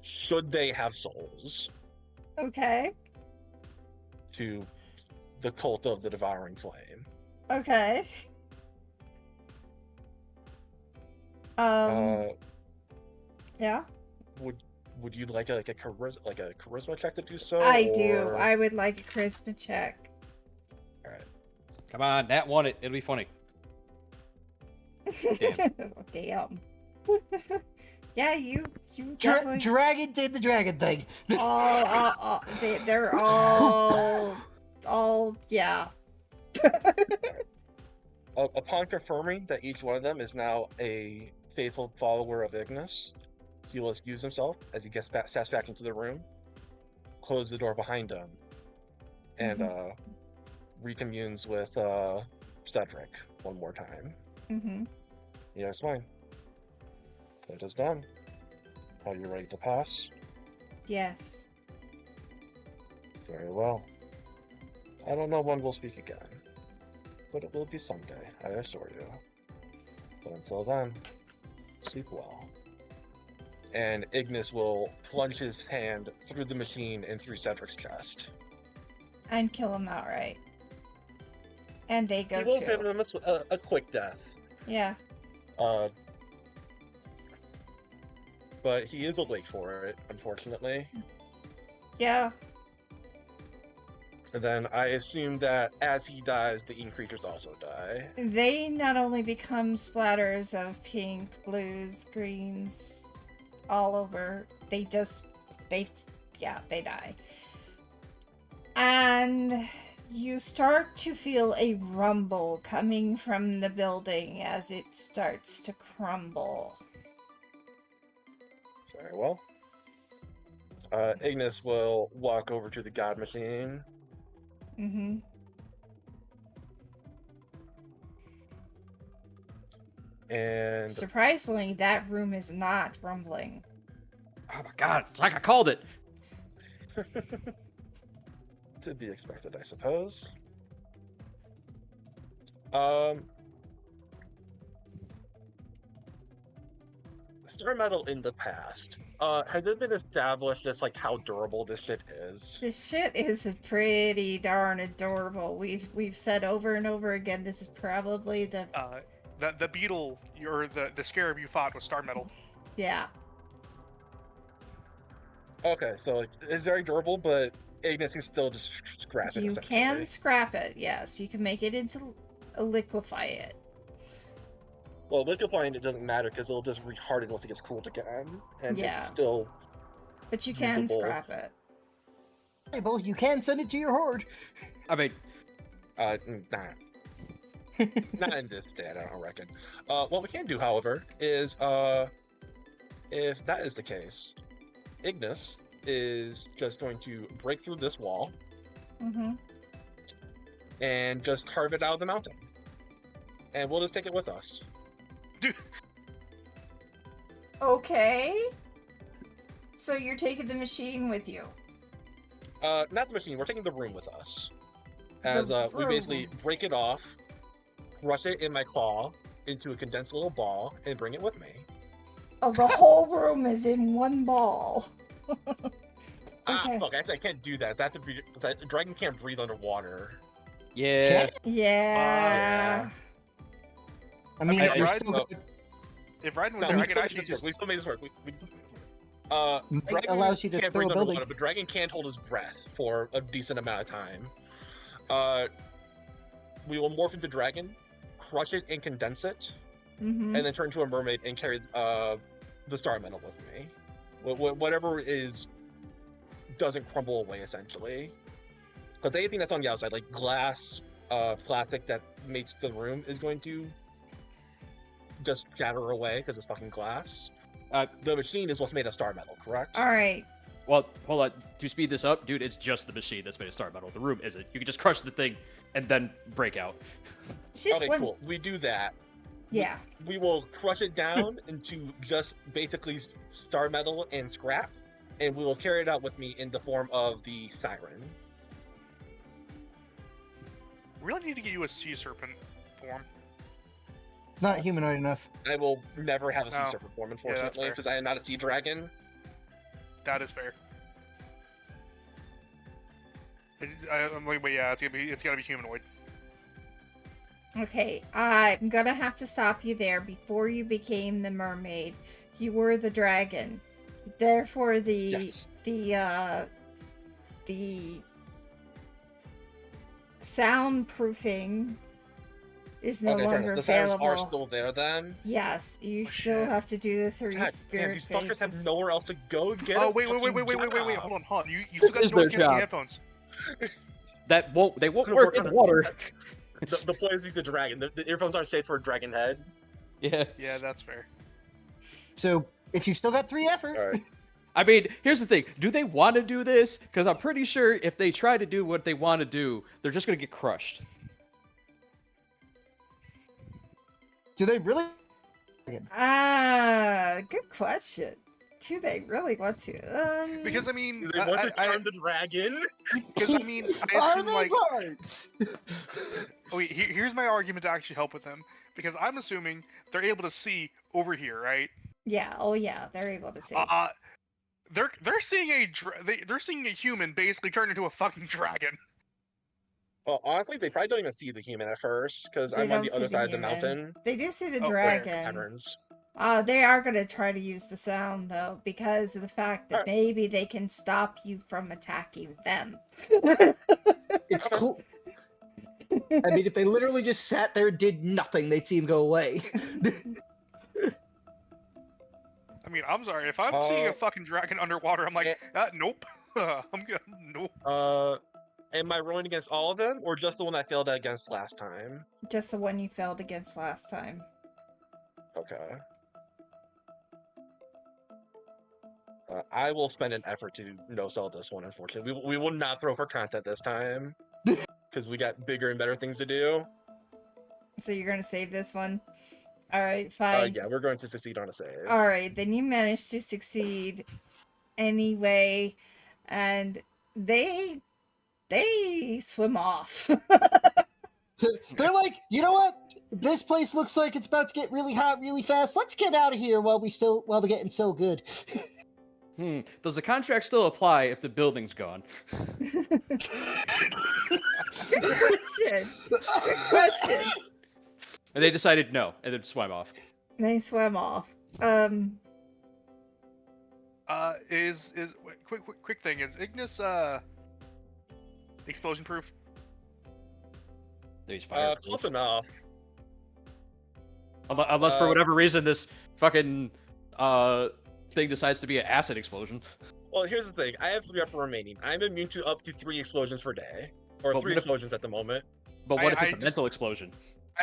E: should they have souls,
A: Okay.
E: to the cult of the devouring flame.
A: Okay. Yeah.
E: Would you like a charisma check to do so?
A: I do.
E: or-
A: I would like a charisma check.
E: All right.
B: Come on, Nat won it. It'll be funny.
A: Damn. Yeah, you definitely.
D: Dragon did the dragon thing.
A: They're all, yeah.
E: Upon confirming that each one of them is now a faithful follower of Ignis, he will excuse himself as he steps back into the room, close the door behind him, and recommunes with Cedric one more time.
A: Mm-hmm.
E: Yes, fine. It is done. Are you ready to pass?
A: Yes.
E: Very well. I don't know when we'll speak again, but it will be someday, I assure you. But until then, sleep well. And Ignis will plunge his hand through the machine and through Cedric's chest.
A: And kill him outright. And they go
E: He will
A: too.
E: give him a quick death.
A: Yeah.
E: But he is awake for it, unfortunately.
A: Yeah.
E: And then I assume that as he dies, the Ink creatures also die.
A: They not only become splatters of pink, blues, greens, all over, they die. And you start to feel a rumble coming from the building as it starts to crumble.
E: Very well. Ignis will walk over to the God Machine.
A: Mm-hmm.
E: And
A: Surprisingly, that room is not rumbling.
B: Oh my god, it's like I called it.
E: to be expected, I suppose. Star metal in the past. Has it been established just like how durable this shit is?
A: This shit is pretty darn adorable. We've said over and over again, this is probably the
C: beetle or the scarab you fought was star metal.
A: yeah.
E: Okay, so it's very durable, but Ignis can still just scrap it.
A: You
E: essentially.
A: can scrap it, yes. You can make it into liquefy it.
E: Well, liquefying it doesn't matter because it'll just reharden once it gets cooled again, and
A: Yeah.
E: it's still.
A: But you can
E: usable.
A: scrap it.
D: Well, you can send it to your horde.
B: I mean,
E: Nah. Not in this state, I don't reckon. What we can do, however, is if that is the case, Ignis is just going to break through this wall
A: Mm-hmm.
E: and just carve it out of the mountain, and we'll just take it with us.
A: Okay. So you're taking the machine with you.
E: Not the machine. We're taking the room with us, as
A: The
E: we basically
A: room.
E: break it off, crush it in my claw into a condensed little ball, and bring it with me.
A: Oh, the whole room is in one ball. Okay.
E: Fuck! I can't do that. I have to breathe. The dragon can't breathe underwater.
B: yeah.
A: Yeah.
D: I mean,
C: Okay,
D: you're
C: right,
D: still
E: well,
D: gonna,
C: If Raiden was
E: No,
C: there, I
E: we
C: could
E: still
C: actually
E: made this work.
C: just.
E: We still made this work. We still made this work.
D: It allows you to
E: can't
D: throw
E: breathe
D: a building.
E: underwater, but dragon can't hold his breath for a decent amount of time. We will morph into dragon, crush it and condense it,
A: Mm-hmm.
E: and then turn into a mermaid and carry the star metal with me. Whatever doesn't crumble away, essentially. Because anything that's on the outside, like glass, plastic that makes the room, is going to just shatter away because it's fucking glass. The machine is what's made of star metal, correct?
A: All right.
B: Well, hold on. To speed this up, dude, it's just the machine that's made of star metal. The room isn't. You can just crush the thing and then break out.
A: It's just
E: Okay,
A: one.
E: cool. We do that.
A: Yeah.
E: We will crush it down into just basically star metal and scrap, and we will carry it out with me in the form of the siren.
C: We really need to get you a sea serpent form.
D: it's not humanoid enough.
E: I will never have a sea
C: No.
E: serpent form,
C: that's
E: unfortunately,
C: fair.
E: because I am not a sea dragon.
C: That is fair. I'm like, but yeah, it's gotta be humanoid.
A: Okay. I'm gonna have to stop you there. Before you became the mermaid, you were the dragon. Therefore, the soundproofing is no
E: Okay, fair
A: longer
E: enough. The sirens
A: available.
E: are still there then.
A: Yes, you
C: Oh,
A: still
C: shit.
A: have to do the three
E: God damn,
A: spirit
E: these fuckers
A: faces.
E: have nowhere else to go. Get
C: Oh
E: a
C: wait,
E: fucking
C: wait,
E: job.
C: hold on. You still got
B: is
C: the noise
B: their
C: canceling
B: job.
C: headphones.
B: They won't
E: Gonna
B: work
E: work
B: in
E: on
B: the
E: it.
B: water.
E: The point is he's a dragon. The earphones aren't shaped for a dragon head.
B: Yeah.
C: Yeah, that's fair.
D: So if you still got 3 effort,
E: Alright.
B: I mean, here's the thing. Do they want to do this? Because I'm pretty sure if they try to do what they want to do, they're just going to get crushed.
D: do they really?
A: Ah, good question. Do they really want to?
C: Because I mean,
E: They want to turn the dragon.
C: Because I mean, I
D: Are
C: assume
D: they
C: like,
D: parts?
C: oh, wait, here's my argument to actually help with them. Because I'm assuming they're able to see over here, right?
A: Yeah. Oh yeah, they're able to see.
C: They're seeing they're seeing a human basically turn into a fucking dragon.
E: Well, honestly, they probably don't even see the human at first, because
A: They
E: I'm on
A: don't
E: the
A: see
E: other
A: the
E: side of the
A: human.
E: mountain.
A: They do see the
C: Oh,
E: where
A: dragon.
E: Patterns.
A: They are going to try to use the sound, though, because of the fact that
E: Alright.
A: maybe they can stop you from attacking them.
D: It's cool. I mean, if they literally just sat there and did nothing, they'd see him go away.
C: I mean, I'm sorry, if I'm seeing a fucking dragon underwater, I'm like, nope. I'm good. Nope.
E: Am I rolling against all of them, or just the one I failed against last time?
A: Just the one you failed against last time.
E: Okay. I will spend an effort to no-sell this one, unfortunately. We will not throw for content this time, because we got bigger and better things to do.
A: So you're going to save this one? Alright, fine.
E: Yeah, we're going to succeed on a save.
A: Alright, then you managed to succeed anyway, and they swim off.
D: They're like, you know what? This place looks like it's about to get really hot really fast. Let's get out of here while they're getting so good.
B: Does the contract still apply if the building's gone?
A: Good question. Good question.
B: And they decided no, and then swam off.
A: They swam off.
C: Quick thing, is Ignis explosion proof?
B: He's fire.
E: Close enough.
B: Unless for whatever reason this fucking thing decides to be an acid explosion.
E: Well, here's the thing. I have 3 effort remaining. I'm immune to up to 3 explosions per day. Or
B: But
E: 3
B: what if-
E: explosions at the moment.
B: But what if
C: I
B: it's a
C: just-
B: mental explosion?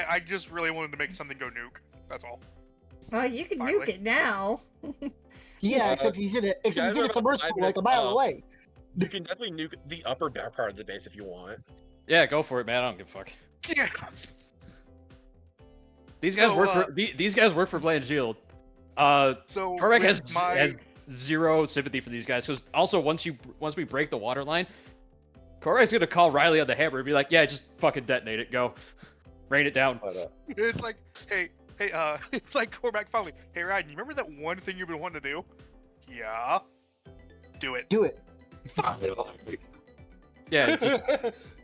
C: I just really wanted to make something go nuke. That's all.
A: Well, you can
C: Finally.
A: nuke it now.
D: Yeah, except he's in a submersible like a mile away.
E: You can definitely nuke the upper part of the base if you want.
B: Yeah, go for it, man. I don't give a fuck.
C: Yeah.
B: These guys
C: So,
B: work for these guys work for Bland Shield.
C: So
B: Korvac
C: with
B: has zero sympathy for these guys because also once we break the water line, Korvac's gonna call Riley on the hammer and be like, "Yeah, just fucking detonate it, go, rain it down."
C: It's like, hey, it's like Korvac finally. Hey, Ryan, you remember that one thing you've been wanting to do? Yeah. Do it.
D: Do it.
B: Yeah,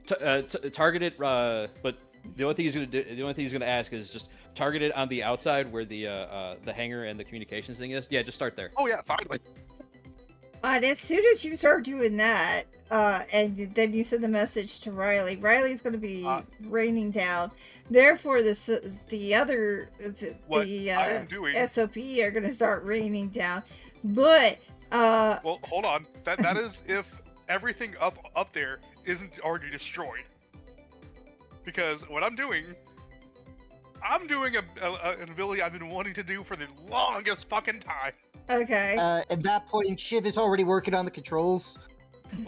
B: just, target it. But the only thing he's gonna ask is just target it on the outside where the hangar and the communications thing is. Yeah, just start there.
C: Oh yeah, finally.
A: And as soon as you start doing that, and then you send the message to Riley, Riley's going to be raining down. Therefore, the
C: What I am doing.
A: SOP are going to start raining down. But
C: Well, hold on. That is if everything up there isn't already destroyed. Because what I'm doing an ability I've been wanting to do for the longest fucking time.
A: okay,
D: At that point, Shiv is already working on the controls.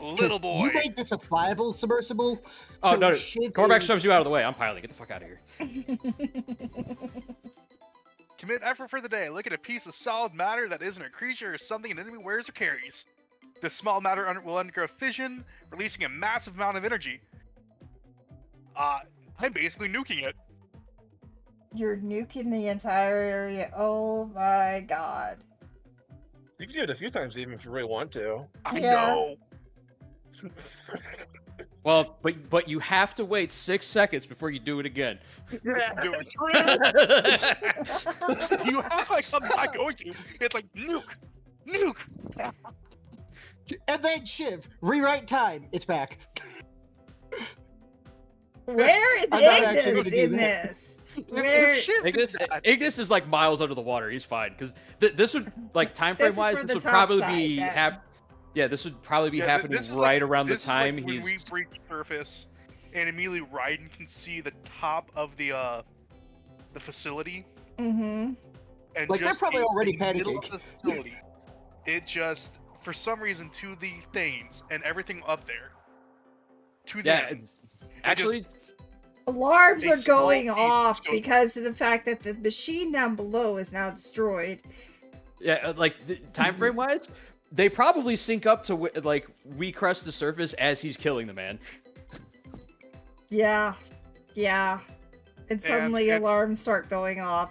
C: Little boy.
D: You made this a flyable submersible.
B: Oh
D: so
B: no,
D: Shiv
B: Korvac
D: is-
B: shoves you out of the way. I'm piloting. Get the fuck out of here.
C: Commit effort for the day. Look at a piece of solid matter that isn't a creature or something an enemy wears or carries. This small matter will undergo fission, releasing a massive amount of energy. I'm basically nuking it.
A: you're nuking the entire area. Oh my god.
E: You can do it a few times even if you really want to.
C: I
A: Yeah.
C: know.
B: Well, but you have to wait 6 seconds before you do it again.
E: Yeah,
C: Do it.
E: true.
C: You act like I'm not going to. It's like nuke.
D: And then Shiv, rewrite time. It's back.
A: Where is
D: I'm not actually
A: Ignis
D: gonna do
A: in
D: that.
A: this? Where?
B: Ignis is like miles under the water. He's fine because this would like time
A: This
B: frame
A: is
B: wise.
A: for
B: This
A: the
B: would
A: top
B: probably
A: side,
B: be
A: then.
B: Yeah, this would probably be happening
C: this is
B: right
C: like-
B: around the
C: this is
B: time
C: like when
B: he's.
C: we break the surface, and immediately Raiden can see the top of the facility,
A: Mm-hmm.
C: and
D: Like, they're
C: just
D: probably
C: in
D: already
C: the middle
D: panicking.
C: of the facility, it just for some reason to the things and everything up there. To
B: Yeah,
C: them,
B: it's- actually,
A: Alarms
C: A
A: are
C: small
A: going
C: piece
A: off
C: goes-
A: because of the fact that the machine down below is now destroyed.
B: Yeah, like time frame wise, they probably sync up to like we crest the surface as he's killing the man.
A: Yeah. Yeah. And suddenly
C: it's-
A: alarms start going off.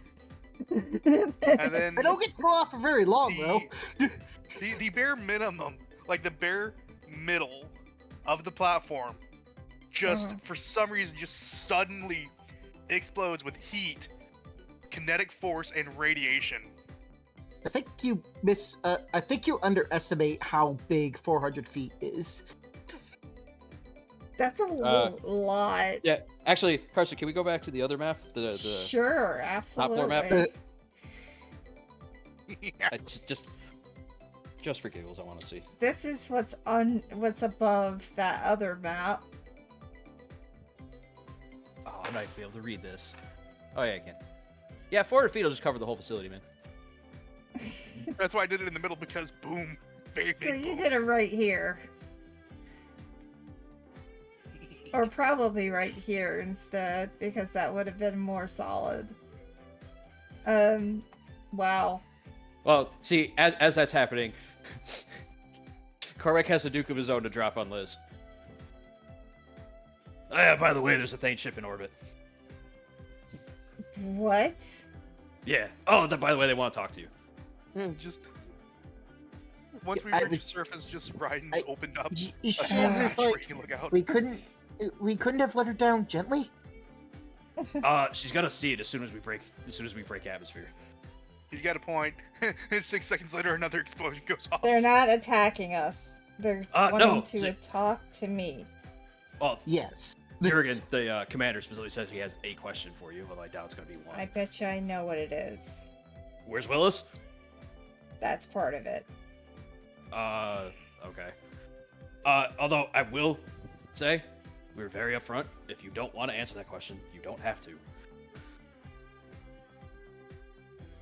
C: And then
D: I don't get to go off for very long, though.
C: the bare minimum, like the bare middle of the platform, just for some reason just suddenly explodes with heat, kinetic force, and radiation.
D: I think you I think you underestimate how big 400 feet is.
A: That's a lot.
B: Yeah, actually, Carson, can we go back to the other map? The
A: Sure,
B: top floor map?
A: absolutely.
C: Yeah.
B: Just for giggles, I want to see.
A: This is what's above that other map.
B: Oh, I might be able to read this. Oh yeah, I can. Yeah, 400 feet will just cover the whole facility, man.
C: That's why I did it in the middle, because boom, big,
A: So
C: big
A: you
C: boom.
A: did it right here. Or probably right here instead, because that would have been more solid. Wow.
B: Well, see, as that's happening, Cormac has a Duke of his own to drop on Liz. Oh, yeah, by the way, there's a Thane ship in orbit.
A: What?
B: Yeah. Oh, by the way, they want to talk to you.
C: Just once we
D: I
C: reached the
D: was-
C: surface, just Ryan's opened up.
D: You
C: a
D: sure
C: small
D: it's
C: hatch
D: like
C: where you can look out.
D: we couldn't have let her down gently?
B: She's gonna see it as soon as we break atmosphere.
C: He's got a point. And 6 seconds later, another explosion goes off.
A: They're not attacking us. They're wanting
B: no,
A: to
B: see-
A: talk to me.
B: Well,
D: Yes.
B: Jurgen, the commander specifically says he has a question for you, although I doubt it's gonna be one.
A: I bet you I know what it is.
B: Where's Willis?
A: That's part of it.
B: Okay. Although I will say, we're very upfront. If you don't want to answer that question, you don't have to.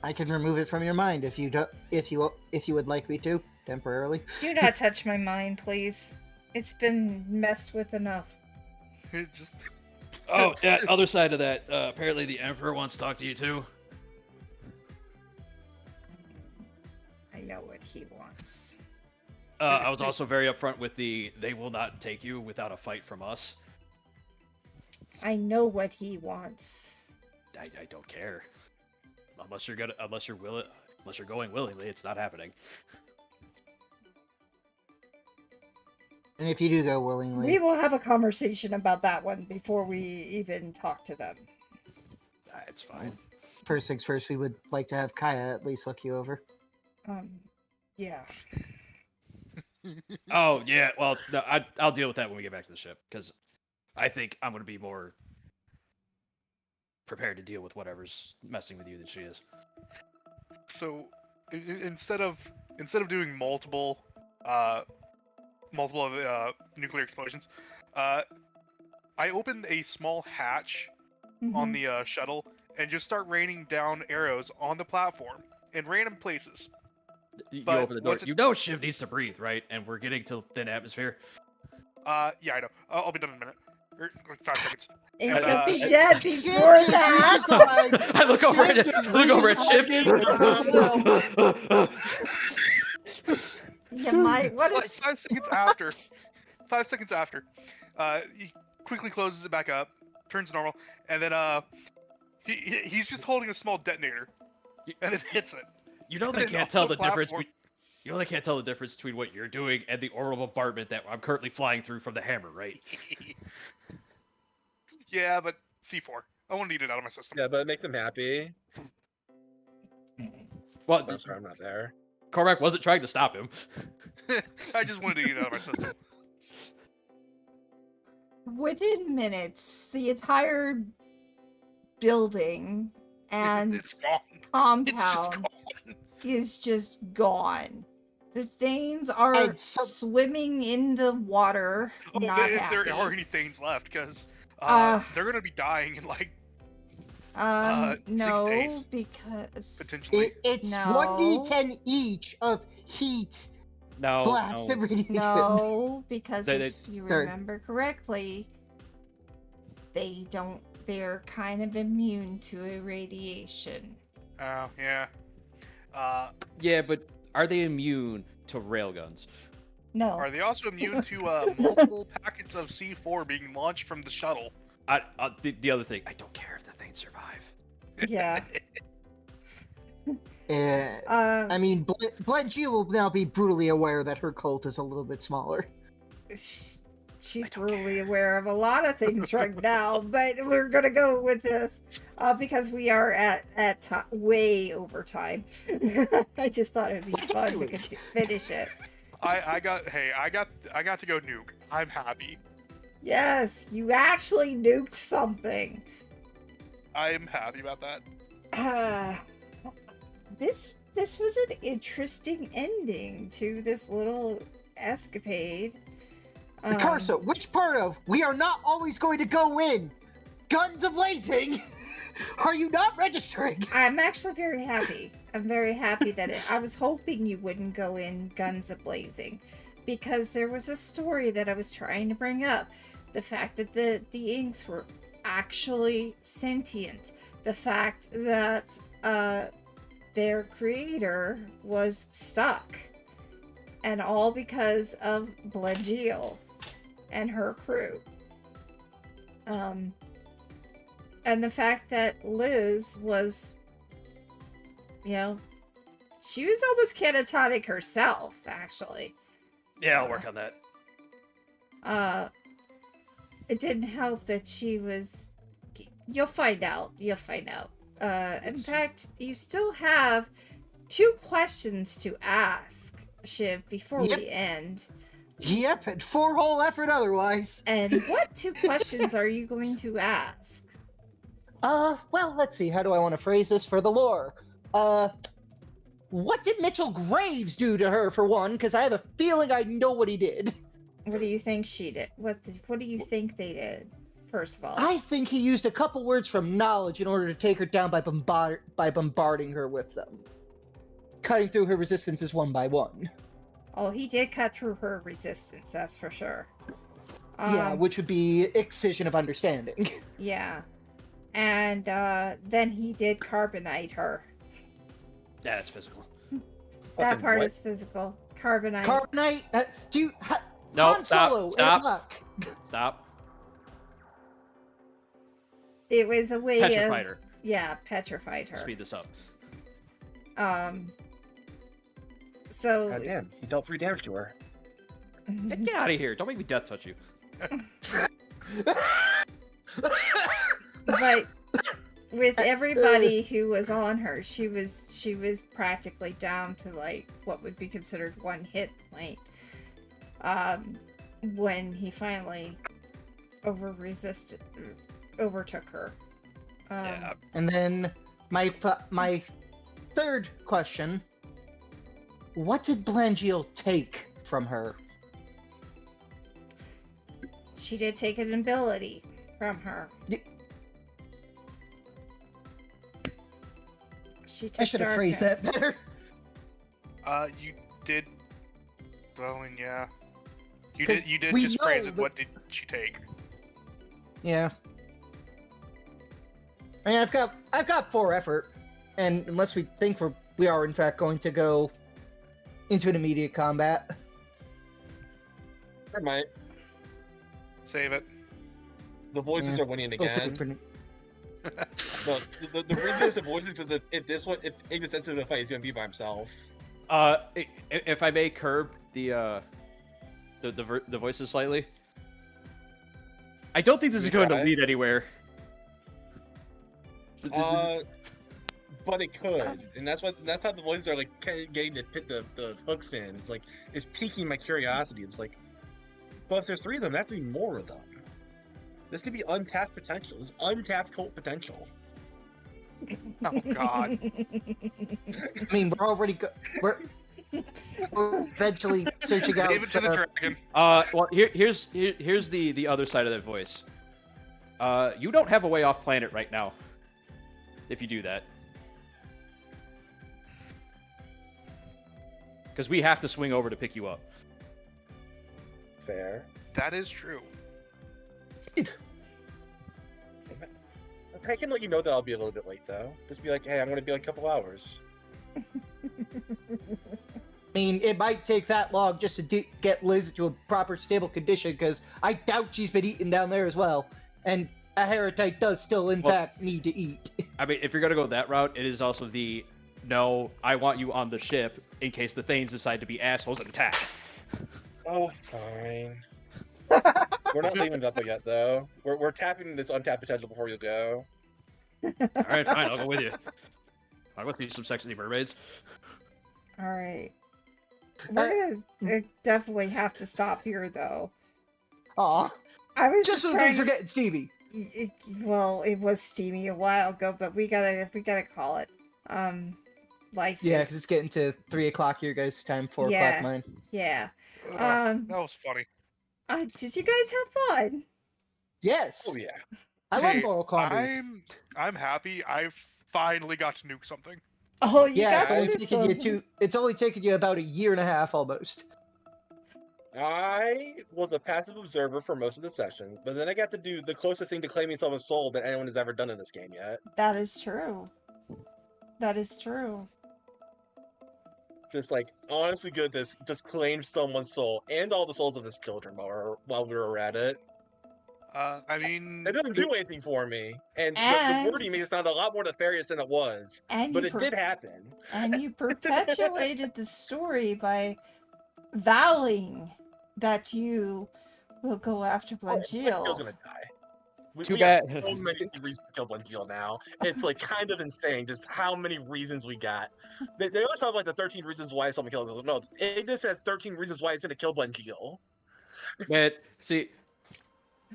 D: I can remove it from your mind if you would like me to temporarily.
A: Do not touch my mind, please. It's been messed with enough.
C: Just
B: Oh, yeah, other side of that, apparently the Emperor wants to talk to you too.
A: I know what he wants.
B: I was also very upfront with they will not take you without a fight from us.
A: I know what he wants.
B: I don't care. Unless you're going willingly, it's not happening.
D: And if you do go willingly,
A: We will have a conversation about that one before we even talk to them.
B: It's fine.
D: first things first, we would like to have Kaya at least look you over.
A: Yeah.
B: Oh yeah, well, no, I'll deal with that when we get back to the ship, because I think I'm gonna be more prepared to deal with whatever's messing with you than she is.
C: so instead of doing multiple nuclear explosions, I opened a small hatch on the shuttle and just start raining down arrows on the platform in random places.
B: You
C: But
B: open the door.
C: once it-
B: You know Shiv needs to breathe, right? And we're getting to thin atmosphere.
C: Yeah, I know. I'll be done in a minute. Or like 5 seconds.
A: And
C: And,
A: he'll be
C: uh,
A: dead before that.
B: I look over at Shiv.
A: You might want
C: Like
A: to.
C: 5 seconds after. 5 seconds after. He quickly closes it back up, turns normal, and then he's just holding a small detonator, and then hits it.
B: You know they
C: And
B: can't
C: on
B: tell
C: the
B: the difference.
C: platform-
B: You know they can't tell the difference between what you're doing and the orbital bombardment that I'm currently flying through from the hammer, right?
C: Yeah, but C4. I want to eat it out of my system.
E: Yeah, but it makes him happy.
B: Well,
E: I'm sorry, I'm not there.
B: Cormac wasn't trying to stop him.
C: I just wanted to eat it out of my system.
A: Within minutes, the entire building and
C: It's gone. It's just
A: compound
C: gone.
A: is just gone. The Thanes are
D: And so-
A: swimming in the water,
C: Oh,
A: not
C: if
A: happy.
C: there are any things left, because they're gonna be dying in like 6
A: no,
C: days,
A: because
C: potentially.
D: It's
A: No.
D: 1d10 each of heat,
B: No,
D: blast,
B: no.
D: and radiation.
A: no, because
B: They-
A: if you
D: Third.
A: remember correctly, they're kind of immune to irradiation.
C: Oh, yeah.
B: Yeah, but are they immune to railguns?
A: No.
C: Are they also immune to multiple packets of C4 being launched from the shuttle?
B: The other thing, I don't care if the things survive.
A: Yeah.
D: I mean, Bledgie will now be brutally aware that her cult is a little bit smaller.
A: She's
B: I don't
A: brutally
B: care.
A: aware of a lot of things right now, but we're gonna go with this because we are at way over time. I just thought it'd be fun to finish it.
C: I got to go nuke. I'm happy.
A: Yes, you actually nuked something.
C: I'm happy about that.
A: This was an interesting ending to this little escapade.
D: Karsa, which part of "we are not always going to go in" guns a-blazing are you not registering?
A: I'm actually very happy. I'm very happy that I was hoping you wouldn't go in guns a-blazing, because there was a story that I was trying to bring up. The fact that the inks were actually sentient. The fact that their creator was stuck. And all because of Blegiel and her crew. And the fact that Liz was, you know, she was almost catatonic herself, actually.
B: Yeah, I'll work on that.
A: It didn't help that she was... You'll find out. You'll find out. In fact, you still have 2 questions to ask, Shiv, before we end.
D: Yep, and 4 whole effort otherwise.
A: And what 2 questions are you going to ask?
D: Well, let's see, how do I want to phrase this for the lore? What did Mitchell Graves do to her, for one? Because I have a feeling I know what he did.
A: What do you think she did? What do you think they did, first of all?
D: I think he used a couple words from knowledge in order to take her down by bombarding her with them. Cutting through her resistances one by one.
A: Oh, he did cut through her resistance, that's for sure.
D: Yeah, which would be excision of understanding.
A: Yeah. And then he did carbonite her.
B: Yeah, it's physical.
A: That
E: Fucking
A: part
E: what?
A: is physical. Carbonite.
D: Carbonite? Do you...
B: No,
D: Han Solo,
B: stop. Stop.
A: It was a way
B: Petrified
A: of...
B: her.
A: Yeah, petrified her.
B: Speed this up.
A: So...
E: God damn, he dealt 3 damage to her.
B: Get out of here. Don't make me death touch you.
A: But with everybody who was on her, she was practically down to like what would be considered 1 hit point. When he finally overtook her.
B: Yeah.
D: And then my 3rd question: what did Blangiel take from her?
A: She did take an ability from her. She took
D: I should have phrased that
A: darkness.
D: better.
C: You did. Well, and yeah. You
D: 'Cause
C: did
D: we
C: just phrase
D: know
C: it.
D: that-
C: What did she take?
D: Yeah. I mean, I've got 4 effort, and unless we think we are in fact going to go into an immediate combat.
E: I might.
C: Save it.
E: The voices
D: Yeah,
E: are winning
D: Still looking
E: again.
D: for-
E: No, the reason it's the voices is if Ignis ends up in a fight, he's gonna be by himself.
B: If I may curb the voices slightly, I don't think this is
E: You
B: going to
E: try?
B: lead anywhere.
E: But it could, and that's how the voices are like getting the hooks in. It's like it's piquing my curiosity. It's like, but if there's 3 of them, that could be more of them. This could be untapped potential. This is untapped cult potential.
C: Oh God.
D: I mean, we're already we're eventually searching out.
C: Give it to the dragon.
B: Well, here's the other side of that voice. You don't have a way off planet right now. If you do that, because we have to swing over to pick you up.
E: Fair.
C: That is true.
E: I can let you know that I'll be a little bit late though. Just be like, hey, I'm gonna be like a couple hours.
D: I mean, it might take that long just to get Liz to a proper stable condition, because I doubt she's been eating down there as well. And a Heritite does still, in fact, need to eat.
B: I mean, if you're gonna go that route, it is also the no, I want you on the ship in case the Thanes decide to be assholes and attack.
E: Oh, fine. We're not leaving Veppa yet, though. We're tapping this untapped potential before you go.
B: All right, fine, I'll go with you. I want to see some sexy mermaids.
A: All right. We're gonna definitely have to stop here, though.
D: Aw,
A: I was
D: just so
A: trying
D: things are
A: to
D: getting steamy.
A: well, it was steamy a while ago, but we gotta call it. Life.
D: Yeah,
A: is...
D: because it's getting to 3 o'clock your guys' time, 4 o'clock mine.
A: Yeah.
C: That was funny.
A: Did you guys have fun?
D: Yes.
E: Oh, yeah.
D: I love
C: Hey,
D: moral comedies.
C: I'm happy. I've finally got to nuke something.
A: Oh, you
D: Yeah,
A: got
D: it's
A: to
D: only
A: do
D: taken you
A: some-
D: it's only taken you about a year and a half almost.
E: I was a passive observer for most of the session, but then I got to do the closest thing to claiming someone's soul that anyone has ever done in this game yet.
A: That is true. That is true.
E: Just like honestly good, this just claimed someone's soul and all the souls of his children while we were at it.
C: I mean,
E: It doesn't do anything for me, and the
A: And-
E: wording made it sound a lot more nefarious than it was.
A: And
E: But
A: you
E: it did happen.
A: And you perpetuated the story by vowing that you will go after
E: Blangill's
A: Blangil.
E: gonna die.
B: Too
E: we have
B: bad.
E: so many reasons to kill Blangil now. It's like kind of insane just how many reasons we got. They always talk like the 13 reasons why someone kills him. No, Ignis has 13 reasons why it's gonna kill Blangil.
B: Man, see,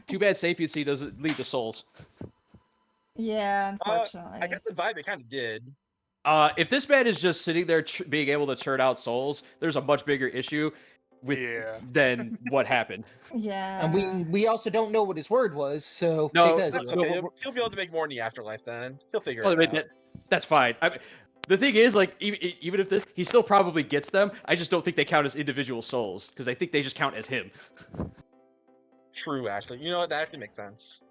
B: too bad sapiency doesn't lead to souls.
A: Yeah, unfortunately.
E: I got the vibe it kind of did.
B: If this man is just sitting there being able to churn out souls, there's a much bigger issue with than what happened.
A: Yeah.
D: And we also don't know what his word was, so
B: No,
D: take that as
E: That's
D: a-
E: okay. He'll be able to make more in the afterlife then. He'll figure
B: Well,
E: it out.
B: that's fine. I mean, the thing is, like, even if this, he still probably gets them. I just don't think they count as individual souls because I think they just count as him.
E: True, actually. You know what? That actually makes sense.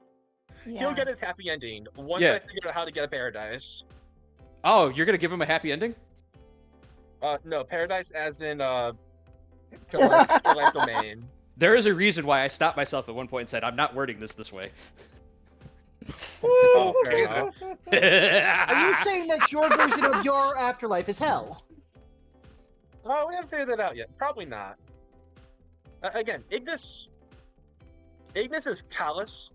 A: Yeah.
E: He'll get his happy ending once
B: Yeah.
E: I figure out how to get a paradise.
B: Oh, you're gonna give him a happy ending?
E: No, paradise as in
D: Correct.
E: life domain.
B: There is a reason why I stopped myself at one point and said I'm not wording this way.
E: Oh, fair enough.
D: Are you saying that your version of your afterlife is hell?
E: Oh, we haven't figured that out yet. Probably not. Again, Ignis is callous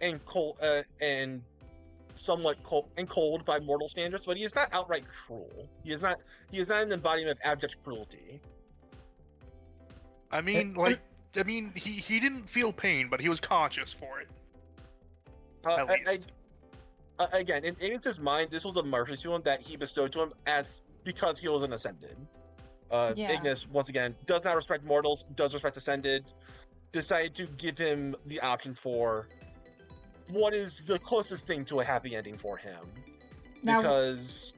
E: and cold, and somewhat cold by mortal standards, but he is not outright cruel. He is not an embodiment of abject cruelty.
C: I mean, he didn't feel pain, but he was conscious for it. At least.
E: Again, in Ignis's mind, this was a mercy to him that he bestowed to him because he was an ascended.
A: Yeah.
E: Ignis, once again, does not respect mortals, does respect ascended, decided to give him the option for what is the closest thing to a happy ending for him.
A: Now,
E: Because...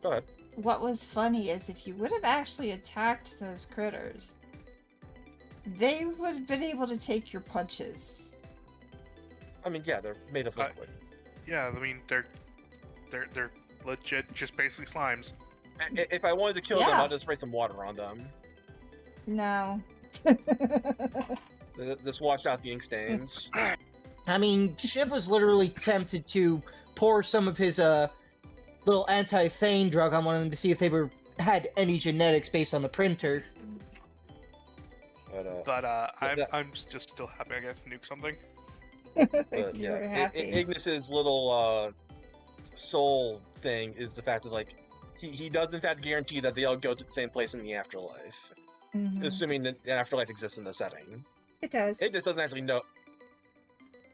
E: Go ahead.
A: what was funny is if you would have actually attacked those critters, they would have been able to take your punches.
E: I mean, yeah, they're made of liquid.
C: Yeah, I mean, they're legit, just basically slimes.
E: If I wanted to kill them,
A: Yeah.
E: I'll just spray some water on them.
A: No.
E: Just wash out the ink stains.
D: I mean, Shiv was literally tempted to pour some of his little anti-thane drug on one of them to see if they had any genetics based on the printer.
E: But,
C: I'm just still happy I got to nuke something.
E: But
A: You're
E: yeah,
A: happy.
E: Ignis's little soul thing is the fact that like he does in fact guarantee that they all go to the same place in the afterlife,
A: Mhm.
E: assuming that the afterlife exists in the setting.
A: It does.
E: Ignis doesn't actually know.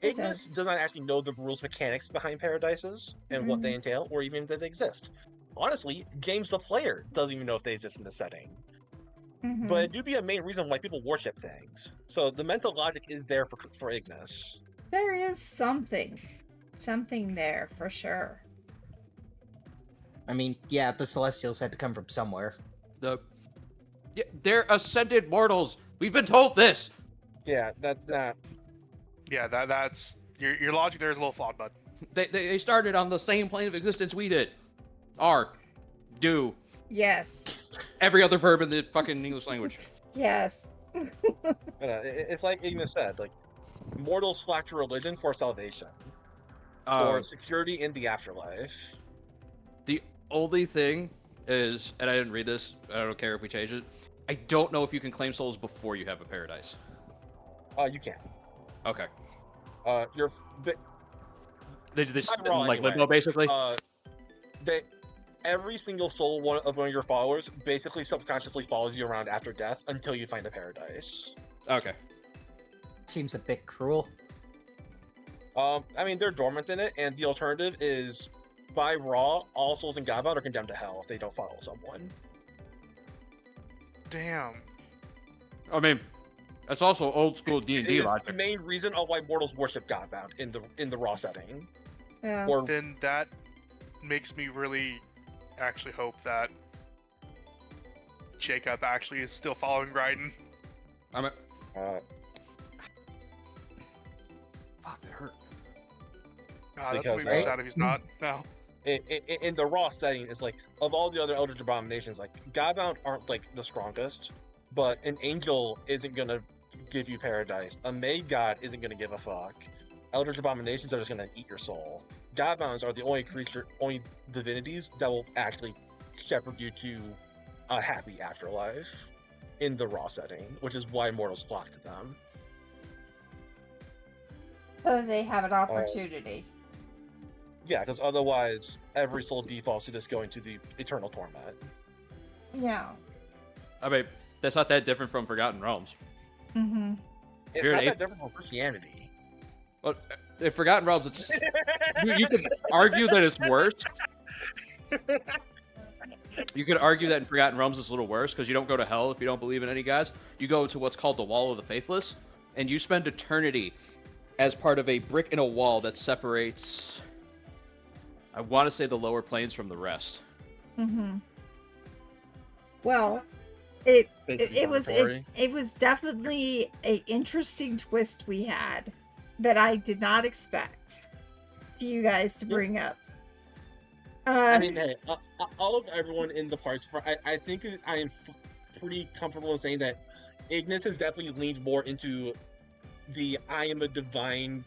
A: It
E: Ignis
A: does.
E: does not actually know the rules mechanics behind paradises and what they entail, or even that they exist. Honestly, James the player doesn't even know if they exist in the setting.
A: Mhm.
E: But it do be a main reason why people worship things. So the mental logic is there for Ignis.
A: There is something there for sure.
D: I mean, yeah, the Celestials had to come from somewhere.
B: They're ascended mortals. We've been told this.
E: Yeah, that's not.
C: Yeah, that's your logic there is a little flawed, bud.
B: They started on the same plane of existence we did. Do.
A: Yes.
B: Every other verb in the fucking English language.
A: Yes.
E: It's like Ignis said, like mortals flock to religion for salvation,
B: Uh,
E: for security in the afterlife.
B: the only thing is, and I didn't read this, I don't care if we change it. I don't know if you can claim souls before you have a paradise.
E: You can.
B: Okay.
E: You're
B: They just
E: Not raw
B: like
E: anyway.
B: limbo, basically.
E: Every single soul of one of your followers basically subconsciously follows you around after death until you find a paradise.
B: Okay.
D: Seems a bit cruel.
E: I mean, they're dormant in it, and the alternative is, by Raw, all souls in Godbound are condemned to hell if they don't follow someone.
C: Damn.
B: I mean, that's also old school D&D
E: It is the
B: logic.
E: main reason of why mortals worship Godbound in the Raw setting.
A: Yeah.
E: Or
C: Then that makes me really actually hope that Jacob actually is still following Raiden.
B: I mean,
E: uh,
B: fuck, that hurt.
C: God, that's
E: Because,
C: gonna be sad if he's not now.
E: in the Raw setting, it's like, of all the other Eldritch Abominations, like, Godbound aren't, like, the strongest, but an angel isn't gonna give you paradise. A mage god isn't gonna give a fuck. Eldritch Abominations are just gonna eat your soul. Godbounds are the only divinities that will actually shepherd you to a happy afterlife in the Raw setting, which is why mortals flock to them.
A: So they have an opportunity.
E: Yeah, because otherwise, every soul defaults to just going to the eternal torment.
A: Yeah.
B: I mean, that's not that different from Forgotten Realms.
A: Mm-hmm.
E: It's
B: You're
E: not
B: an
E: that different from Christianity.
B: Well, in Forgotten Realms, it's you could argue that it's worse. You could argue that in Forgotten Realms it's a little worse because you don't go to hell if you don't believe in any gods. You go to what's called the Wall of the Faithless, and you spend eternity as part of a brick in a wall that separates, I want to say, the lower planes from the rest.
A: Mm-hmm. Well, it
E: Basically
A: was
E: purgatory.
A: it was definitely a interesting twist we had that I did not expect you guys to bring up.
E: I mean, hey, all of everyone in the parts, I think I am pretty comfortable in saying that Ignis has definitely leaned more into the I am a divine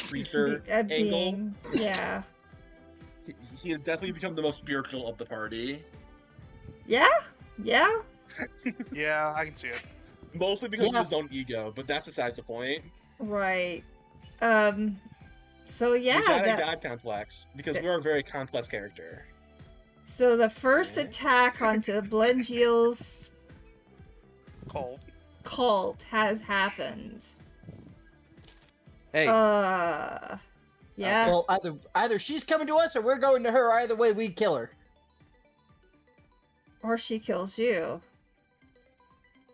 E: creature angle.
A: being, yeah,
E: He has definitely become the most spiritual of the party.
A: yeah.
C: Yeah, I can see it.
E: Mostly because
D: Yeah.
E: of his own ego, but that's besides the point.
A: Right. So yeah,
E: We got a
A: that,
E: god complex because we're a very complex character.
A: so the first
E: Yeah.
A: attack onto Blengiel's
C: Cold.
A: cult has happened.
B: Hey,
A: Yeah.
D: Well, either she's coming to us or we're going to her. Either way, we kill her.
A: Or she kills you.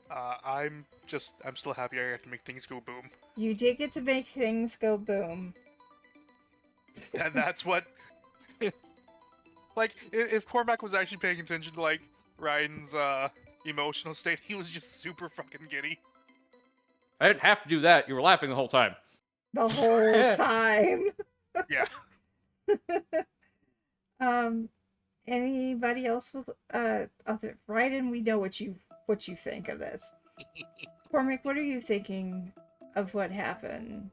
C: I'm still happy I got to make things go boom.
A: You did get to make things go boom.
C: And that's what. Like, if Cormac was actually paying attention to like Ryan's emotional state, he was just super fucking giddy.
B: I didn't have to do that. You were laughing the whole time.
A: The whole time.
C: Yeah.
A: Anybody else with other Raiden, we know what you think of this. Cormac, what are you thinking of what happened?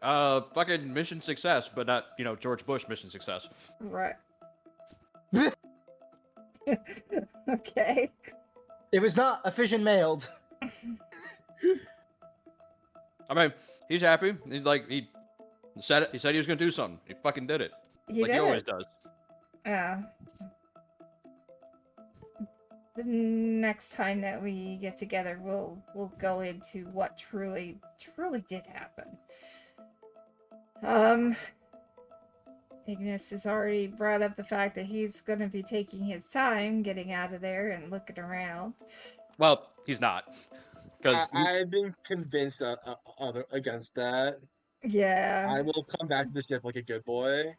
B: Fucking mission success, but not, George Bush mission success.
A: Right. Okay.
D: It was not a fission mailed.
B: I mean, he's happy. He's like, he said he was gonna do something. He fucking did it.
A: He
B: Like
A: did
B: he always
A: it.
B: does.
A: Yeah. The next time that we get together, we'll go into what truly did happen. Ignis has already brought up the fact that he's gonna be taking his time getting out of there and looking around.
B: Well, he's not. Because
E: I've been convinced against that.
A: Yeah.
E: I will come back to the ship like a good boy.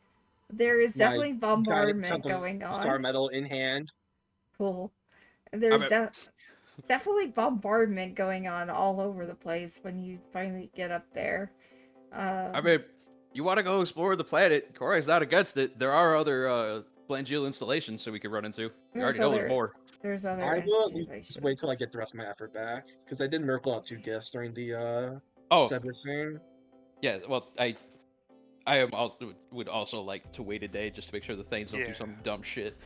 A: There is
E: My
A: definitely
E: giant
A: bombardment
E: chunk of
A: going on.
E: Star medal in hand.
A: Cool. There's
B: mean-
A: definitely bombardment going on all over the place when you finally get up there.
B: I mean, you want to go explore the planet? Korai's not against it. There are other Blangeal installations so we could run into. We
A: There's
B: already know
A: other-
B: there's more.
A: There's other
E: I will at
A: installations.
E: least wait till I get the rest of my effort back, because I did miracle out 2 gifts during the
B: Oh,
E: Sever thing.
B: yeah. Well, I am also would also like to wait a day just to make sure the things don't do
C: Yeah.
B: some dumb shit.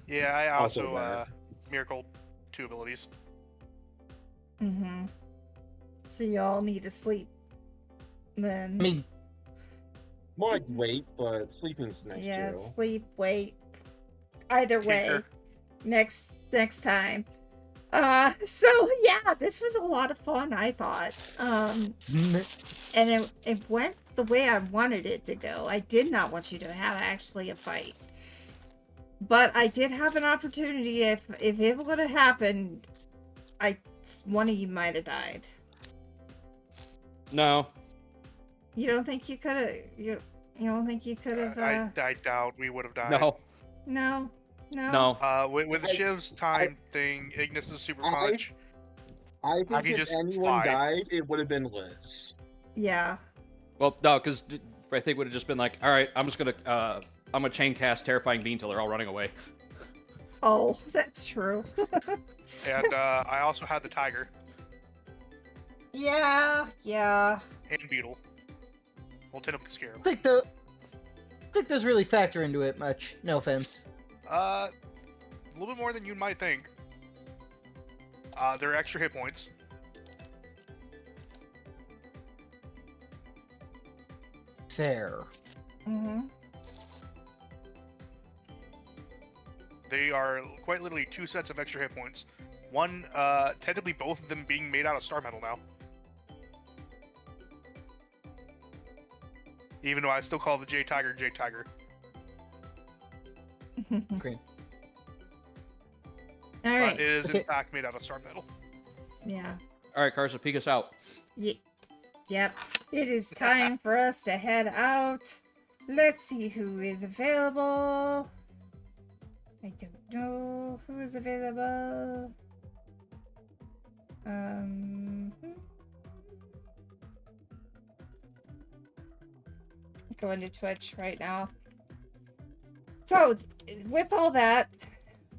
C: Yeah, I
E: Also
C: also
E: that.
C: miracled 2 abilities.
A: Mm-hmm. So y'all need to sleep. Then.
D: I mean,
E: More like wait, but sleeping's nice
A: yeah,
E: too.
A: sleep, wait. Either way,
C: Tinker.
A: next time. So yeah, this was a lot of fun, I thought. And it went the way I wanted it to go. I did not want you to have actually a fight. But I did have an opportunity. If it would have happened, one of you might have died.
B: No.
A: You don't think you could have? You don't think you could have?
C: I doubt we would have died.
B: No.
A: No.
B: No.
C: With the Shiv's time thing, Ignis's super punch.
E: I
C: I
E: think
C: can
E: if
C: just
E: anyone
C: fly.
E: died, it would have been Liz.
A: Yeah.
B: Well, no, because I think would have just been like, all right, I'm gonna chain cast Terrifying Bean till they're all running away.
A: Oh, that's true.
C: And I also had the Tiger
A: Yeah.
C: and Beetle. Well, Tin up the Scarab.
D: I think those really factor into it much. No offense.
C: A little bit more than you might think. They're extra hit points.
D: Fair.
A: Mm-hmm.
C: They are quite literally 2 sets of extra hit points. One, technically both of them being made out of star metal now. Even though I still call the J Tiger.
D: Great.
A: All
C: But
A: right.
C: it is
D: Okay.
C: in fact made out of star metal.
A: Yeah.
B: All right, Carson, peek us out.
A: Yep. It is time for us to head out. Let's see who is available. I don't know who is available. Go into Twitch right now. So, with all that,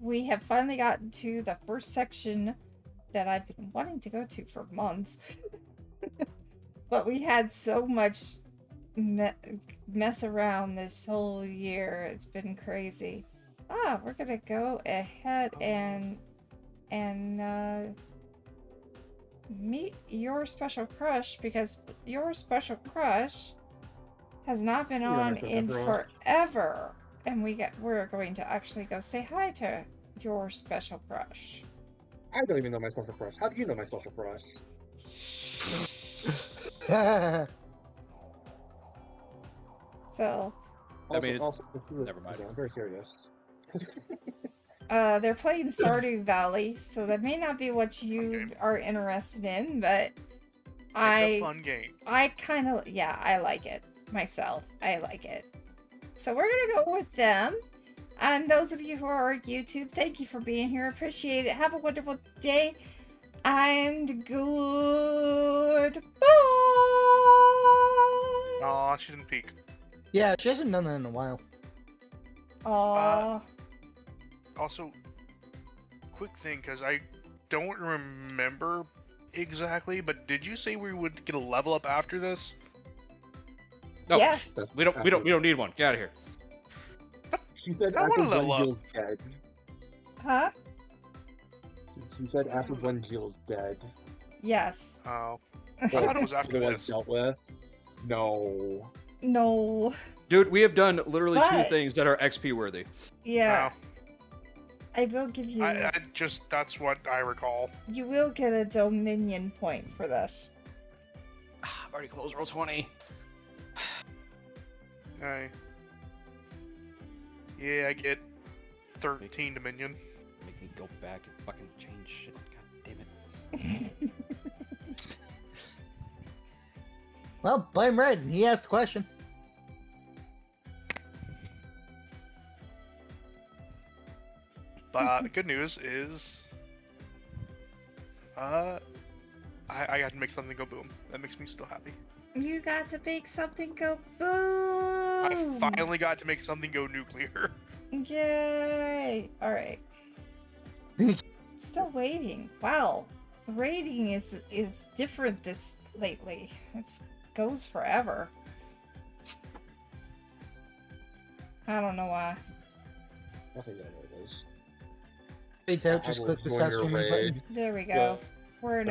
A: we have finally gotten to the first section that I've been wanting to go to for months. But we had so much mess around this whole year. It's been crazy. We're gonna go ahead and meet your special crush, because your special crush has not been
E: You're my
A: on
E: special
A: in
E: crush.
A: forever, and we're going to actually go say hi to your special crush.
E: I don't even know my social crush. How do you know my social crush?
A: So
E: Also,
B: never mind.
E: I'm very curious.
A: they're playing Stardew Valley, so that may not be what you
C: Okay.
A: are interested in, but
C: It's a fun game.
A: I kind of, yeah, I like it myself. I like it. So we're gonna go with them. And those of you who are on YouTube, thank you for being here. Appreciate it. Have a wonderful day. And goodbye.
C: Aw, she didn't peek.
D: Yeah, she hasn't done that in a while.
A: Aww.
C: Also, quick thing, because I don't remember exactly, but did you say we would get a level up after this?
B: No,
A: Yes.
B: we don't need one. Get out of here.
E: He said
C: I
E: after
C: wanna level up.
E: Bunjil's dead.
A: Huh?
E: He said after Bunjil's dead.
A: Yes.
C: Oh. I thought it was after
E: The ones
C: this.
E: dealt with. No.
A: No.
B: Dude, we have done literally two
A: But-
B: things that are XP worthy.
A: Yeah.
C: Oh.
A: I will give you.
C: I just, that's what I recall.
A: You will get a Dominion point for this.
B: I've already closed roll 20.
C: Okay. Yeah, I get 13 Dominion.
B: Make me go back and fucking change shit. God damn it.
D: Well, blame Red. He asked the question.
C: But the good news is, I got to make something go boom. That makes me still happy.
A: You got to make something go
C: I
A: boom.
C: finally got to make something go nuclear.
A: Yay! Alright. Still waiting. Wow. The rating is different this lately. It goes forever. I don't know why.
E: I think I know it is.
D: Fades out,
E: I
D: just
E: will
D: click the
E: join
D: stop
E: your
D: streaming
E: raid.
D: button.
A: There we go.
E: Well,
A: We're in